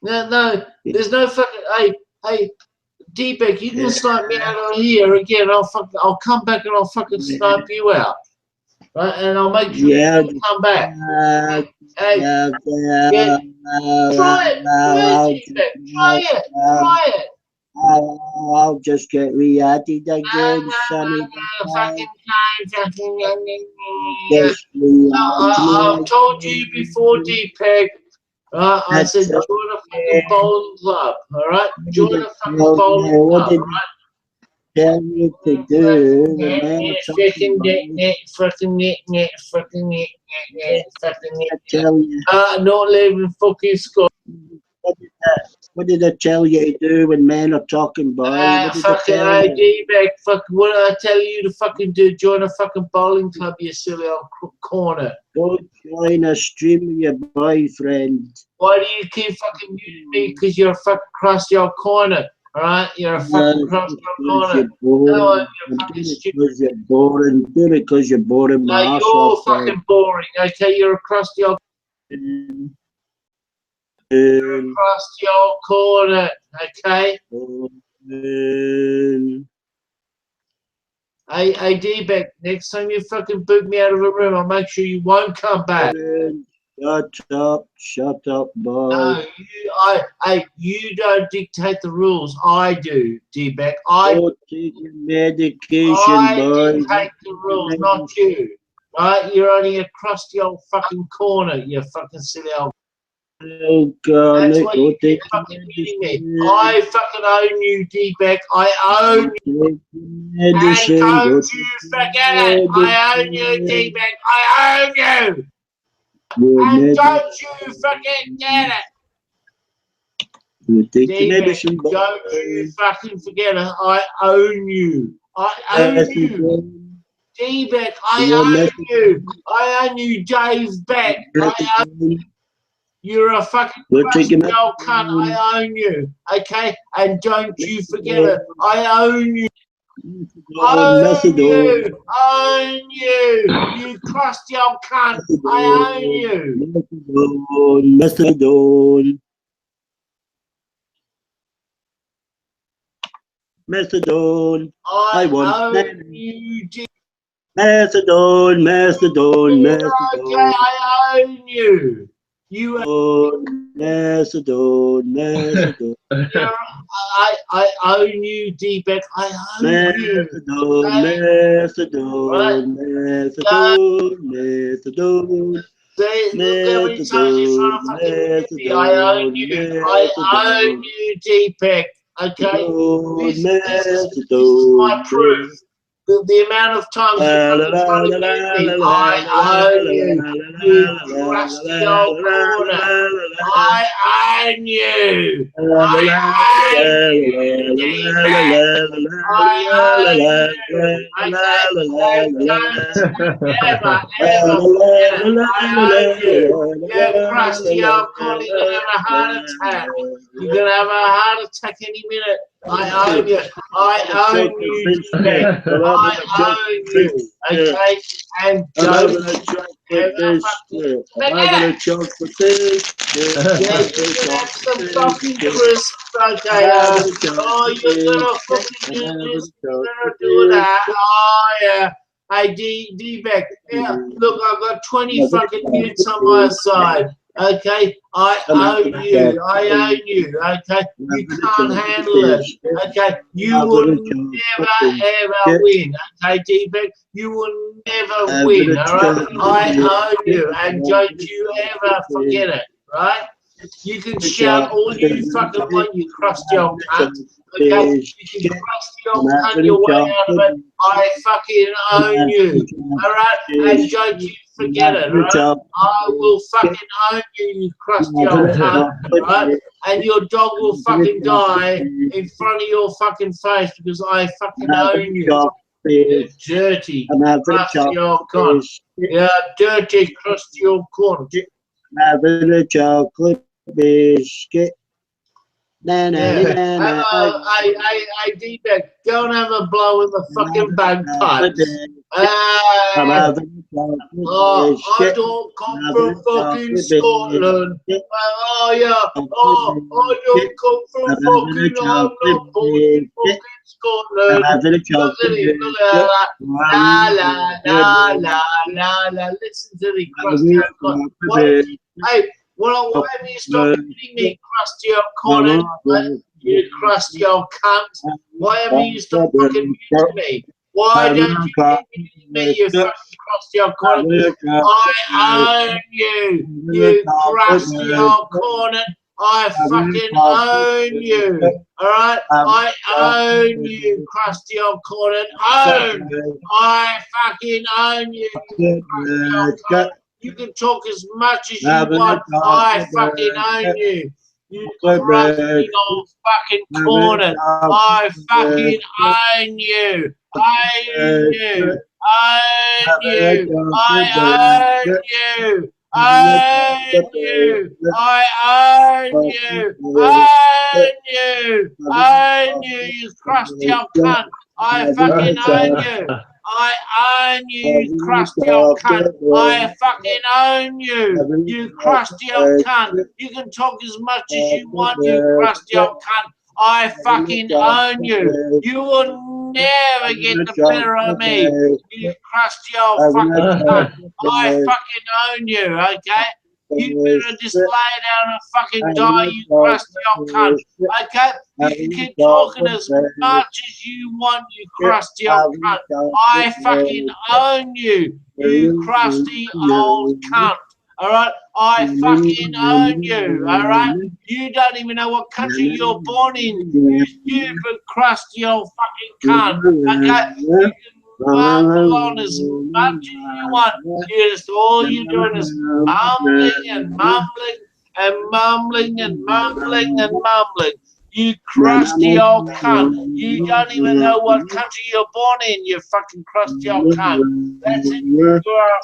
best. No, there's no fucking, hey, D-Big, you can snipe me out on here again, I'll come back and I'll fucking snipe you out. Right, and I'll make sure you come back. Hey, try it, try it. I'll just get re-added again, Sonny. I've told you before, D-Peg. I said join a fucking bowling club, all right? Join a fucking bowling club, all right? Tell me to do. Not living fucking Scott. What did I tell you to do when men are talking, boy? Fucking ID-Bag, fucking, what did I tell you to fucking do? Join a fucking bowling club, you silly old corner. Don't join a stream with your boyfriend. Why do you keep fucking muting me? Because you're a fucking crusty old corner, alright? You're a fucking crusty old corner. You're because you're boring. Do it because you're boring. No, you're fucking boring, okay? You're a crusty old across your corner, okay? Hey, D-Beck, next time you fucking boot me out of a room, I'll make sure you won't come back. Shut up, boy. No, you don't dictate the rules. I do, D-Beck. Don't take your medication, boy. I dictate the rules, not you. Right? You're only a crusty old fucking corner, you fucking silly old. Oh God! That's why you keep fucking beating me. I fucking own you, D-Beck. I own you. And don't you forget it. I own you, D-Beck. I own you. And don't you fucking get it. D-Beck, don't you fucking forget it. I own you. I own you. D-Beck, I own you. I own you, Dave Beck. I own you. You're a fucking crusty old cunt. I own you. Okay? And don't you forget it. I own you. Own you. Own you. You crusty old cunt. I own you. Methadone. I want own you. Methadone. Okay, I own you. You Methadone. I own you, D-Beck. I own you. Methadone. See, look how many times you're trying to fucking hit me. I own you. I own you, Deepak. Okay? This is my proof. The amount of times you're fucking trying to hit me. I own you. You crusty old corner. I own you. I own you, Deepak. I own you. Never, ever forget it. I own you. You crusty old corner. You're going to have a heart attack. You're going to have a heart attack any minute. I own you. I own you, Deepak. I own you. Okay? And don't ever fucking yeah, you can have some fucking crisps, okay? Oh, you're gonna fucking do this, you're gonna do that. Oh, yeah. Hey, D-Beck, yeah, look, I've got 20 fucking mutes on my side, okay? I own you, okay? You can't handle it, okay? You will never, ever win, okay, D-Beck? You will never win, all right? I own you, and don't you ever forget it, right? You can shout all you fucking want, you crusty old cunt. Okay, you can crusty old cunt your way out of it. I fucking own you. Alright? And don't you forget it, alright? I will fucking own you, you crusty old cunt. Alright? And your dog will fucking die in front of your fucking face because I fucking own you. You dirty, crusty old cunt. Yeah, dirty, crusty old cunt. Having a chocolate biscuit. I D-Beck, go and have a blow in the fucking bagpipes. I don't come from fucking Scotland. Oh, yeah. Oh, I don't come from fucking, I'm not born fucking Scotland. Look at it, look at that. La, la, la, la, la, la. Listen to the crusty. Hey, well, why haven't you stopped hitting me, crusty old corner? You crusty old cunt. Why haven't you stopped fucking muting me? Why don't you hit me, you fucking crusty old corner? I own you, you crusty old corner. I fucking own you. Alright? I own you, crusty old corner. Own. I fucking own you, you crusty old corner. You can talk as much as you want. I fucking own you. You crusty old fucking corner. I fucking own you. I own you. I own you. I own you. I own you. I own you. I own you. I own you, you crusty old cunt. I fucking own you. I own you, you crusty old cunt. I fucking own you, you crusty old cunt. You can talk as much as you want, you crusty old cunt. I fucking own you. You will never get the better of me, you crusty old fucking cunt. I fucking own you, okay? You better just lay down and fucking die, you crusty old cunt. Okay? You can keep talking as much as you want, you crusty old cunt. I fucking own you, you crusty old cunt. Alright? I fucking own you, alright? You don't even know what country you're born in, you stupid crusty old fucking cunt. Okay? You can mumble on as much as you want. Just all you're doing is mumbling and mumbling and mumbling and mumbling and mumbling. You crusty old cunt. You don't even know what country you're born in, you fucking crusty old cunt. That's it. You're a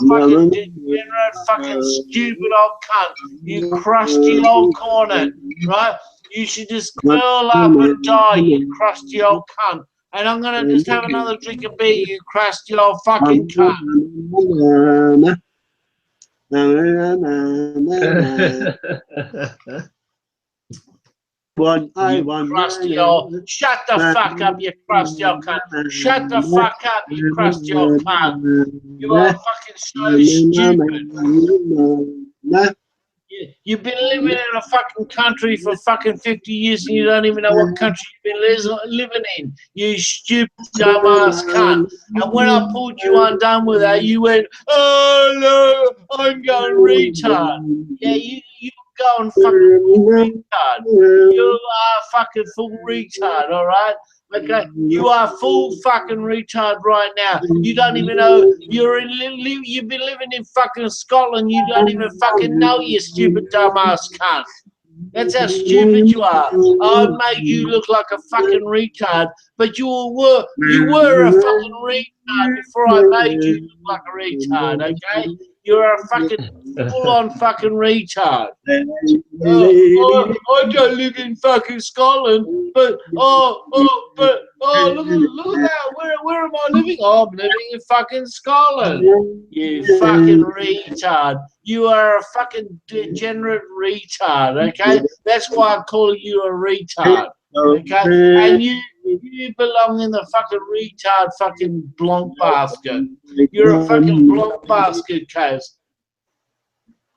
fucking degenerate, fucking stupid old cunt. You crusty old corner, right? You should just curl up and die, you crusty old cunt. And I'm gonna just have another drink of beer, you crusty old fucking cunt. Crusty old. Shut the fuck up, you crusty old cunt. Shut the fuck up, you crusty old cunt. You are fucking so stupid. You've been living in a fucking country for fucking 50 years and you don't even know what country you've been living in. You stupid dumbass cunt. And when I pulled you undone with that, you went, oh no, I'm going retard. Yeah, you going fucking full retard. You are fucking full retard, all right? Okay, you are full fucking retard right now. You don't even know you've been living in fucking Scotland. You don't even fucking know, you stupid dumbass cunt. That's how stupid you are. I made you look like a fucking retard, but you were a fucking retard before I made you look like a retard. Okay, you're a fucking full-on fucking retard. I don't live in fucking Scotland, but look at that. Where am I living? Oh, I'm living in fucking Scotland. You fucking retard. You are a fucking degenerate retard. Okay, that's why I call you a retard. Okay, and you belong in the fucking retard fucking blonk basket. You're a fucking blonk basket, cuz.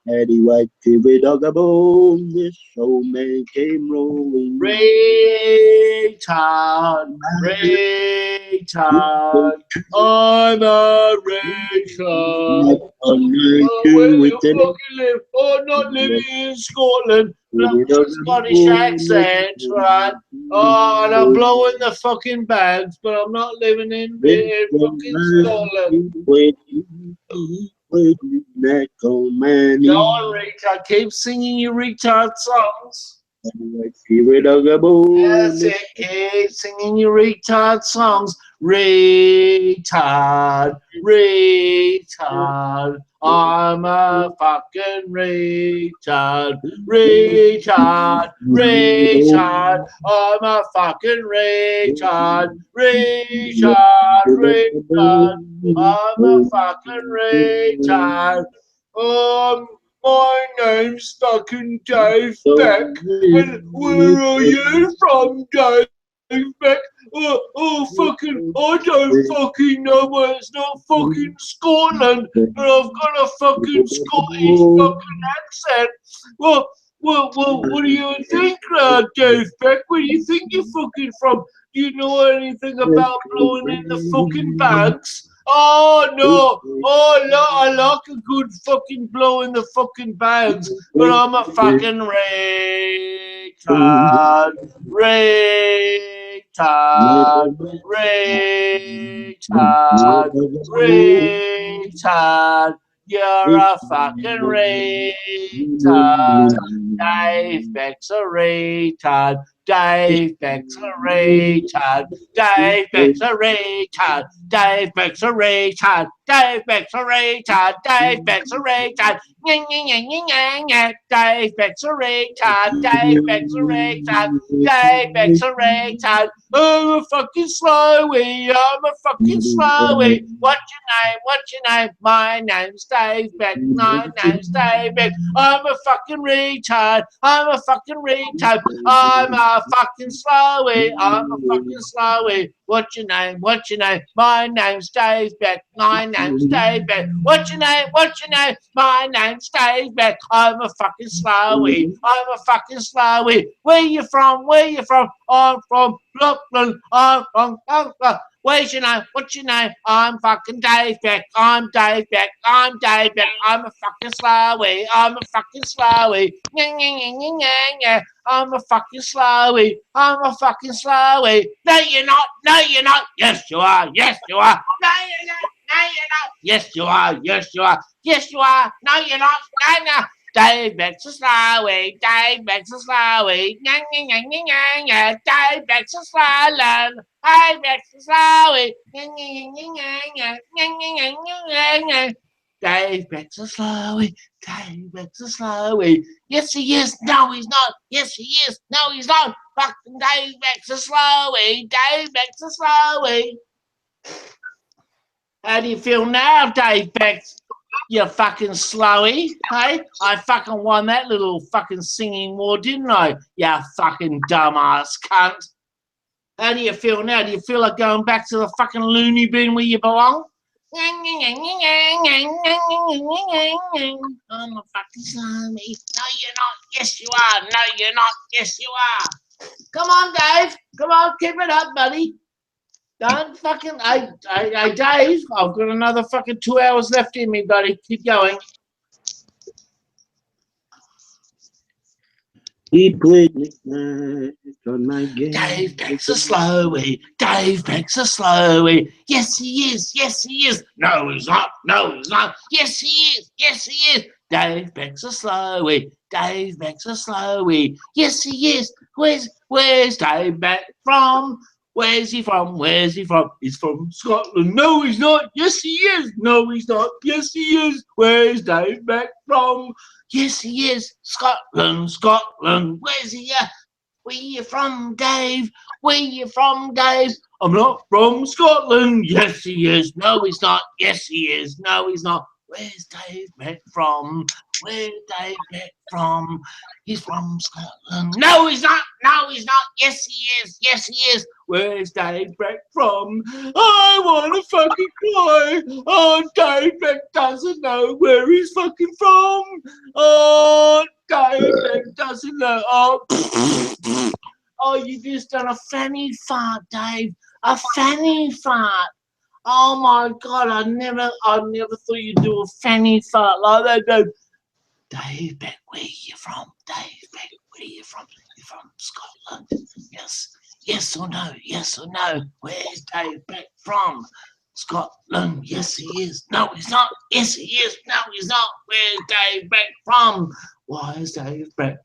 Anyway, to be dog a bone, this old man came rolling. Retard, I'm a retard. Where do you fucking live? I'm not living in Scotland. With a Scottish accent, right? Oh, and I'm blowing the fucking bags, but I'm not living in fucking Scotland. Go on, retard. Keep singing your retard songs. That's it. Keep singing your retard songs. Retard. I'm a fucking retard. Retard. I'm a fucking retard. Retard. I'm a fucking retard. My name's fucking Dave Beck. And where are you from, Dave Beck? Fucking, I don't fucking know where it's not fucking Scotland, but I've got a fucking Scottish fucking accent. Well, what do you think, Dave Beck? Where do you think you're fucking from? Do you know anything about blowing in the fucking bags? Oh no! I like a good fucking blow in the fucking bags, but I'm a fucking retard. You're a fucking retard. Dave Beck's a retard. Dave Beck's a retard. Dave Beck's a retard. Dave Beck's a retard. Dave Beck's a retard. Dave Beck's a retard. Dave Beck's a retard. Dave Beck's a retard. Dave Beck's a retard. I'm a fucking slowy. I'm a fucking slowy. What's your name? What's your name? My name's Dave Beck. My name's Dave Beck. I'm a fucking retard. I'm a fucking retard. I'm a fucking slowy. I'm a fucking slowy. What's your name? What's your name? My name's Dave Beck. My name's Dave Beck. What's your name? What's your name? My name's Dave Beck. I'm a fucking slowy. I'm a fucking slowy. Where you from? Where you from? I'm from Brooklyn. I'm from Where's your name? What's your name? I'm fucking Dave Beck. I'm Dave Beck. I'm Dave Beck. I'm a fucking slowy. I'm a fucking slowy. I'm a fucking slowy. I'm a fucking slowy. No, you're not. No, you're not. Yes, you are. Yes, you are. No, you're not. No, you're not. Yes, you are. Yes, you are. Yes, you are. No, you're not. No, no. Dave Beck's a slowy. Dave Beck's a slowy. Dave Beck's a slowy. Dave Beck's a slowy. Dave Beck's a slowy. Dave Beck's a slowy. Yes, he is. No, he's not. Yes, he is. No, he's not. Fucking Dave Beck's a slowy. Dave Beck's a slowy. How do you feel now, Dave Beck's? You fucking slowy, hey? I fucking won that little fucking singing war, didn't I? You fucking dumbass cunt. How do you feel now? Do you feel like going back to the fucking loony bin where you belong? I'm a fucking slimy. No, you're not. Yes, you are. No, you're not. Yes, you are. Come on, Dave. Come on, keep it up, buddy. Don't fucking. Hey, Dave. I've got another fucking 2 hours left in me, buddy. Keep going. He played knick-knack on my game. Dave Beck's a slowie. Dave Beck's a slowie. Yes, he is. Yes, he is. No, he's not. No, he's not. Yes, he is. Yes, he is. Dave Beck's a slowie. Dave Beck's a slowie. Yes, he is. Where's Dave Beck from? Where's he from? Where's he from? He's from Scotland. No, he's not. Yes, he is. No, he's not. Yes, he is. Where's Dave Beck from? Yes, he is. Scotland, Scotland. Where's he at? Where you from, Dave? Where you from, Dave? I'm not from Scotland. Yes, he is. No, he's not. Yes, he is. No, he's not. Where's Dave Beck from? Where's Dave Beck from? He's from Scotland. No, he's not. No, he's not. Yes, he is. Yes, he is. Where's Dave Beck from? I want to fucking cry. Oh, Dave Beck doesn't know where he's fucking from. Oh, Dave Beck doesn't know. Oh, oh, you just done a fanny fart, Dave. A fanny fart. Oh my God, I never thought you'd do a fanny fart like that, Dave. Dave Beck, where you from? Dave Beck, where you from? You're from Scotland. Yes. Yes or no? Yes or no? Where's Dave Beck from? Scotland. Yes, he is. No, he's not. Yes, he is. No, he's not. Where's Dave Beck from? Why is Dave Beck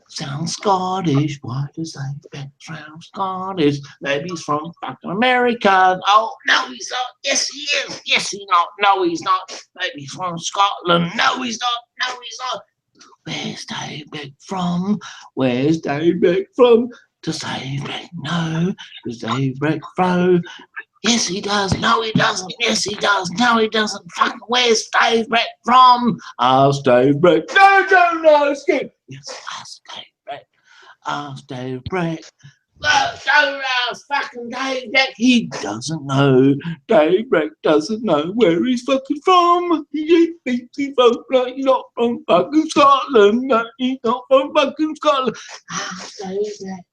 sound Scottish? Why does Dave Beck sound Scottish? Maybe he's from fucking America. Oh, no, he's not. Yes, he is. Yes, he's not. No, he's not. Maybe he's from Scotland. No, he's not. No, he's not. Where's Dave Beck from? Where's Dave Beck from? Does Dave Beck know? Does Dave Beck throw? Yes, he does. No, he doesn't. Yes, he does. No, he doesn't. Fucking where's Dave Beck from? Ask Dave Beck. No, don't ask him. Yes, ask Dave Beck. Ask Dave Beck. No, don't ask fucking Dave Beck. He doesn't know. Dave Beck doesn't know where he's fucking from. He thinks he's not from fucking Scotland. No, he's not from fucking Scotland. Ask Dave Beck.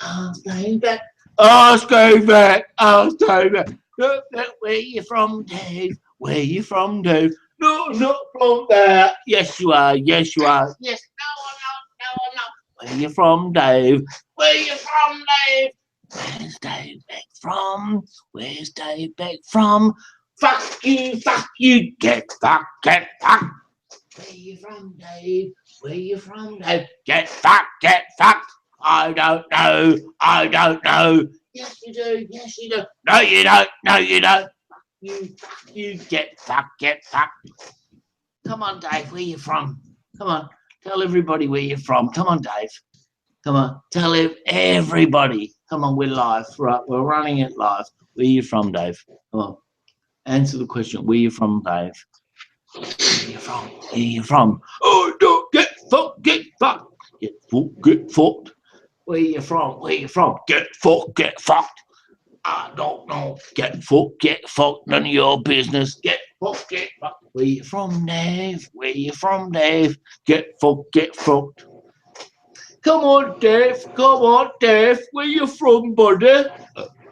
Ask Dave Beck. Ask Dave Beck. Ask Dave Beck. Where you from, Dave? Where you from, Dave? No, not from there. Yes, you are. Yes, you are. Yes, no, I'm not. No, I'm not. Where you from, Dave? Where you from, Dave? Where's Dave Beck from? Where's Dave Beck from? Fuck you, get fucked, get fucked. Where you from, Dave? Where you from, Dave? Get fucked, get fucked. I don't know. I don't know. Yes, you do. Yes, you do. No, you don't. No, you don't. You get fucked, get fucked. Come on, Dave. Where you from? Come on. Tell everybody where you're from. Come on, Dave. Come on. Tell everybody. Come on, we're live. Right, we're running it live. Where you from, Dave? Come on. Answer the question. Where you from, Dave? Where you from? Where you from? Oh, don't get fucked, get fucked. Get fucked, get fucked. Where you from? Where you from? Get fucked, get fucked. I don't know. Get fucked, none of your business. Get fucked, get fucked. Where you from, Dave? Where you from, Dave? Get fucked. Come on, Dave. Come on, Dave. Where you from, buddy?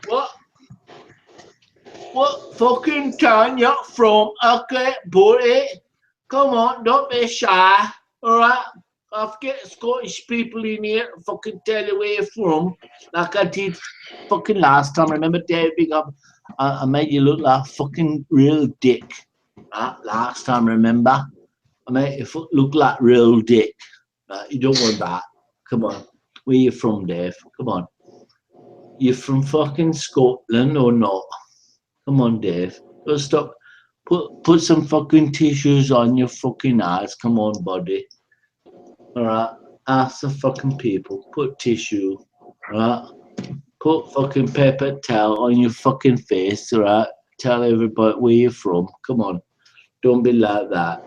What fucking town you from? Okay, buddy. Come on, don't be shy. Alright? I'll get Scottish people in here to fucking tell you where you're from, like I did fucking last time. Remember, Dave, big up, I made you look like a fucking real dick. Last time, remember? I made you look like real dick. You don't want that. Come on. Where you from, Dave? Come on. You from fucking Scotland or not? Come on, Dave. Let's stop. Put some fucking tissues on your fucking eyes. Come on, buddy. Alright, ask the fucking people. Put tissue, alright? Put fucking paper towel on your fucking face, alright? Tell everybody where you're from. Come on. Don't be like that.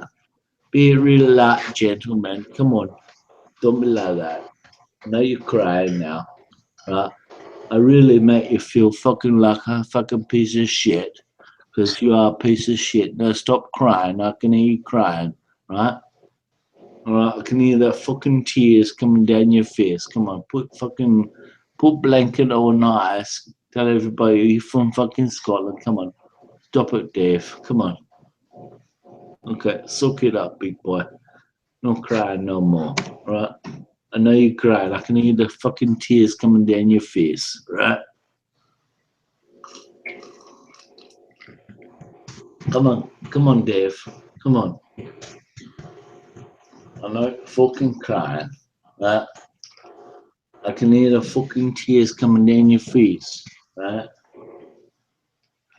Be a real like gentleman. Come on. Don't be like that. I know you're crying now. Right? I really make you feel fucking like a fucking piece of shit. because you are a piece of shit. Now stop crying. I can hear you crying, right? All right, I can hear the fucking tears coming down your face. Come on, put blanket on eyes. Tell everybody you're from fucking Scotland. Come on, stop it, Dave. Come on. Okay, suck it up, big boy. No crying no more, right? I know you're crying. I can hear the fucking tears coming down your face, right? Come on, Dave. Come on. I know you're fucking crying, right? I can hear the fucking tears coming down your face, right?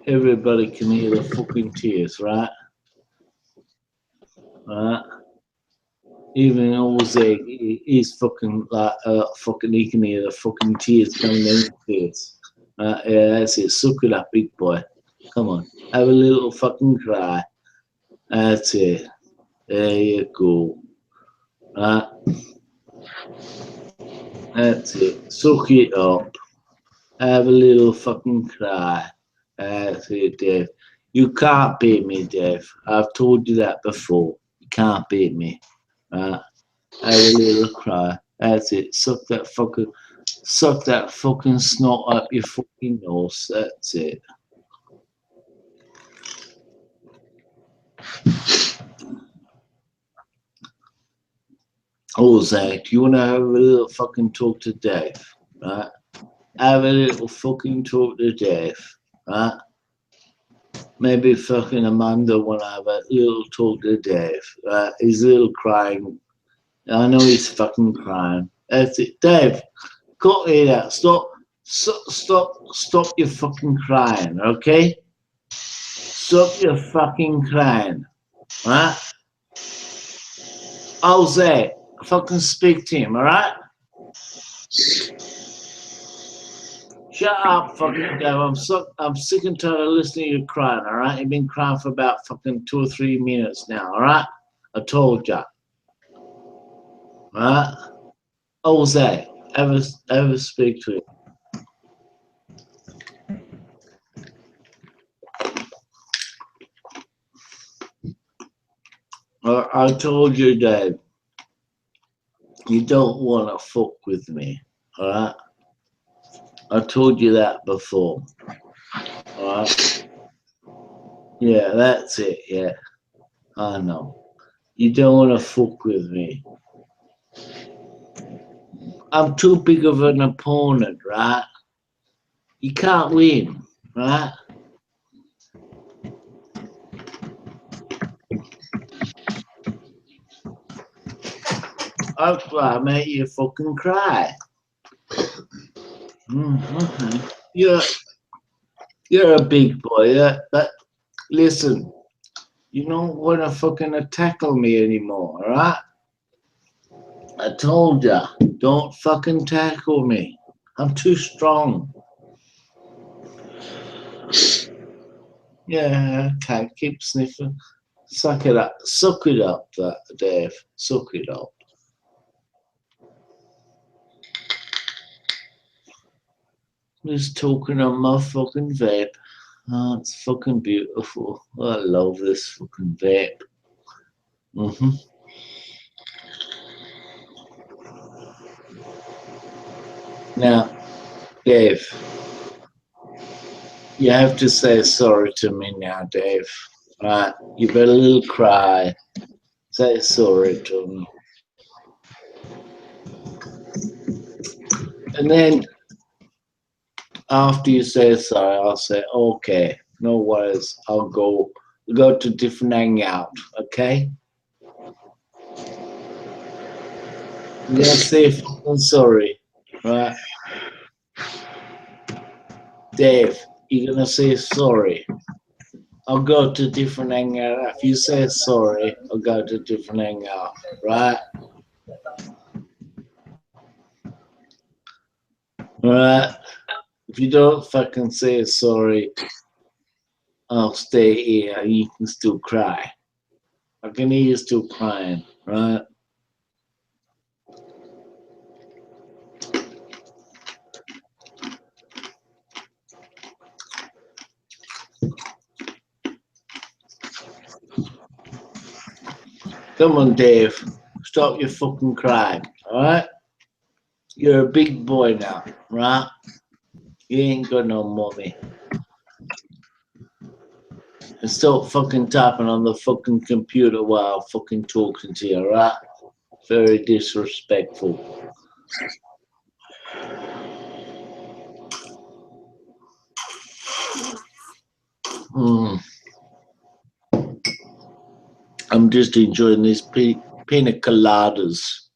Everybody can hear the fucking tears, right? Right? Even Jose, he's fucking like, he can hear the fucking tears coming down your face. Yeah, that's it. Suck it up, big boy. Come on, have a little fucking cry. That's it. There you go. Right? That's it. Suck it up. Have a little fucking cry. That's it, Dave. You can't beat me, Dave. I've told you that before. You can't beat me. Right? Have a little cry. That's it. Suck that fucking snot up your fucking nose. That's it. Oh, Zach, you want to have a little fucking talk to Dave, right? Have a little fucking talk to Dave, right? Maybe fucking Amanda want to have a little talk to Dave, right? He's a little crying. I know he's fucking crying. That's it. Dave, cut it out. Stop your fucking crying, okay? Stop your fucking crying, right? Jose, fucking speak to him, alright? Shut up, fucking Dave. I'm sick and tired of listening to you crying, alright? You've been crying for about fucking 2 or 3 minutes now, alright? I told ya. Alright? Jose, ever speak to him. I told you, Dave, you don't want to fuck with me, alright? I told you that before, alright? Yeah, that's it, yeah. I know. You don't want to fuck with me. I'm too big of an opponent, right? You can't win, right? I'll cry, make you fucking cry. Okay. You're a big boy, yeah? But listen, you don't want to fucking tackle me anymore, alright? I told ya, don't fucking tackle me. I'm too strong. Yeah, okay, keep sniffing. Suck it up, Dave. Suck it up. Just talking on my fucking vape. Oh, it's fucking beautiful. I love this fucking vape. Now, Dave, you have to say sorry to me now, Dave. Right? You better little cry. Say sorry to me. And then after you say sorry, I'll say, okay, no worries. I'll go to different hangout, okay? You're gonna say fucking sorry, right? Dave, you're gonna say sorry. I'll go to different hangout. If you say sorry, I'll go to different hangout, right? Right? If you don't fucking say sorry, I'll stay here and you can still cry. I can hear you still crying, right? Come on, Dave. Stop your fucking crying, alright? You're a big boy now, right? You ain't got no mommy. And stop fucking tapping on the fucking computer while I'm fucking talking to you, alright? Very disrespectful. I'm just enjoying these pina coladas.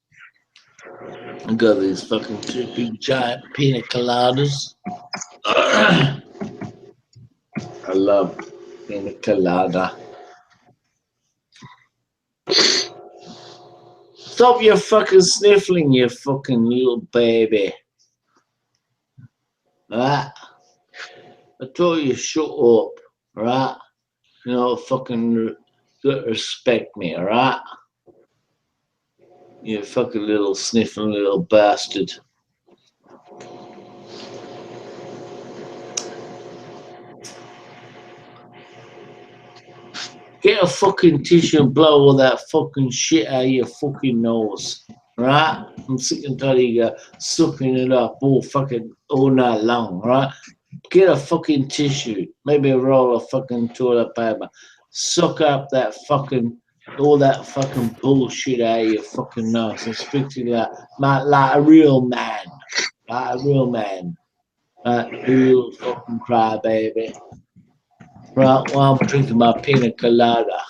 I got these fucking two big giant pina coladas. I love pina colada. Stop your fucking sniffling, you fucking little baby. Alright? I told you shut up, alright? You know, fucking respect me, alright? You fucking little sniffling little bastard. Get a fucking tissue and blow all that fucking shit out of your fucking nose. Right? I'm sick and tired of you sucking it up all night long, right? Get a fucking tissue, maybe a roll of fucking toilet paper. Suck up that fucking all that fucking bullshit out of your fucking nose and speak to you like a real man. Like a real man. Like a real fucking crybaby. Right, while I'm drinking my pina colada.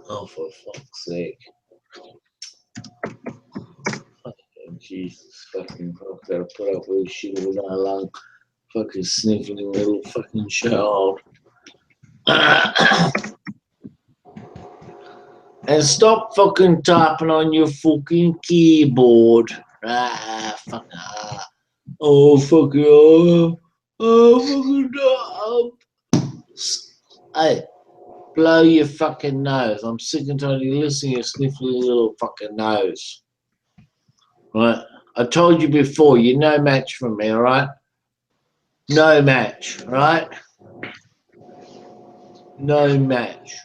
Oh, for fuck's sake. Fucking Jesus fucking fuck, gotta put up with this shit all night long. Fucking sniffling little fucking child. And stop fucking typing on your fucking keyboard. Fuck. Oh, fuck you. Oh, fucking. Hey, blow your fucking nose. I'm sick and tired of you listening to your sniffly little fucking nose. Right? I told you before, you're no match for me, alright? No match, right? No match.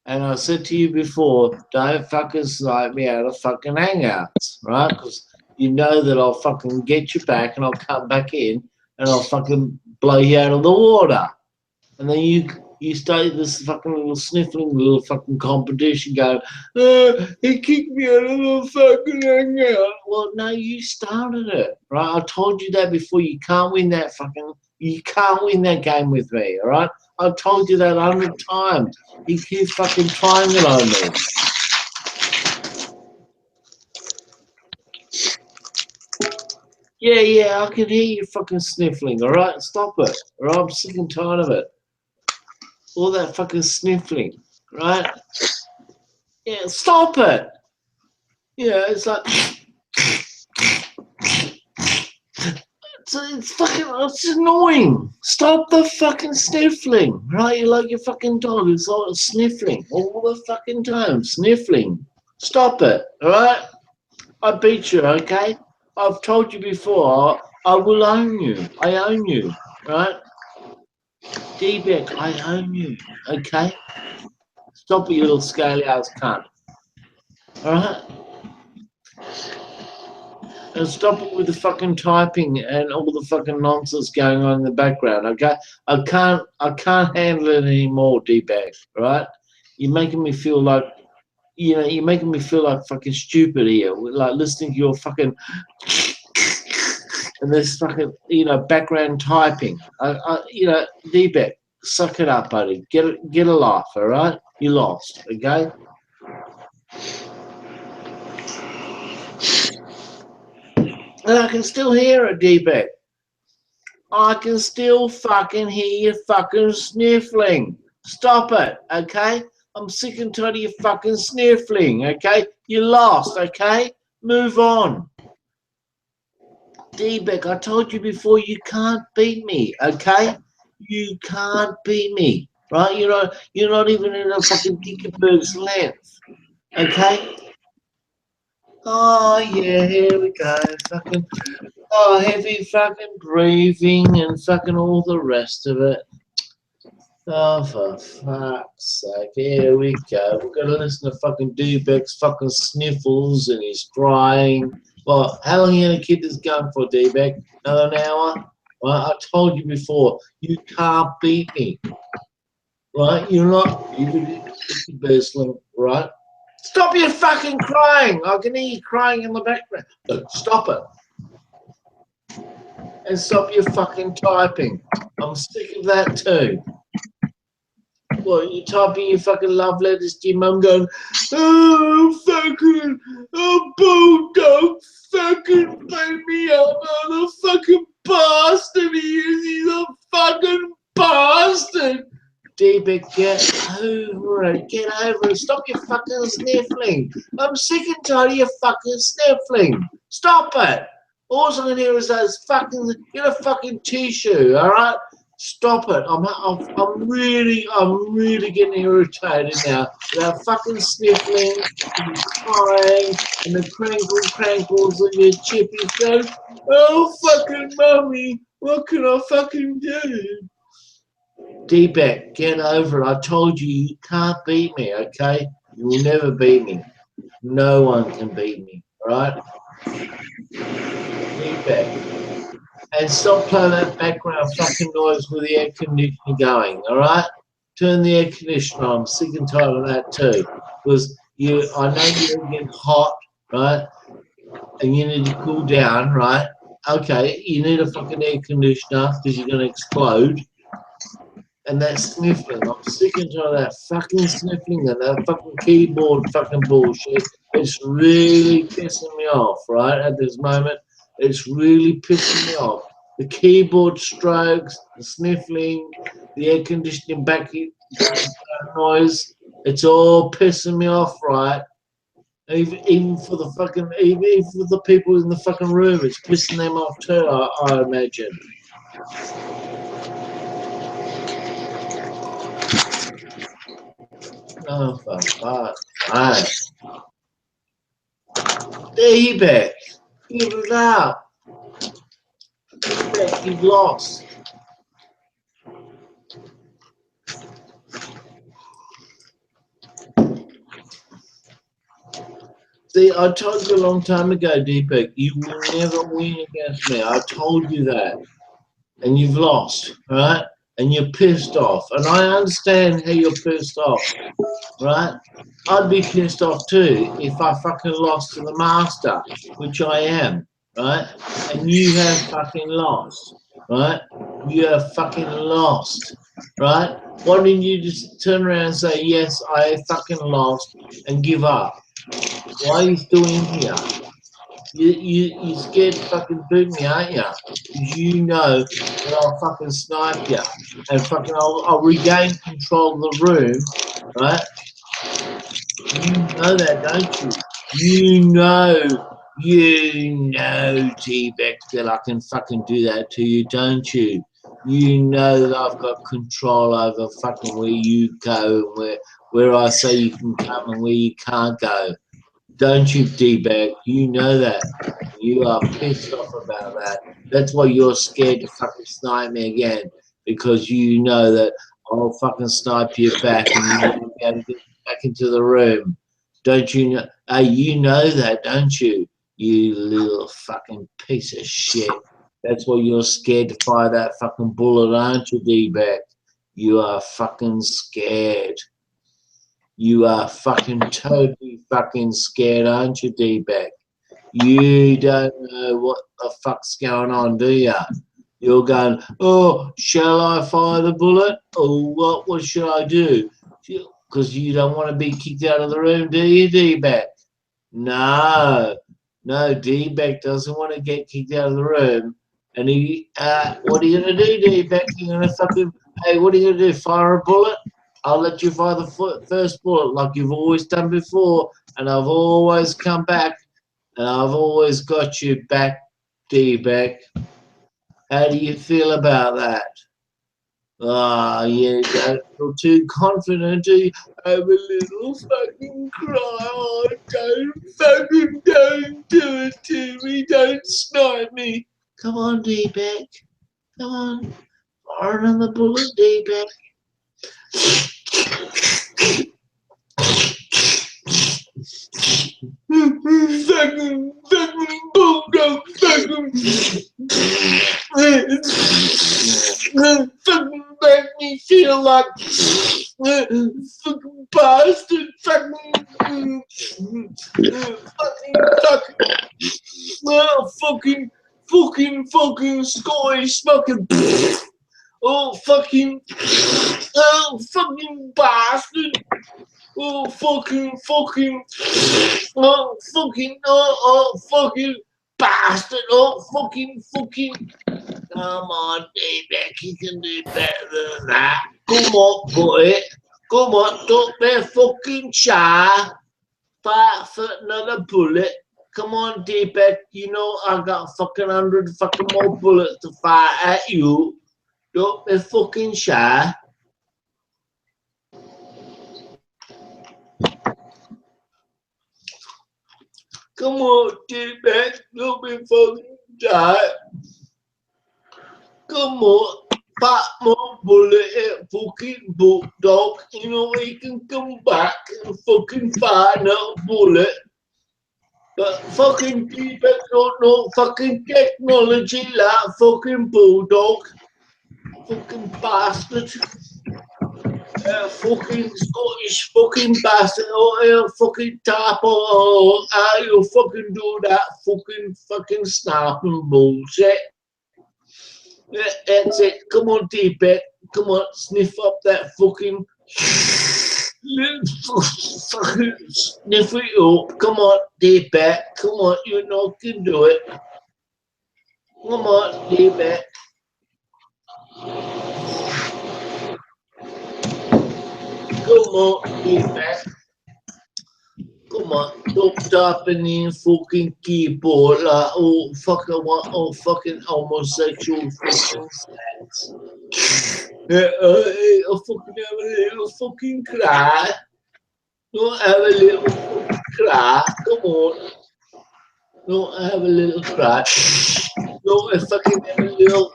And I said to you before, don't fucking snipe me out of fucking hangouts, right? Because you know that I'll fucking get you back and I'll come back in and I'll fucking blow you out of the water. And then you start this fucking little sniffling little fucking competition going, he kicked me out of the fucking hangout. Well, no, you started it, right? I told you that before. You can't win that game with me, all right? I've told you that 100 times. You keep fucking trying it on me. Yeah, I can hear you fucking sniffling, all right? Stop it, all right? I'm sick and tired of it. All that fucking sniffling, right? Yeah, stop it. Yeah, it's like... It's annoying. Stop the fucking sniffling, right? You're like your fucking dog. It's all sniffling all the fucking time. Sniffling. Stop it, all right? I beat you, okay? I've told you before, I will own you. I own you, right? D-Beck, I own you, okay? Stop it, you little scaly-ass cunt. All right? And stop it with the fucking typing and all the fucking nonsense going on in the background, okay? I can't handle it anymore, D-Bag, right? You're making me feel like, you're making me feel like fucking stupid here, like listening to your fucking and this fucking, background typing. D-Bag, suck it up, buddy. Get a life, all right? You lost, okay? And I can still hear it, D-Beck. I can still fucking hear you fucking sniffling. Stop it, okay? I'm sick and tired of you fucking sniffling, okay? You lost, okay? Move on. D-Beck, I told you before, you can't beat me, okay? You can't beat me, right? You're not even in a fucking Dickenberg's length, okay? Oh yeah, here we go. Fucking heavy fucking breathing and fucking all the rest of it. Oh, for fuck's sake, here we go. We're gonna listen to fucking D-Beck's fucking sniffles and he's crying. Well, how long are you gonna keep this going for, D-Beck? Another hour? Well, I told you before, you can't beat me. Right? You're not, you're the Burstling, right? Stop your fucking crying! I can hear you crying in the background. Look, stop it. And stop your fucking typing. I'm sick of that too. Well, you typing your fucking love letters to your mum going, oh, fucking, oh, bulldog, fucking beat me up, oh, the fucking bastard he is, he's a fucking bastard. D-Beck, get over it, get over it, stop your fucking sniffling. I'm sick and tired of your fucking sniffling. Stop it. All I'm gonna hear is those fucking, get a fucking tissue, all right? Stop it! I'm really getting irritated now. That fucking sniffling, and crying, and the crankles of your chippies go. Oh fucking mummy, what can I fucking do? D-Beck, get over it. I told you you can't beat me. Okay, you will never beat me. No one can beat me. All right, D-Beck. And stop playing that background fucking noise with the air conditioner going, all right? Turn the air conditioner on. I'm sick and tired of that too. Because I know you're getting hot, right? And you need to cool down, right? Okay, you need a fucking air conditioner because you're going to explode. And that sniffling, I'm sick and tired of that fucking sniffling and that fucking keyboard fucking bullshit. It's really pissing me off, right, at this moment. It's really pissing me off. The keyboard strokes, the sniffling, the air conditioning back noise, it's all pissing me off, right? Even for the fucking, even for the people in the fucking room, it's pissing them off too, I imagine. Oh, for fuck's sake. D-Beck, give it up. D-Beck, you've lost. See, I told you a long time ago, D-Beck, you will never win against me. I told you that. And you've lost, right? And you're pissed off. And I understand how you're pissed off, right? I'd be pissed off too if I fucking lost to the master, which I am, right? And you have fucking lost, right? You have fucking lost, right? Why didn't you just turn around and say, yes, I fucking lost and give up? Why are you still in here? You scared to fucking boot me, aren't you? You know that I'll fucking snipe you and fucking I'll regain control of the room, right? You know that, don't you? You know, D-Beck, that I can fucking do that to you, don't you? You know that I've got control over fucking where you go and where I say you can come and where you can't go. Don't you, D-Bag? You know that. You are pissed off about that. That's why you're scared to fucking snipe me again. Because you know that I'll fucking snipe you back and you won't be able to get back into the room. Don't you know? Hey, you know that, don't you? You little fucking piece of shit. That's why you're scared to fire that fucking bullet, aren't you, D-Bag? You are fucking scared. You are fucking totally fucking scared, aren't you, D-Beck? You don't know what the fuck's going on, do you? You're going, oh, shall I fire the bullet? Or what should I do? Because you don't want to be kicked out of the room, do you, D-Beck? No, D-Beck doesn't want to get kicked out of the room. And what are you going to do, D-Beck? You're going to fucking, hey, what are you going to do, fire a bullet? I'll let you fire the first bullet like you've always done before, and I've always come back, and I've always got you back, D-Beck. How do you feel about that? Ah, yeah, don't feel too confident. Have a little fucking cry. Oh, don't do it to me. Don't snipe me. Come on, D-Back. Come on. Fire another bullet, D-Back. fucking bulldog, fucking make me feel like fucking bastard, fucking Scottish fucking fucking bastard. Fucking bastard. Come on, D-Back, you can do better than that. Come on, boy. Come on, don't be fucking shy. Fire for another bullet. Come on, D-Back, you know I got fucking 100 fucking more bullets to fire at you. Don't be fucking shy. Come on, D-Back, don't be fucking shy. Come on, pop more bullet at fucking bulldog. You know he can come back and fucking fire another bullet. But fucking D-Back don't know fucking technology like fucking bulldog. Fucking bastard. Fucking Scottish fucking bastard. Fucking type of how you fucking do that fucking snapping bullshit. Yeah, that's it. Come on, D-Back. Come on, sniff up that fucking sniff it up. Come on, D-Back. Come on, you know you can do it. Come on, D-Back. Come on, D-Back. Come on, stop tapping in fucking keyboard like fucking homosexual fucking sex. I'll fucking have a little fucking cry. Don't have a little fucking cry. Come on. Don't have a little cry. Don't fucking have a little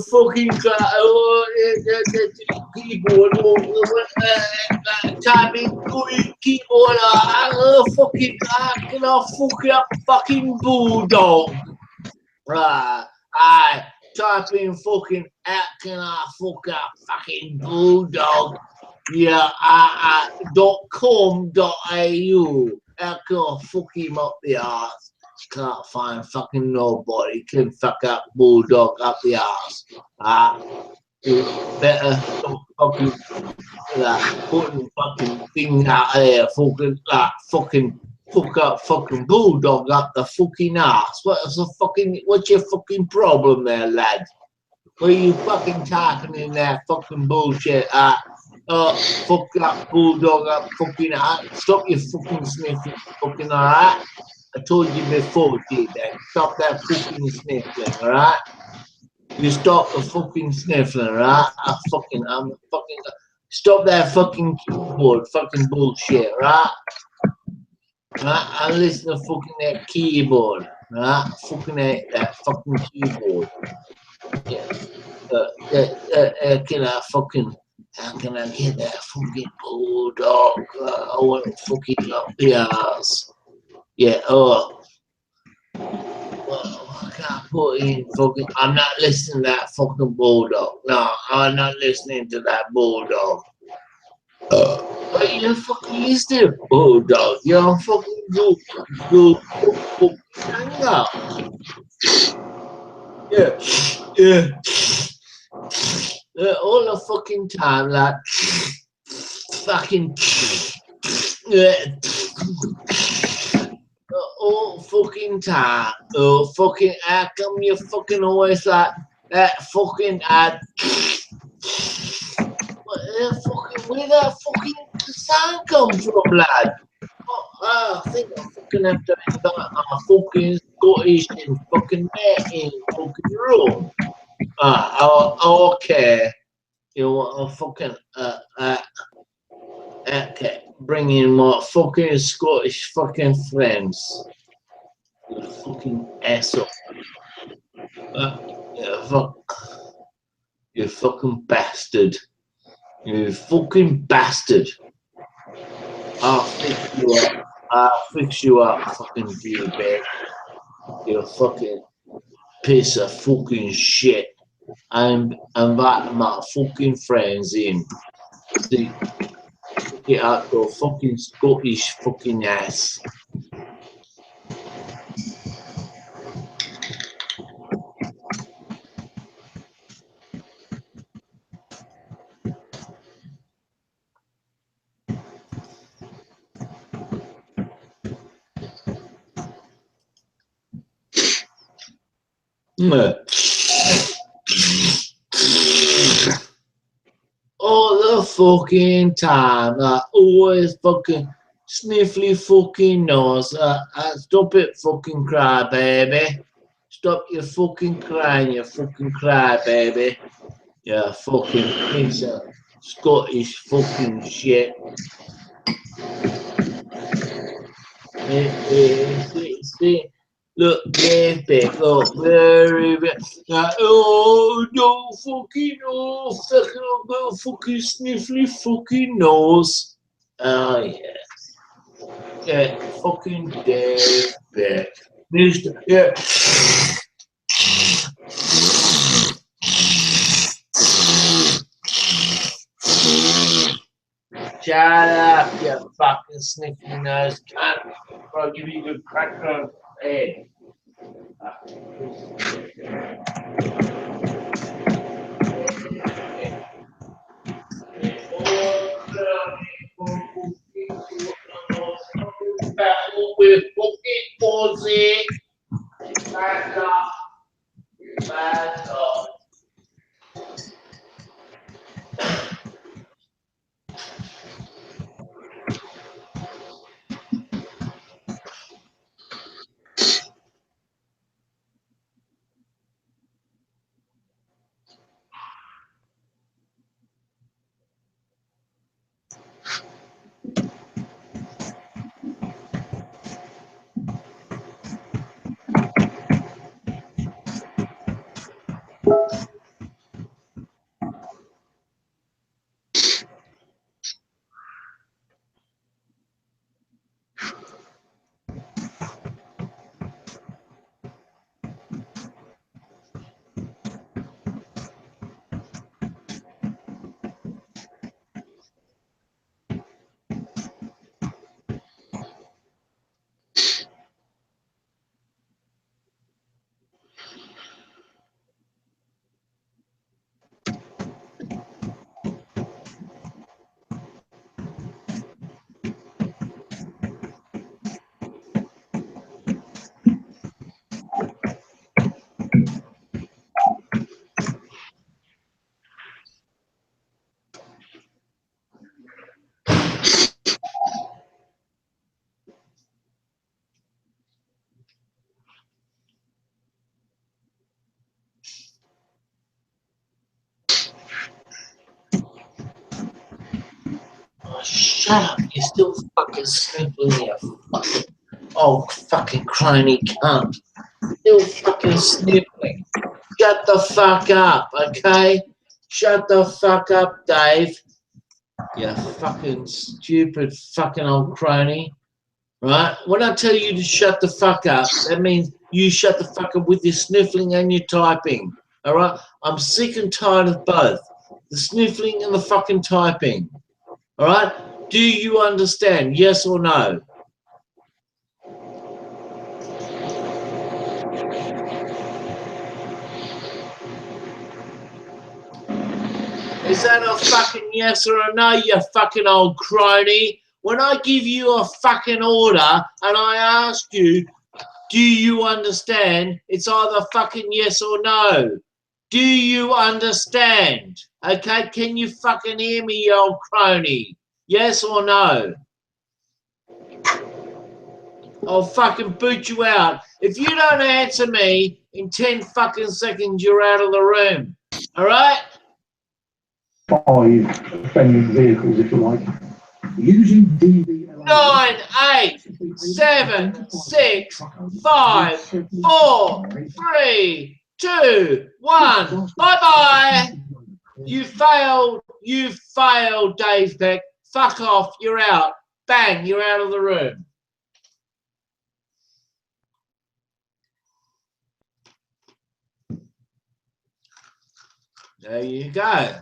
fucking cry. Keyboard. Typing keyboard. Fucking I cannot fuck up fucking bulldog. I typing fucking how can I fuck up fucking bulldog? Yeah, .com.au. How can I fuck him up the arse? Can't find fucking nobody can fuck up bulldog up the arse. Better stop fucking putting fucking things out there, fucking fuck up fucking bulldog up the fucking arse. What's your fucking problem there, lad? What are you fucking talking in that fucking bullshit? Fuck up bulldog up fucking arse. Stop your fucking sniffing, fucking alright? I told you before, D-Back. Stop that fucking sniffling, alright? You stop the fucking sniffling, alright? Stop that fucking keyboard, fucking bullshit, right? I listen to fucking that keyboard, right? Fucking that fucking keyboard. Yeah. How can I get that fucking bulldog? I want to fucking up the ass. Yeah, well, I can't put in fucking. I'm not listening to that fucking bulldog. No, I'm not listening to that bulldog. But you're fucking listening to bulldog. You're fucking go hang up. Yeah. All the fucking time, like fucking. All fucking time. Fucking, how come you fucking always like that fucking where that fucking sound come from, lad? I think I fucking have to invite my fucking Scottish and fucking mate in fucking room. Okay. You want a fucking okay. Bring in my fucking Scottish fucking friends. You fucking asshole. You fucking bastard. You fucking bastard. I'll fix you up. I'll fix you up, fucking D-bag. You fucking piece of fucking shit. I'm inviting my fucking friends in. See, get out your fucking Scottish fucking ass. All the fucking time, always fucking sniffly fucking nose. Stop it, fucking cry, baby. Stop your fucking crying, you fucking cry, baby. You fucking piece of Scottish fucking shit. See, look, Dave Beck, look, very, oh, no, fucking, oh, fucking, I've got a fucking sniffly fucking nose. Oh, yeah. Yeah, fucking Dave Beck. Yeah. Shut up, you fucking sniffy nose cunt. I'll give you a good crack on the head. Battle with fucking Aussie. Back up. Back up. Oh, shut up, you're still fucking sniffling, you fucking old fucking crony cunt. Still fucking sniffling. Shut the fuck up, okay? Shut the fuck up, Dave. You fucking stupid fucking old crony. Right? When I tell you to shut the fuck up, that means you shut the fuck up with your sniffling and your typing. Alright? I'm sick and tired of both. The sniffling and the fucking typing. Alright? Do you understand? Yes or no? Is that a fucking yes or a no, you fucking old crony? When I give you a fucking order and I ask you, do you understand? It's either fucking yes or no. Do you understand? Okay, can you fucking hear me, you old crony? Yes or no? I'll fucking boot you out. If you don't answer me in 10 fucking seconds, you're out of the room. All right? 5 offending vehicles, if you like. Using DV. 9, 8, 7, 6, 5, 4, 3, 2, 1. Bye-bye. You failed. You failed, Dave Beck. Fuck off. You're out. Bang. You're out of the room. There you go.